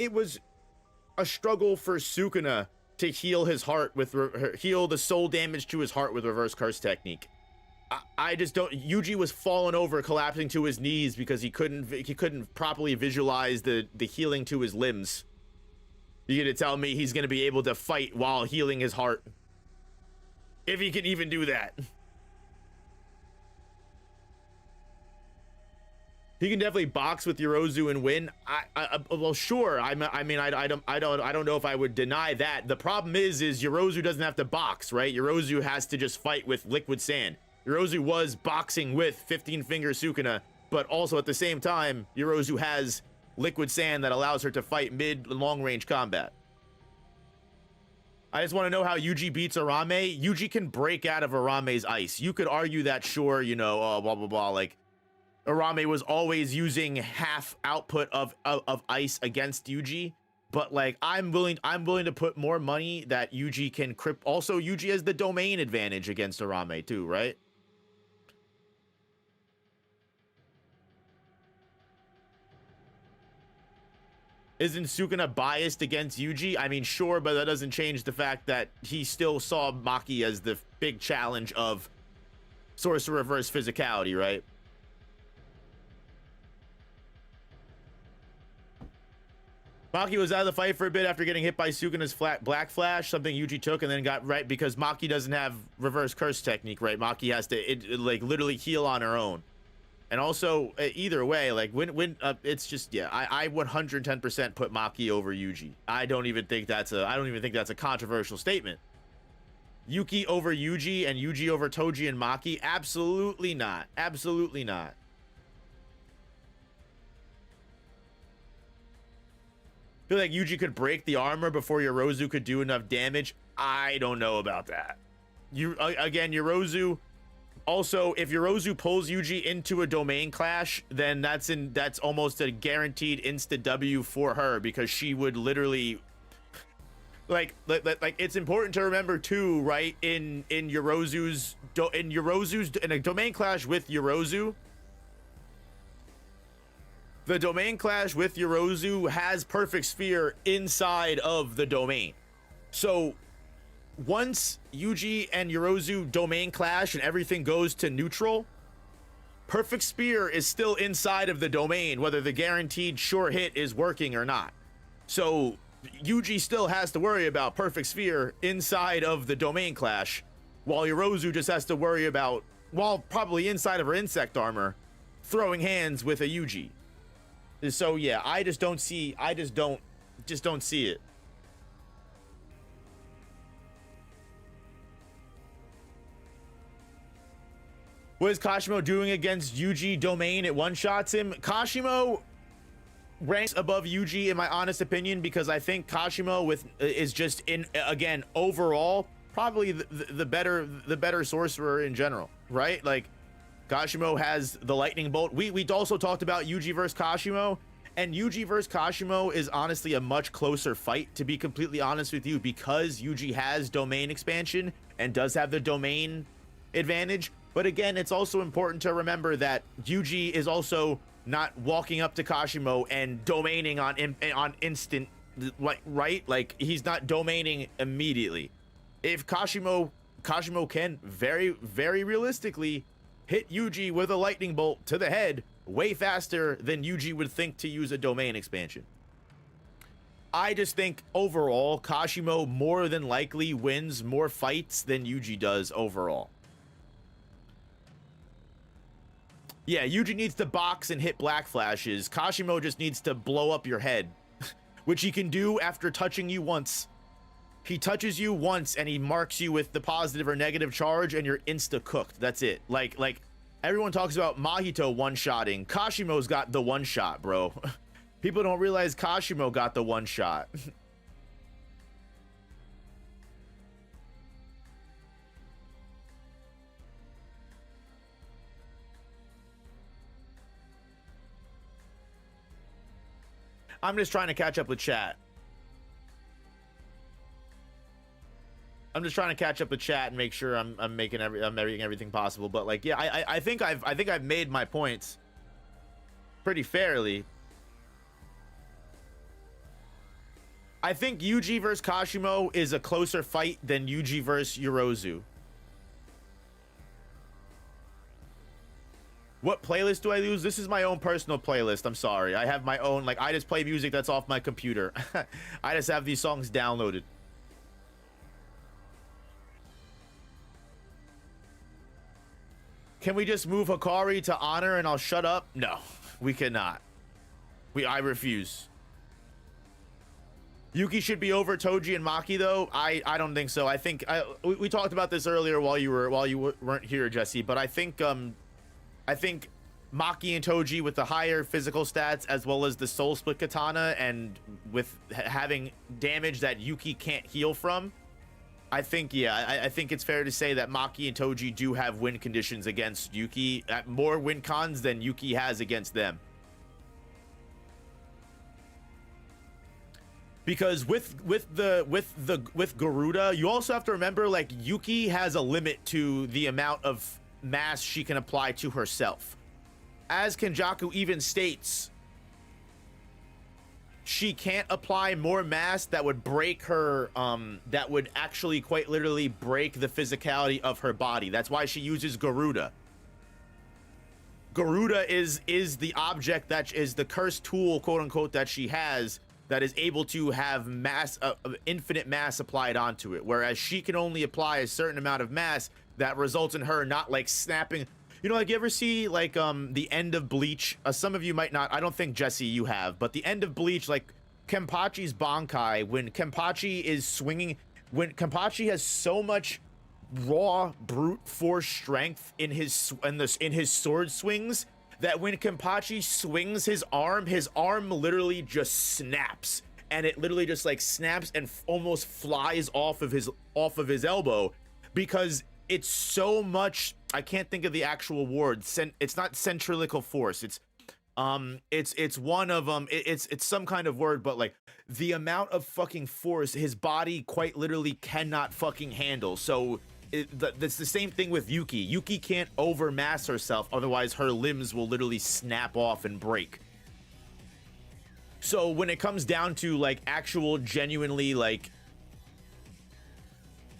S1: a struggle for Sukuna to heal his heart with, heal the soul damage to his heart with reverse curse technique. I just don't, Yuji was falling over, collapsing to his knees because he couldn't properly visualize the healing to his limbs. You're gonna tell me he's gonna be able to fight while healing his heart? If he can even do that. He can definitely box with Yorozu and win. Well, sure. I mean, I don't know if I would deny that. The problem is Yorozu doesn't have to box, right? Yorozu has to just fight with liquid sand. Yorozu was boxing with 15 finger Sukuna, but also at the same time, Yorozu has liquid sand that allows her to fight mid and long range combat. I just want to know how Yuji beats Arame. Yuji can break out of Arame's ice. You could argue that, sure, you know, blah blah blah, like Arame was always using half output of ice against Yuji, but like I'm willing to put more money that Yuji can also Yuji has the domain advantage against Arame too, right? Isn't Sukuna biased against Yuji? I mean, sure, but that doesn't change the fact that he still saw Maki as the big challenge of Sorcerer Reverse physicality, right? Maki was out of the fight for a bit after getting hit by Sukuna's Black Flash, something Yuji took and then got right because Maki doesn't have reverse curse technique, right? Maki has to like literally heal on her own. And also, either way, like when it's just, yeah, I 110% put Maki over Yuji. I don't even think that's a controversial statement. Yuki over Yuji and Yuji over Toji and Maki? Absolutely not. Absolutely not. I feel like Yuji could break the armor before Yorozu could do enough damage. I don't know about that. Again, Yorozu. Also, if Yorozu pulls Yuji into a domain clash, then that's almost a guaranteed insta W for her because she would literally like it's important to remember too, right? In a domain clash with Yorozu, the domain clash with Yorozu has perfect sphere inside of the domain. So once Yuji and Yorozu domain clash and everything goes to neutral, perfect spear is still inside of the domain, whether the guaranteed sure hit is working or not. So Yuji still has to worry about perfect sphere inside of the domain clash, while Yorozu just has to worry about, while probably inside of her insect armor, throwing hands with a Yuji. So yeah, I just don't see it. What is Kashimo doing against Yuji domain? It one-shots him. Kashimo ranks above Yuji in my honest opinion, because I think Kashimo is just in, again, overall probably the better sorcerer in general, right? Like Kashimo has the lightning bolt. We also talked about Yuji versus Kashimo, and Yuji versus Kashimo is honestly a much closer fight, to be completely honest with you, because Yuji has domain expansion and does have the domain advantage. But again, it's also important to remember that Yuji is also not walking up to Kashimo and domaining on instant, right? Like he's not domaining immediately. If Kashimo can very realistically hit Yuji with a lightning bolt to the head way faster than Yuji would think to use a domain expansion. I just think overall Kashimo more than likely wins more fights than Yuji does overall. Yeah, Yuji needs to box and hit black flashes. Kashimo just needs to blow up your head, which he can do after touching you once. He touches you once and he marks you with the positive or negative charge and you're insta-cooked. That's it. Like everyone talks about Mahito one-shotting. Kashimo's got the one-shot, bro. People don't realize Kashimo got the one-shot. I'm just trying to catch up with chat. I'm just trying to catch up with chat and make sure I'm making everything possible. But like, yeah, I think I've made my points pretty fairly. I think Yuji versus Kashimo is a closer fight than Yuji versus Yorozu. What playlist do I use? This is my own personal playlist. I'm sorry. I have my own, like, I just play music that's off my computer. I just have these songs downloaded. Can we just move Hikari to honor and I'll shut up? No, we cannot. I refuse. Yuki should be over Toji and Maki though. I don't think so. I think we talked about this earlier while you weren't here, Jesse, but I think Maki and Toji with the higher physical stats as well as the soul split katana and with having damage that Yuki can't heal from, I think, yeah, I think it's fair to say that Maki and Toji do have win conditions against Yuki, more win cons than Yuki has against them. Because with Garuda, you also have to remember, like, Yuki has a limit to the amount of mass she can apply to herself. As Kenjaku even states, she can't apply more mass that would break her, that would actually quite literally break the physicality of her body. That's why she uses Garuda. Garuda is the object that is the cursed tool, quote unquote, that she has, that is able to have mass, infinite mass applied onto it, whereas she can only apply a certain amount of mass that results in her not, like, snapping. You know, like, you ever see, like, the end of Bleach? Some of you might not. I don't think, Jesse, you have, but the end of Bleach, like Kenpachi's Bankai, when Kenpachi is swinging, when Kenpachi has so much raw brute force strength in his sword swings, that when Kenpachi swings his arm literally just snaps, and it literally just, like, snaps and almost flies off of his elbow, because it's so much. I can't think of the actual word. It's not centrifugal force. It's one of it's some kind of word, but, like, the amount of fucking force his body quite literally cannot fucking handle. So that's the same thing with Yuki. Yuki can't overmass herself, otherwise her limbs will literally snap off and break. So when it comes down to, like, actual genuinely, like,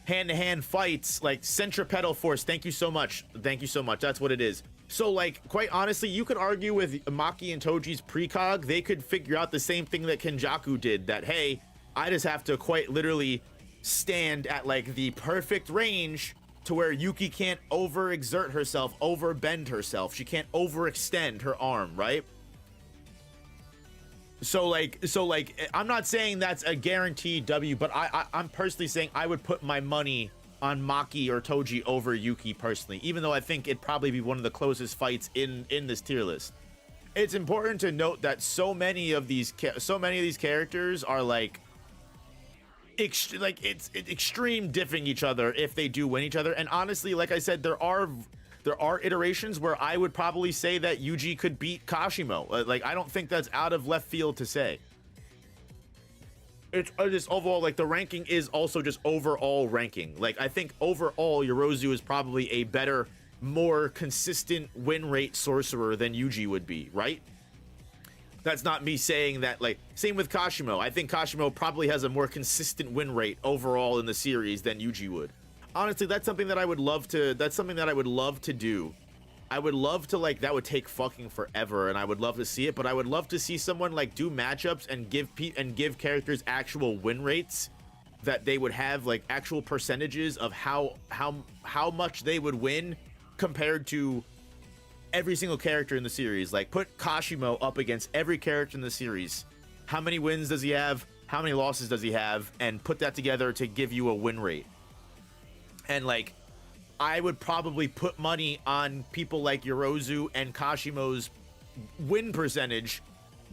S1: hand-to-hand fights, like centripetal force, thank you so much, that's what it is. So, like, quite honestly, you could argue with Maki and Toji's precog, they could figure out the same thing that Kenjaku did, that, hey, I just have to quite literally stand at, like, the perfect range to where Yuki can't overexert herself, overbend herself, she can't overextend her arm, right? So like I'm not saying that's a guaranteed W, but I'm personally saying I would put my money on Maki or Toji over Yuki personally, even though I think it'd probably be one of the closest fights in this tier list. It's important to note that so many of these characters are like it's extreme diffing each other if they do win each other. And honestly, like I said, there are iterations where I would probably say that Yuji could beat Kashimo. Like, I don't think that's out of left field to say. It's just overall, like, the ranking is also just overall ranking. Like, I think overall Yorozu is probably a better, more consistent win rate sorcerer than Yuji would be, right? That's not me saying that. Like, same with Kashimo. I think Kashimo probably has a more consistent win rate overall in the series than Yuji would. Honestly, that's something that I would love to do. I would love to, like, that would take fucking forever, and I would love to see it, but I would love to see someone like do matchups and give characters actual win rates, that they would have like actual percentages of how much they would win compared to every single character in the series. Like, put Kashimo up against every character in the series. How many wins does he have? How many losses does he have? And put that together to give you a win rate. And like, I would probably put money on people like Yorozu and Kashimo's win percentage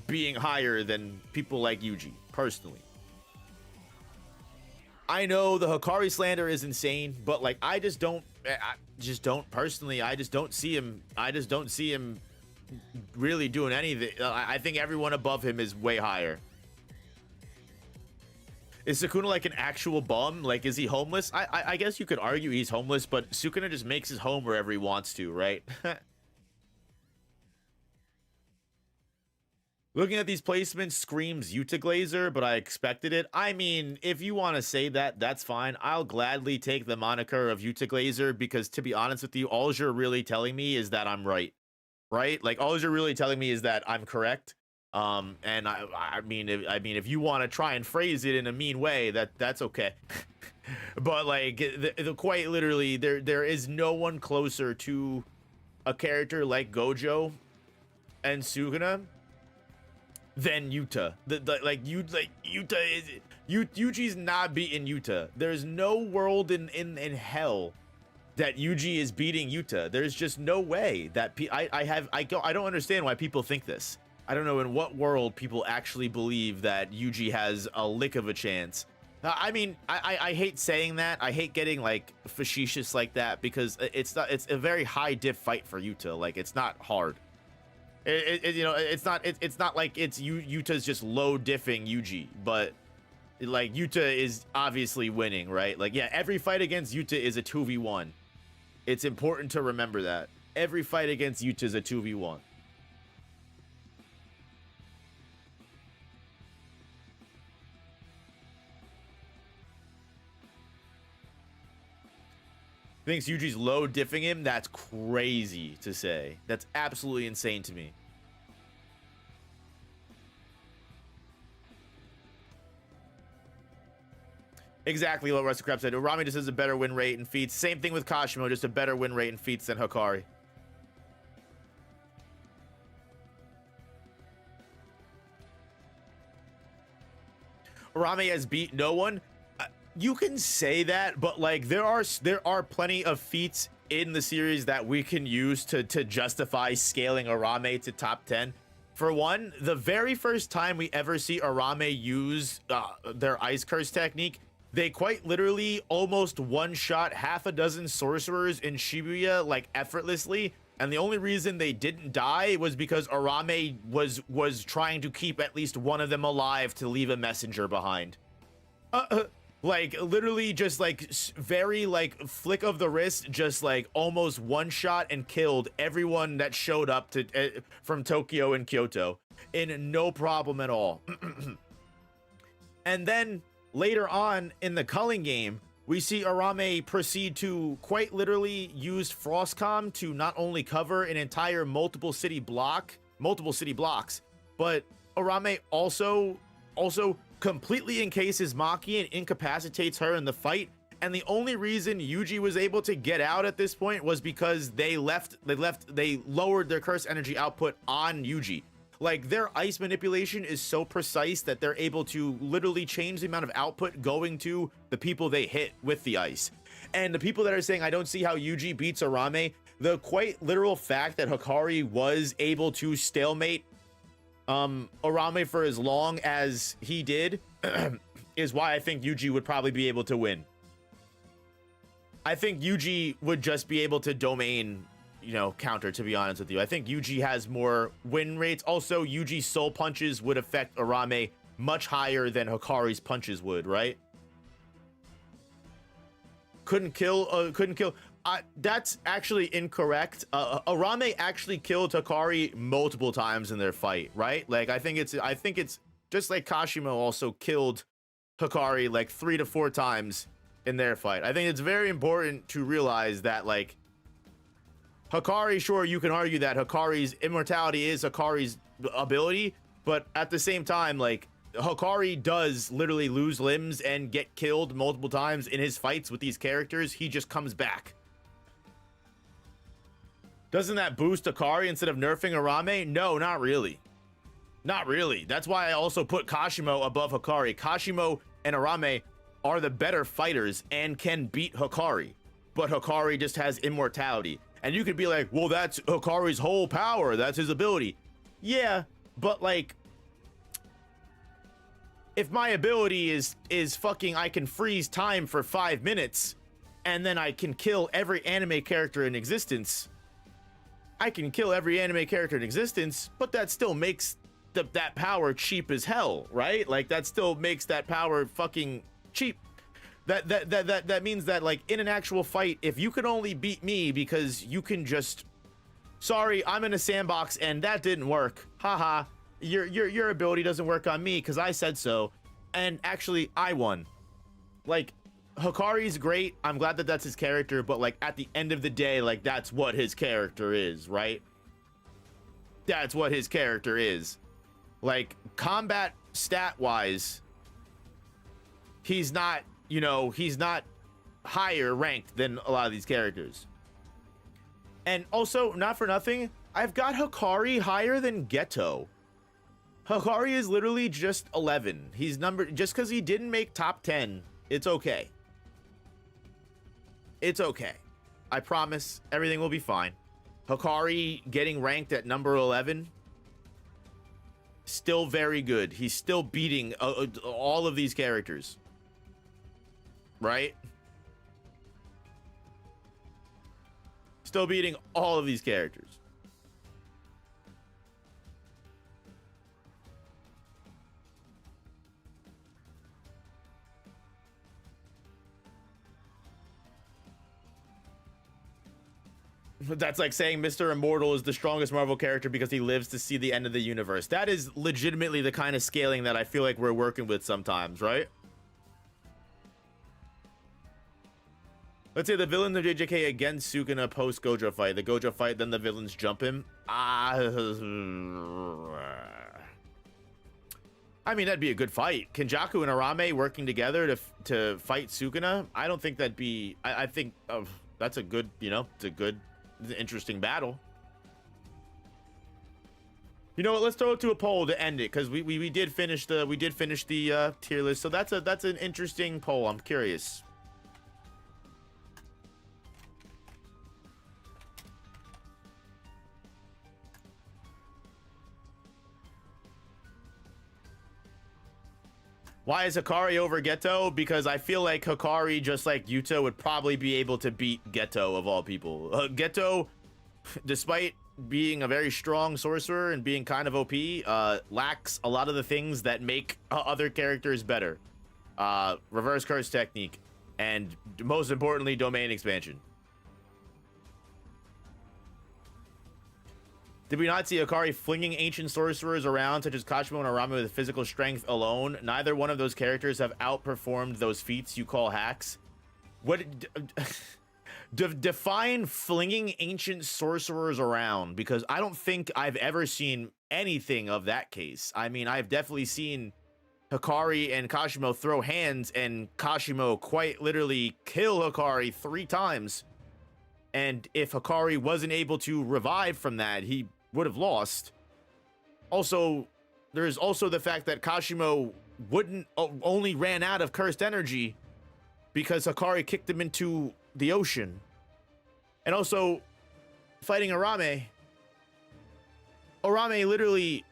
S1: being higher than people like Yuji, personally. I know the Hikari slander is insane, but like, I just don't personally, I just don't see him really doing anything. I think everyone above him is way higher. Is Sukuna like an actual bum? Like, is he homeless? I guess you could argue he's homeless, but Sukuna just makes his home wherever he wants to, right? Looking at these placements screams Yuta Glazer, but I expected it. I mean, if you want to say that, that's fine. I'll gladly take the moniker of Yuta Glazer, because to be honest with you, all you're really telling me is that I'm right, right? Like, all you're really telling me is that I'm correct. And I mean, if you want to try and phrase it in a mean way, that's okay. But like, quite literally, there is no one closer to a character like Gojo and Sukuna than Yuta. Yuji's not beating Yuta. There's no world in hell that Yuji is beating Yuta. There's just no way that I don't understand why people think this. I don't know in what world people actually believe that Yuji has a lick of a chance. I mean, I hate saying that. I hate getting like facetious like that, because it's a very high diff fight for Yuta. Like, it's not hard. You know, it's not like it's Yuta's just low diffing Yuji, but like, Yuta is obviously winning, right? Like, yeah, every fight against Yuta is a 2v1. It's important to remember that every fight against Yuta is a 2v1. Thinks Yuji's low diffing him. That's crazy to say. That's absolutely insane to me. Exactly what Rusty Crab said. Urami just has a better win rate and feats. Same thing with Kashimo, just a better win rate and feats than Hikari. Urami has beat no one. You can say that, but like, there are plenty of feats in the series that we can use to justify scaling Arame to top 10. For one, the very first time we ever see Arame use their Ice Curse technique, they quite literally almost one-shot half a dozen sorcerers in Shibuya, like, effortlessly. And the only reason they didn't die was because Arame was trying to keep at least one of them alive to leave a messenger behind. Like, literally just like very like flick of the wrist, just like almost one shot and killed everyone that showed up to from Tokyo and Kyoto in no problem at all. And then later on in the culling game, we see Arame proceed to quite literally use Frostcom to not only cover an entire multiple city blocks, but Arame also completely encases Maki and incapacitates her in the fight. And the only reason Yuji was able to get out at this point was because they lowered their curse energy output on Yuji. Like, their ice manipulation is so precise that they're able to literally change the amount of output going to the people they hit with the ice. And the people that are saying, I don't see how Yuji beats Arame, the quite literal fact that Hikari was able to stalemate Arame for as long as he did is why I think Yuji would probably be able to win. I think Yuji would just be able to domain, you know, counter, to be honest with you. I think Yuji has more win rates. Also, Yuji's soul punches would affect Arame much higher than Hikari's punches would, right? Couldn't kill. That's actually incorrect. Arame actually killed Hikari multiple times in their fight, right? Like, I think it's just like Kashimo also killed Hikari like 3 to 4 times in their fight. I think it's very important to realize that, like, Hikari, sure, you can argue that Hikari's immortality is Hikari's ability, but at the same time, like, Hikari does literally lose limbs and get killed multiple times in his fights with these characters. He just comes back. Doesn't that boost Hikari instead of nerfing Arame? No, not really. Not really. That's why I also put Kashimo above Hikari. Kashimo and Arame are the better fighters and can beat Hikari, but Hikari just has immortality. And you could be like, well, that's Hikari's whole power. That's his ability. Yeah, but like, if my ability is fucking, I can freeze time for 5 minutes and then I can kill every anime character in existence. I can kill every anime character in existence, but that still makes that power cheap as hell, right? Like, that still makes that power fucking cheap. That means that, like, in an actual fight, if you can only beat me because you can just, sorry, I'm in a sandbox and that didn't work, haha, your ability doesn't work on me because I said so, and actually I won. Like, Hikari's great, I'm glad that that's his character, but like, at the end of the day, like, that's what his character is, right? That's what his character is. Like, combat stat wise, he's not, you know, he's not higher ranked than a lot of these characters. And also, not for nothing, I've got Hikari higher than Geto. Hikari is literally just 11. He's numbered, just because he didn't make top 10, it's okay. It's okay. I promise everything will be fine. Hikari getting ranked at number 11, still very good. He's still beating all of these characters. Right? Still beating all of these characters. That's like saying Mr. Immortal is the strongest Marvel character because he lives to see the end of the universe. That is legitimately the kind of scaling that I feel like we're working with sometimes, right? Let's say the villain of JJK against Sukuna post Gojo fight. The Gojo fight, then the villains jump him. I mean, that'd be a good fight. Kenjaku and Arame working together to fight Sukuna. I don't think that'd be. I think that's a good. You know, it's a good, interesting battle. You know what? Let's throw it to a poll to end it because we did finish the tier list. So that's an interesting poll. I'm curious. Why is Hikari over Geto? Because I feel like Hikari, just like Yuta, would probably be able to beat Geto of all people. Geto, despite being a very strong sorcerer and being kind of OP, lacks a lot of the things that make other characters better. Reverse curse technique, and most importantly, domain expansion. Did we not see Hikari flinging ancient sorcerers around, such as Kashimo and Arame, with physical strength alone? Neither one of those characters have outperformed those feats you call hacks. What? Define flinging ancient sorcerers around, because I don't think I've ever seen anything of that case. I mean, I've definitely seen Hikari and Kashimo throw hands, and Kashimo quite literally kill Hikari 3 times. And if Hikari wasn't able to revive from that, he would have lost. Also, there's also the fact that Kashimo only ran out of cursed energy because Hikari kicked him into the ocean. And also, fighting Arame literally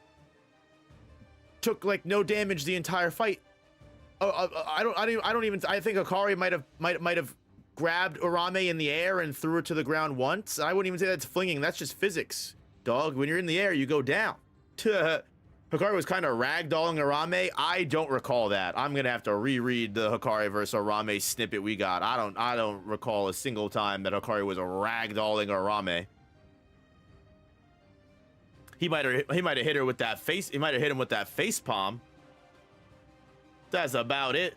S1: took like no damage the entire fight. I think Hikari might have grabbed Arame in the air and threw her to the ground once. I wouldn't even say that's flinging. That's just physics, dog. When you're in the air, you go down. Hikari was kind of ragdolling Arame. I don't recall that. I'm gonna have to reread the Hikari versus Arame snippet we got. I don't recall a single time that Hikari was ragdolling Arame. He might have hit her with that face. He might have hit him with that face palm. That's about it.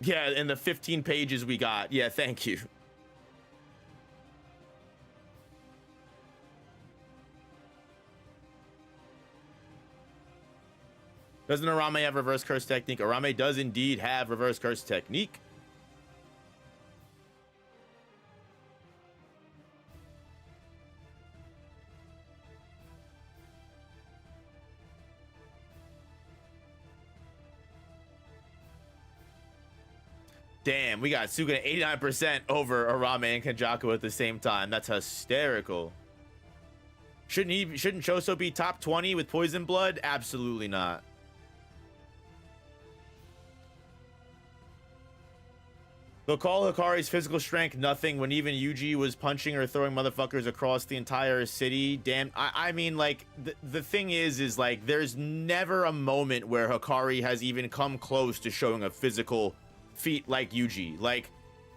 S1: Yeah, in the 15 pages we got. Yeah, thank you. Doesn't Arame have reverse curse technique? Arame does indeed have reverse curse technique. Damn, we got Sukuna 89% over Arame and Kenjaku at the same time. That's hysterical. Shouldn't Choso be top 20 with poison blood? Absolutely not. They'll call Hikari's physical strength nothing when even Yuji was punching or throwing motherfuckers across the entire city. Damn, I mean, like, the thing is like, there's never a moment where Hikari has even come close to showing a physical feat like Yuji. Like,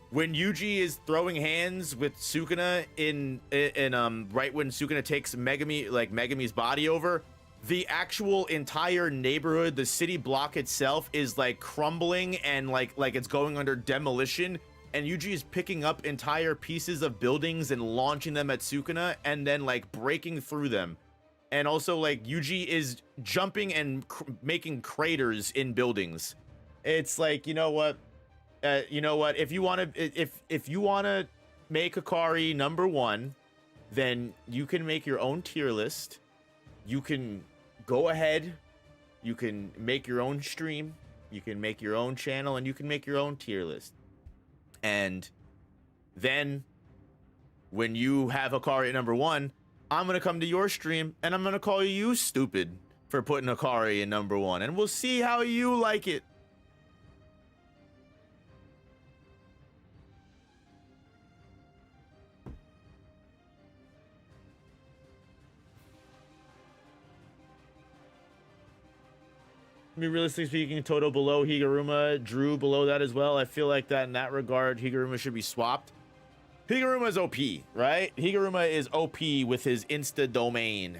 S1: when Yuji is throwing hands with Sukuna in right when Sukuna takes Megami's body over, the actual entire neighborhood, the city block itself is like crumbling and like it's going under demolition, and Yuji is picking up entire pieces of buildings and launching them at Sukuna and then like breaking through them. And also like Yuji is jumping and making craters in buildings. It's like, you know what, if you want to make Hikari number 1, then you can make your own tier list. You can go ahead, you can make your own stream, you can make your own channel, and you can make your own tier list. And then when you have Hikari at number 1, I'm gonna come to your stream and I'm gonna call you stupid for putting Hikari in number 1, and we'll see how you like it. I mean, realistically speaking, Toto below Higuruma, Drew below that as well. I feel like that in that regard, Higuruma should be swapped. Higuruma is OP, right? Higuruma is OP with his Insta domain.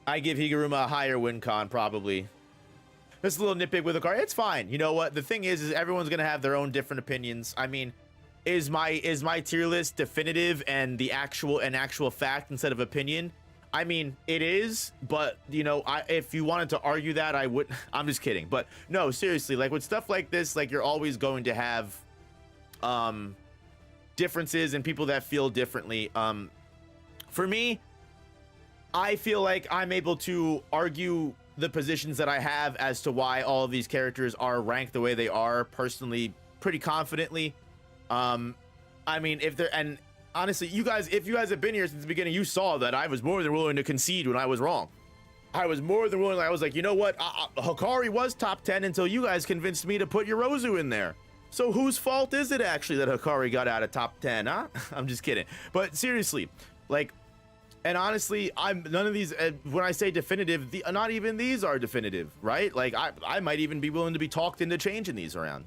S1: I give Higuruma a higher win con, probably. This little nitpick with Hikari, it's fine. You know what? The thing is everyone's gonna have their own different opinions. I mean, is my tier list definitive and the actual fact instead of opinion? I mean, it is, but you know, if you wanted to argue that, I would. I'm just kidding, but no, seriously, like with stuff like this, like you're always going to have differences and people that feel differently. For me, I feel like I'm able to argue the positions that I have as to why all of these characters are ranked the way they are, personally, pretty confidently. I mean, honestly, if you guys have been here since the beginning, you saw that I was more than willing to concede when I was wrong. I was more than willing. I was like, you know what? Hikari was top 10 until you guys convinced me to put Yorozu in there. So whose fault is it actually that Hikari got out of top 10, huh? I'm just kidding. But seriously, like, and honestly, none of these, when I say definitive, not even these are definitive, right? Like, I might even be willing to be talked into changing these around.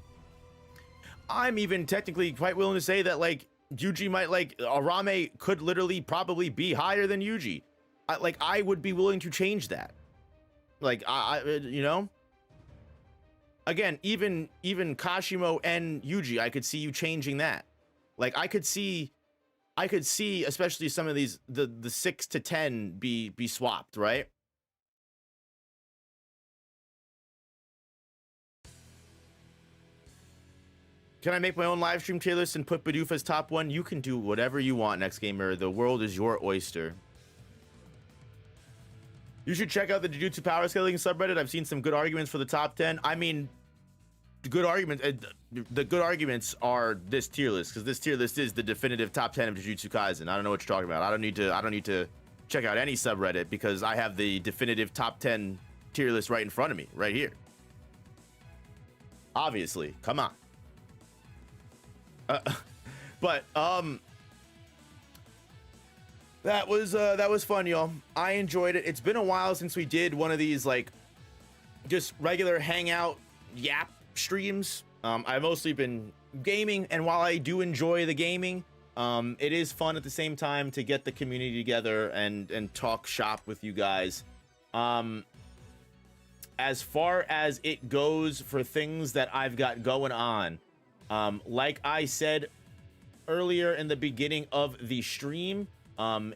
S1: I'm even technically quite willing to say that, like, Yuji might, like, Arame could literally probably be higher than Yuji. I would be willing to change that. Like, you know? Again, even Kashimo and Yuji, I could see you changing that. Like, I could see especially some of these, the 6 to 10 be swapped, right? Can I make my own live stream tier list and put Bidoof as top one? You can do whatever you want, Next Gamer. The world is your oyster. You should check out the Jujutsu Power Scaling subreddit. I've seen some good arguments for the top 10. I mean, the good arguments are this tier list, because this tier list is the definitive top 10 of Jujutsu Kaisen. I don't know what you're talking about. I don't need to check out any subreddit, because I have the definitive top 10 tier list right in front of me, right here. Obviously, come on. But that was fun, y'all. I enjoyed it. It's been a while since we did one of these like just regular hangout yap streams. I've mostly been gaming, and while I do enjoy the gaming, it is fun at the same time to get the community together and talk shop with you guys. As far as it goes for things that I've got going on, like I said earlier in the beginning of the stream,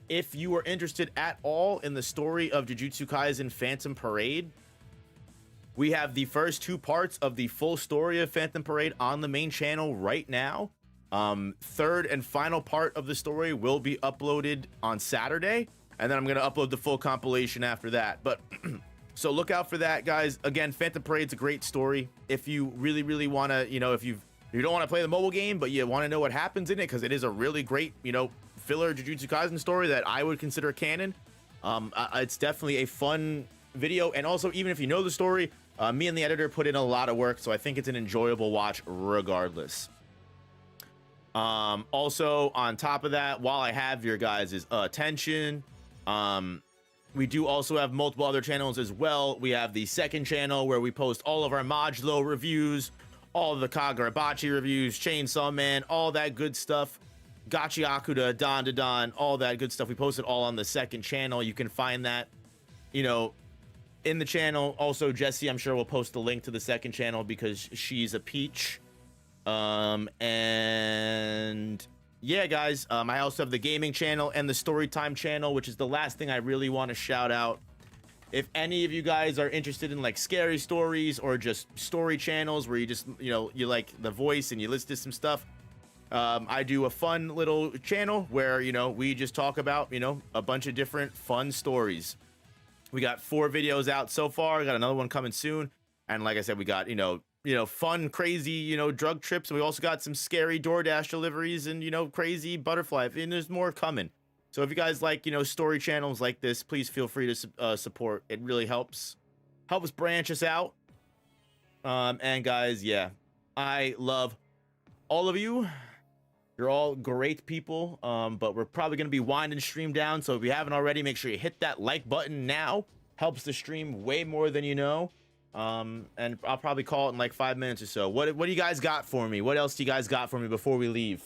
S1: if you are interested at all in the story of Jujutsu Kaisen Phantom Parade, we have the first 2 parts of the full story of Phantom Parade on the main channel right now. Third and final part of the story will be uploaded on Saturday, and then I'm going to upload the full compilation after that. But so look out for that, guys. Again, Phantom Parade's a great story. If you really want to, if you don't want to play the mobile game, but you want to know what happens in it, because it is a really great, filler Jujutsu Kaisen story that I would consider canon. It's definitely a fun video, and also, even if you know the story, me and the editor put in a lot of work, so I think it's an enjoyable watch regardless. Also, on top of that, while I have your guys' attention, we do also have multiple other channels as well. We have the second channel where we post all of our modulo reviews, all of the Kagurabachi reviews, Chainsaw Man, all that good stuff. Gachiaku to Don, all that good stuff. We post it all on the second channel. You can find that, in the channel. Also, Jesse, I'm sure, will post the link to the second channel because she's a peach. And yeah, guys, I also have the gaming channel and the storytime channel, which is the last thing I really want to shout out. If any of you guys are interested in like scary stories or just story channels where you just, you like the voice and you listen to some stuff, I do a fun little channel where, we just talk about, a bunch of different fun stories. We got 4 videos out so far. We got another one coming soon. And like I said, we got, fun, crazy, drug trips. And we also got some scary DoorDash deliveries and, crazy butterfly. And there's more coming. So if you guys like, story channels like this, please feel free to support. It really helps branch us out. And guys, yeah, I love all of you. You're all great people, but we're probably going to be winding stream down. So if you haven't already, make sure you hit that like button now. Helps the stream way more than you know. And I'll probably call it in like 5 minutes or so. What do you guys got for me? What else do you guys got for me before we leave?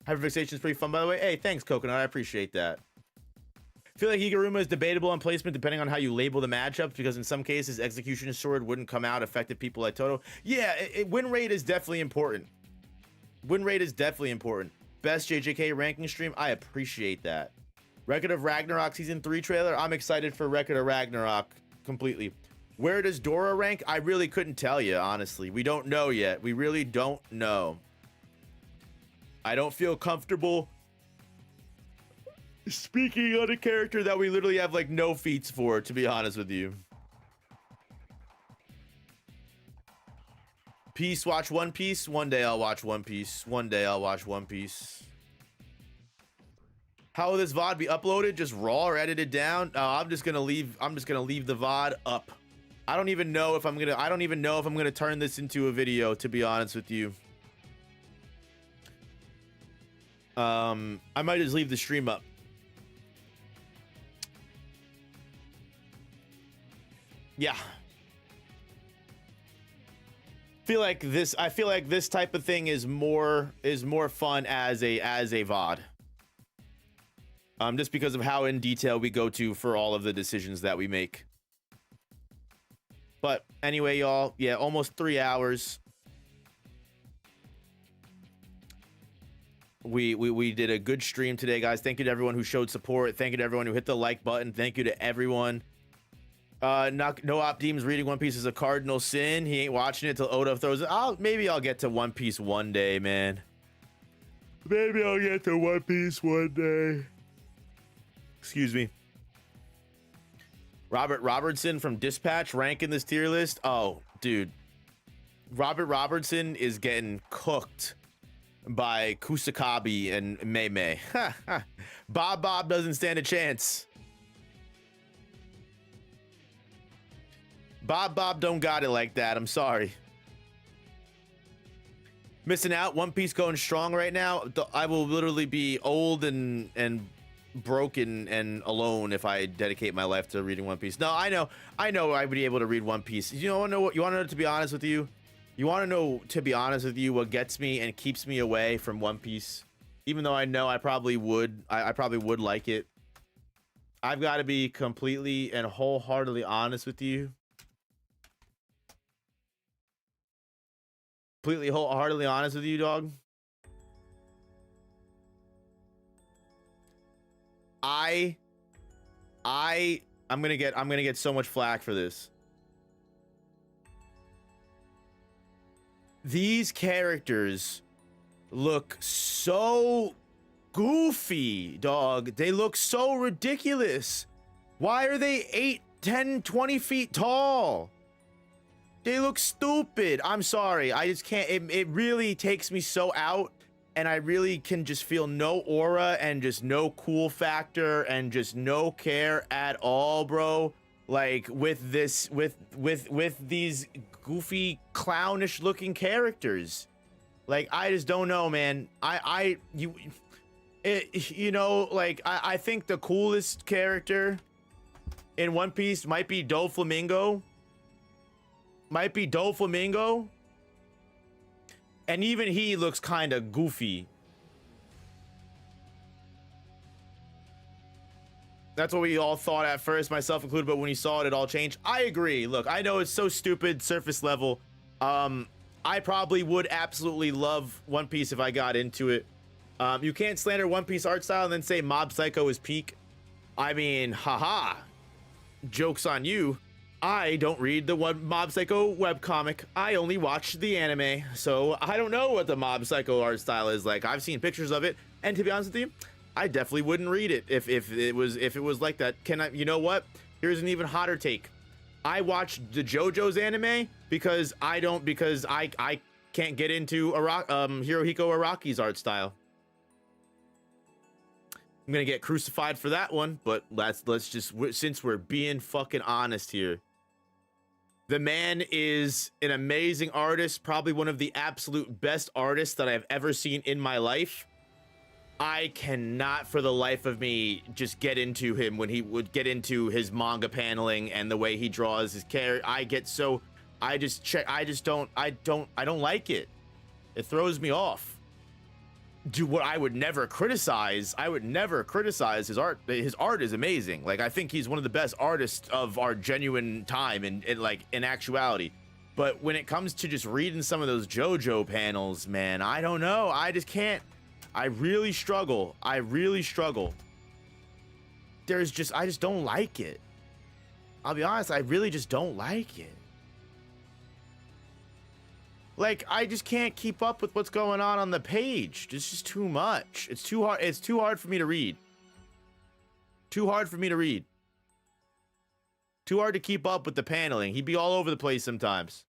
S1: Hyperfixation is pretty fun, by the way. Hey, thanks, Coconut. I appreciate that. I feel like Higuruma is debatable on placement depending on how you label the matchups, because in some cases, Executioner's Sword wouldn't come out, affected people like Toto. Yeah, win rate is definitely important. Win rate is definitely important. Best JJK ranking stream, I appreciate that. Record of Ragnarok Season 3 trailer, I'm excited for Record of Ragnarok completely. Where does Dora rank? I really couldn't tell you, honestly. We don't know yet. We really don't know. I don't feel comfortable speaking on a character that we literally have like no feats for, to be honest with you. Peace, watch One Piece. One day I'll watch One Piece. One day I'll watch One Piece. How will this VOD be uploaded? Just raw or edited down? I'm just gonna leave the VOD up. I don't even know if I'm gonna turn this into a video, to be honest with you. I might just leave the stream up. Yeah. I feel like this type of thing is more fun as a VOD. Just because of how in detail we go to for all of the decisions that we make. But anyway, y'all, yeah, almost 3 hours. We did a good stream today, guys. Thank you to everyone who showed support. Thank you to everyone who hit the like button. Thank you to everyone No Op Deems reading One Piece is a cardinal sin. He ain't watching it till Oda throws it. Maybe I'll get to One Piece one day, man. Maybe I'll get to One Piece one day. Excuse me. Robert Robertson from Dispatch ranking this tier list. Oh, dude. Robert Robertson is getting cooked by Kusakabe and Mei Mei. Bob doesn't stand a chance. Bob don't got it like that. I'm sorry. Missing out. One Piece going strong right now. I will literally be old and broken and alone if I dedicate my life to reading One Piece. No, I know I would be able to read One Piece. You want to know, to be honest with you? You want to know, to be honest with you, what gets me and keeps me away from One Piece? Even though I know I probably would like it. I've got to be completely and wholeheartedly honest with you. Completely wholeheartedly honest with you, dog. I'm gonna get so much flack for this. These characters look so goofy, dog. They look so ridiculous. Why are they 8, 10, 20 feet tall? They look stupid. I'm sorry. I just can't. It really takes me so out, and I really can just feel no aura and just no cool factor and just no care at all, bro. Like with these goofy, clownish looking characters. Like, I just don't know, man. I think the coolest character in One Piece might be Doflamingo. And even he looks kind of goofy. That's what we all thought at first, myself included, but when you saw it, it all changed. I agree. Look, I know it's so stupid, surface level. I probably would absolutely love One Piece if I got into it. You can't slander One Piece art style and then say Mob Psycho is peak. I mean, haha. Joke's on you. I don't read the Mob Psycho webcomic. I only watch the anime, so I don't know what the Mob Psycho art style is like. I've seen pictures of it, and to be honest with you, I definitely wouldn't read it if it was like that. You know what? Here's an even hotter take. I watched the JoJo's anime because I can't get into Hirohiko Araki's art style. I'm gonna get crucified for that one, but let's just, since we're being fucking honest here. The man is an amazing artist, probably one of the absolute best artists that I've ever seen in my life. I cannot for the life of me just get into him when he would get into his manga paneling and the way he draws his character. I don't like it. It throws me off. What I would never criticize. I would never criticize his art. His art is amazing. Like, I think he's one of the best artists of our genuine time in actuality. But when it comes to just reading some of those JoJo panels, man, I don't know. I just can't. I really struggle. I just don't like it. I'll be honest, I really just don't like it. Like, I just can't keep up with what's going on the page. It's just too much. It's too hard. It's too hard for me to read. Too hard to keep up with the paneling. He'd be all over the place sometimes.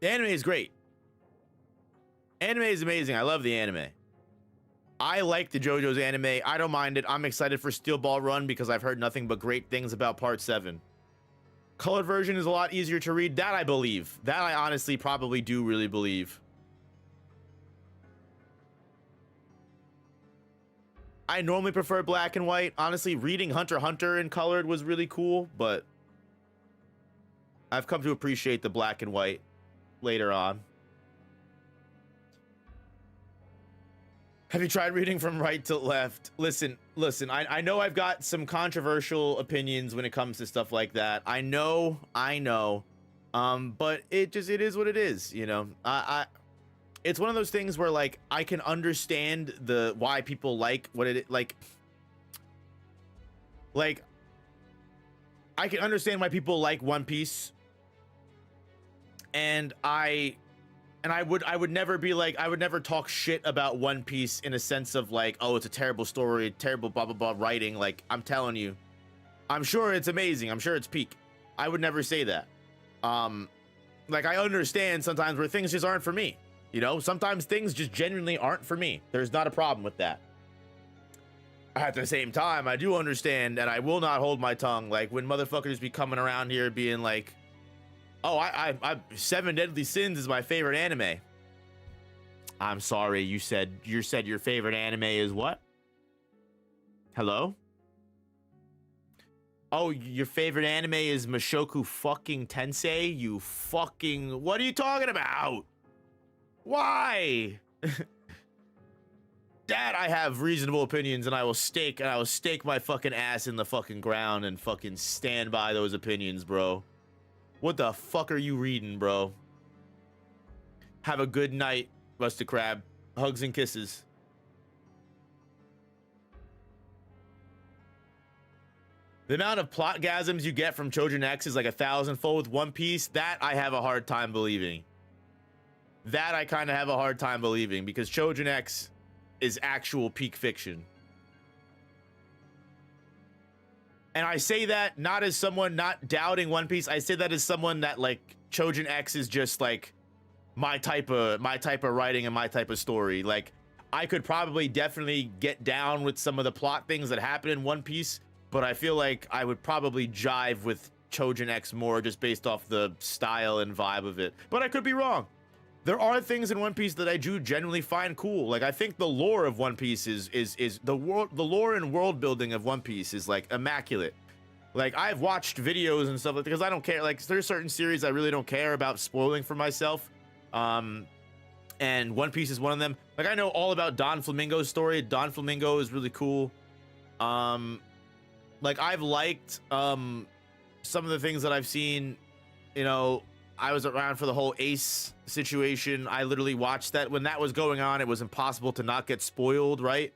S1: The anime is great. Anime is amazing. I love the anime. I like the JoJo's anime. I don't mind it. I'm excited for Steel Ball Run because I've heard nothing but great things about Part 7. Colored version is a lot easier to read. That I believe. That I honestly probably do really believe. I normally prefer black and white. Honestly, reading Hunter x Hunter in colored was really cool, but I've come to appreciate the black and white later on. Have you tried reading from right to left? Listen, I know I've got some controversial opinions when it comes to stuff like that. I know. But it is what it is, you know. it's one of those things where like I can understand the why people like what it like I can understand why people like One Piece, and I would never be like, I would never talk shit about One Piece in a sense of like, oh, it's a terrible story, terrible blah blah blah writing. Like, I'm telling you, I'm sure it's amazing, I'm sure it's peak. I would never say that. Like, I understand sometimes where things just aren't for me, you know. Sometimes things just genuinely aren't for me. There's not a problem with that. At the same time, I do understand, and I will not hold my tongue, like when motherfuckers be coming around here being like, oh, I Seven Deadly Sins is my favorite anime. I'm sorry, you said your favorite anime is what? Hello? Oh, your favorite anime is Mushoku fucking Tensei? You fucking, what are you talking about? Why? Dad, I have reasonable opinions, and I will stake my fucking ass in the fucking ground and fucking stand by those opinions, bro. What the fuck are you reading, bro? Have a good night, Rusted Crab. Hugs and kisses. The amount of plotgasms you get from Chojin X is like 1,000-fold with One Piece. That I have a hard time believing. That I kind of have a hard time believing, because Chojin X is actual peak fiction. And I say that not as someone not doubting One Piece. I say that as someone that, like, Chojin X is just like my type of writing and my type of story. Like, I could probably definitely get down with some of the plot things that happen in One Piece, but I feel like I would probably jive with Chojin X more just based off the style and vibe of it. But I could be wrong. There are things in One Piece that I do genuinely find cool. Like, I think the lore of One Piece is the lore and world building of One Piece is like immaculate. Like, I've watched videos and stuff like that because I don't care. Like, there's certain series I really don't care about spoiling for myself. And One Piece is one of them. Like, I know all about Don Flamingo's story. Don Flamingo is really cool. Like, I've liked some of the things that I've seen, you know. I was around for the whole Ace situation. I literally watched that when that was going on. It was impossible to not get spoiled, right?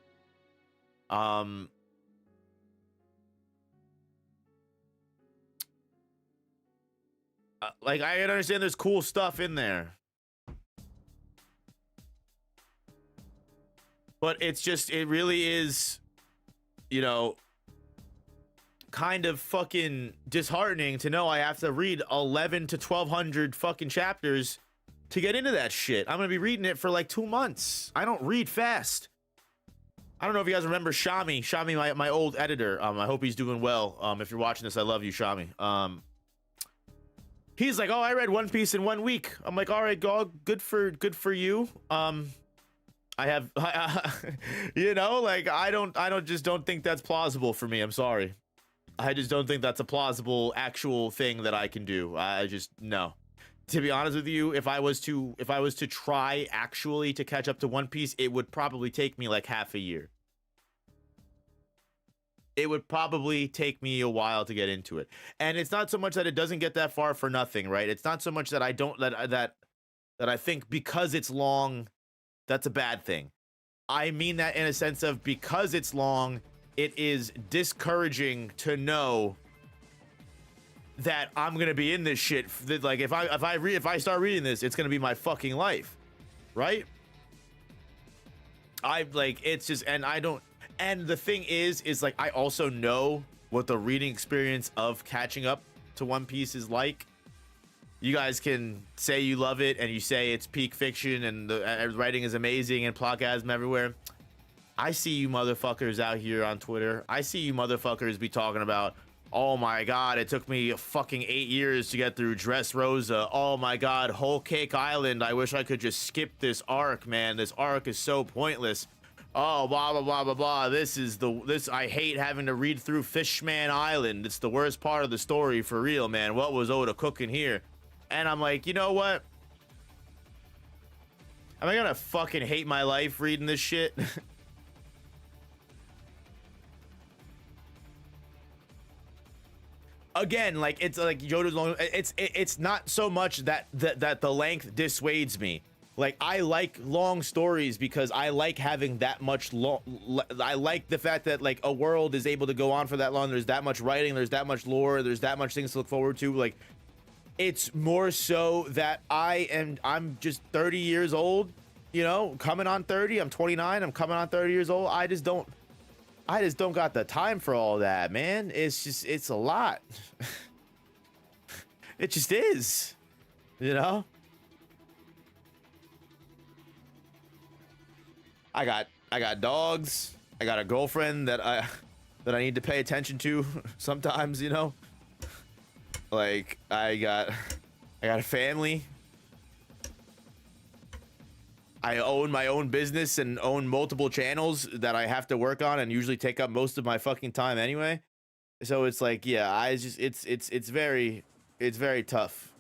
S1: Like, I understand there's cool stuff in there, but it's just, it really is, you know, kind of fucking disheartening to know I have to read 11 to 1,200 fucking chapters to get into that shit. I'm gonna be reading it for like 2 months. I don't read fast. I don't know if you guys remember Shami, my old editor. I hope he's doing well. If you're watching this, I love you, Shami. He's like, oh, I read One Piece in 1 week. I'm like, all right, dog, good for you. I have, you know, like, I don't think that's plausible for me. I'm sorry. I just don't think that's a plausible actual thing that I can do. I just, no. To be honest with you, if I was to try actually to catch up to One Piece, it would probably take me like half a year. It would probably take me a while to get into it. And it's not so much that it doesn't get that far for nothing, right? It's not so much that I think because it's long, that's a bad thing. I mean that in a sense of, because it's long, it is discouraging to know that I'm gonna be in this shit. Like, if I start reading this, it's gonna be my fucking life, right? It's just, and I don't. And the thing is like, I also know what the reading experience of catching up to One Piece is like. You guys can say you love it and you say it's peak fiction and the writing is amazing and plotgasm everywhere. I see you motherfuckers out here on Twitter. I see you motherfuckers be talking about, oh my god, it took me fucking 8 years to get through Dressrosa. Oh my god, Whole Cake Island. I wish I could just skip this arc, man. This arc is so pointless. Oh, blah blah blah blah blah. This I hate having to read through Fishman Island. It's the worst part of the story for real, man. What was Oda cooking here? And I'm like, you know what? Am I gonna fucking hate my life reading this shit? Again, like, it's like Jojo's long. It's not so much that the length dissuades me. Like, I like long stories because I like having that much long. I like the fact that like a world is able to go on for that long. There's that much writing, there's that much lore, there's that much things to look forward to. Like, it's more so that I'm just 30 years old, you know, coming on 30. I'm 29, I'm coming on 30 years old. I just don't got the time for all that, man. It's a lot. It just is, you know. I got dogs. I got a girlfriend that I need to pay attention to sometimes, you know. Like, I got a family. I own my own business and own multiple channels that I have to work on and usually take up most of my fucking time anyway. So it's like, yeah, it's very tough.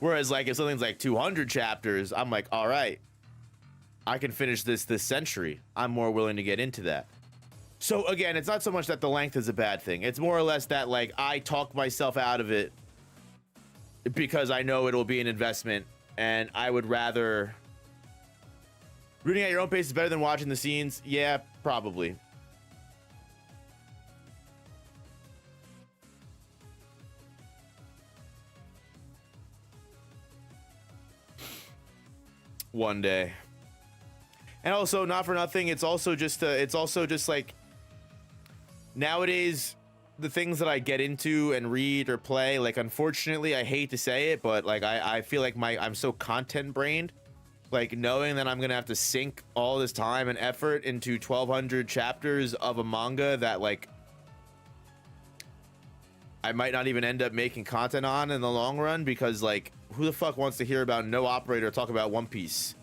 S1: Whereas like if something's like 200 chapters, I'm like, all right, I can finish this century. I'm more willing to get into that. So again, it's not so much that the length is a bad thing. It's more or less that like I talk myself out of it because I know it'll be an investment, and I would rather. Reading at your own pace is better than watching the scenes. Yeah, probably. One day. And also, not for nothing, it's also just like nowadays the things that I get into and read or play, like, unfortunately, I hate to say it, but like I feel like I'm so content brained, like knowing that I'm gonna have to sink all this time and effort into 1200 chapters of a manga that like I might not even end up making content on in the long run, because like who the fuck wants to hear about No Operator talk about One Piece?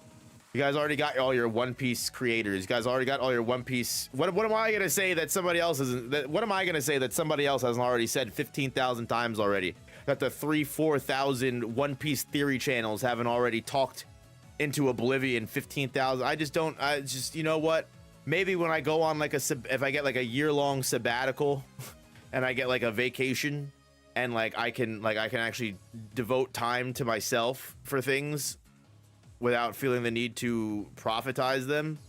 S1: You guys already got all your One Piece creators. You guys already got all your One Piece. What am I gonna say that somebody else isn't? What am I gonna say that somebody else hasn't already said 15,000 times already? That the 4,000 One Piece theory channels haven't already talked into oblivion 15,000. I just, you know what? Maybe when I go on like if I get like a year-long sabbatical, and I get like a vacation, and like I can actually devote time to myself for things without feeling the need to profitize them,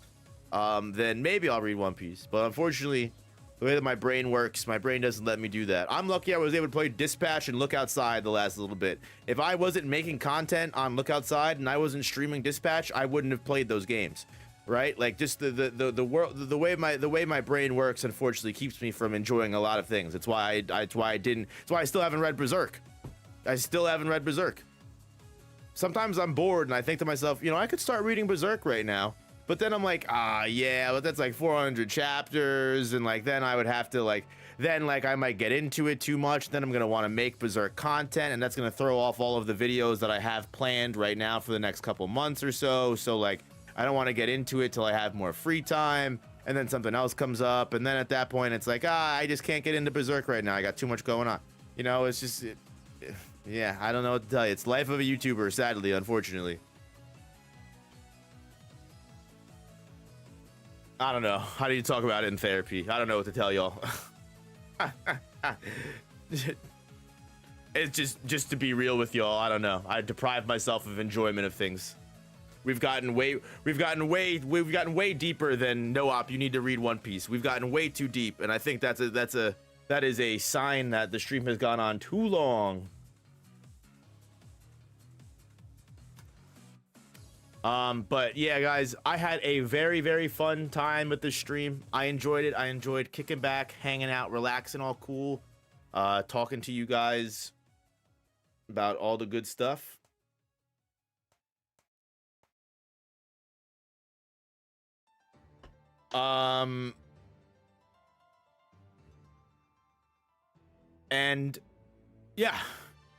S1: then maybe I'll read One Piece. But unfortunately, the way that my brain works, my brain doesn't let me do that. I'm lucky I was able to play Dispatch and Look Outside the last little bit. If I wasn't making content on Look Outside and I wasn't streaming Dispatch, I wouldn't have played those games, right? Like, just the world, the way my brain works, unfortunately, keeps me from enjoying a lot of things. That's why I still haven't read Berserk. Sometimes I'm bored and I think to myself, you know, I could start reading Berserk right now. But then I'm like, yeah, but that's like 400 chapters, and like then I would have to like I might get into it too much. Then I'm gonna want to make Berserk content, and that's gonna throw off all of the videos that I have planned right now for the next couple months or so. So like I don't want to get into it till I have more free time, and then something else comes up, and then at that point it's like, I just can't get into Berserk right now. I got too much going on. You know, it's just yeah, I don't know what to tell you. It's life of a YouTuber, sadly, unfortunately. I don't know. How do you talk about it in therapy? I don't know what to tell y'all. It's just to be real with y'all. I don't know. I deprive myself of enjoyment of things. We've gotten way deeper than No Op. You need to read One Piece. We've gotten way too deep, and I think that is a sign that the stream has gone on too long. But yeah, guys, I had a very, very fun time with the stream. I enjoyed it. I enjoyed kicking back, hanging out, relaxing, all cool, talking to you guys about all the good stuff. And yeah,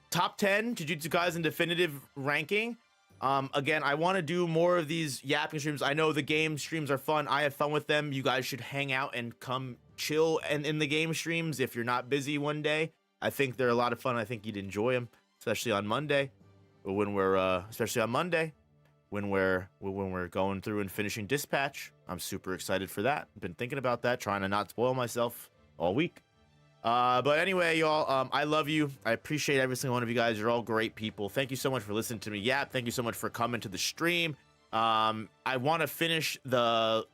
S1: top 10 Jujutsu Kaisen definitive ranking. Again, I want to do more of these yapping streams. I know the game streams are fun. I have fun with them. You guys should hang out and come chill and in the game streams if you're not busy one day. I think they're a lot of fun. I think you'd enjoy them, especially on Monday, when we're when we're going through and finishing Dispatch. I'm super excited for that. I've been thinking about that, trying to not spoil myself all week. But anyway, y'all, I love you. I appreciate every single one of you guys. You're all great people. Thank you so much for listening to me yap. Thank you so much for coming to the stream. I want to finish the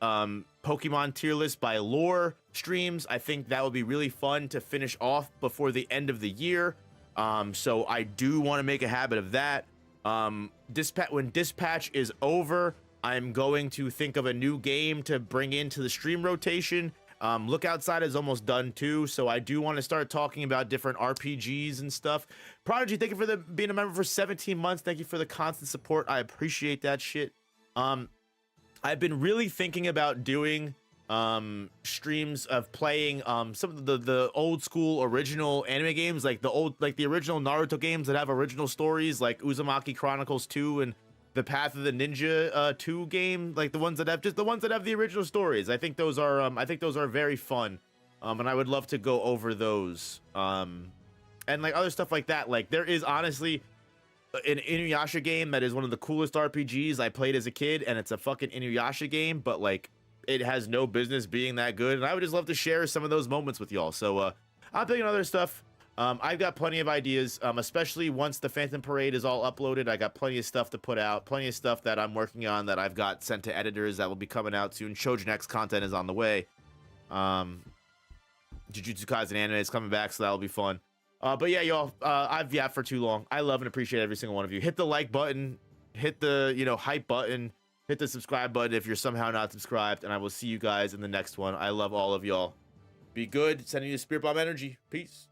S1: Pokemon tier list by lore streams. I think that would be really fun to finish off before the end of the year. So I do want to make a habit of that. When Dispatch is over, I'm going to think of a new game to bring into the stream rotation. Look Outside is almost done too, so I do want to start talking about different RPGs and stuff. Prodigy, thank you for being a member for 17 months. Thank you for the constant support. I appreciate that shit. I've been really thinking about doing streams of playing some of the old school original anime games, like the original Naruto games that have original stories, like Uzumaki Chronicles 2 and the Path of the Ninja 2 game, like the ones that have the original stories. I think those are very fun, and I would love to go over those, and like other stuff like that. Like there is honestly an Inuyasha game that is one of the coolest RPGs I played as a kid, and it's a fucking Inuyasha game, but like it has no business being that good, and I would just love to share some of those moments with y'all. So I'm thinking other stuff. I've got plenty of ideas, especially once the Phantom Parade is all uploaded. I got plenty of stuff to put out, plenty of stuff that I'm working on that I've got sent to editors that will be coming out soon. Shoujo Next content is on the way. Jujutsu Kaisen anime is coming back, so that'll be fun. But yeah, y'all, I've yapped for too long. I love and appreciate every single one of you. Hit the like button, hit the, hype button, hit the subscribe button if you're somehow not subscribed, and I will see you guys in the next one. I love all of y'all. Be good. Sending you Spirit Bomb energy. Peace.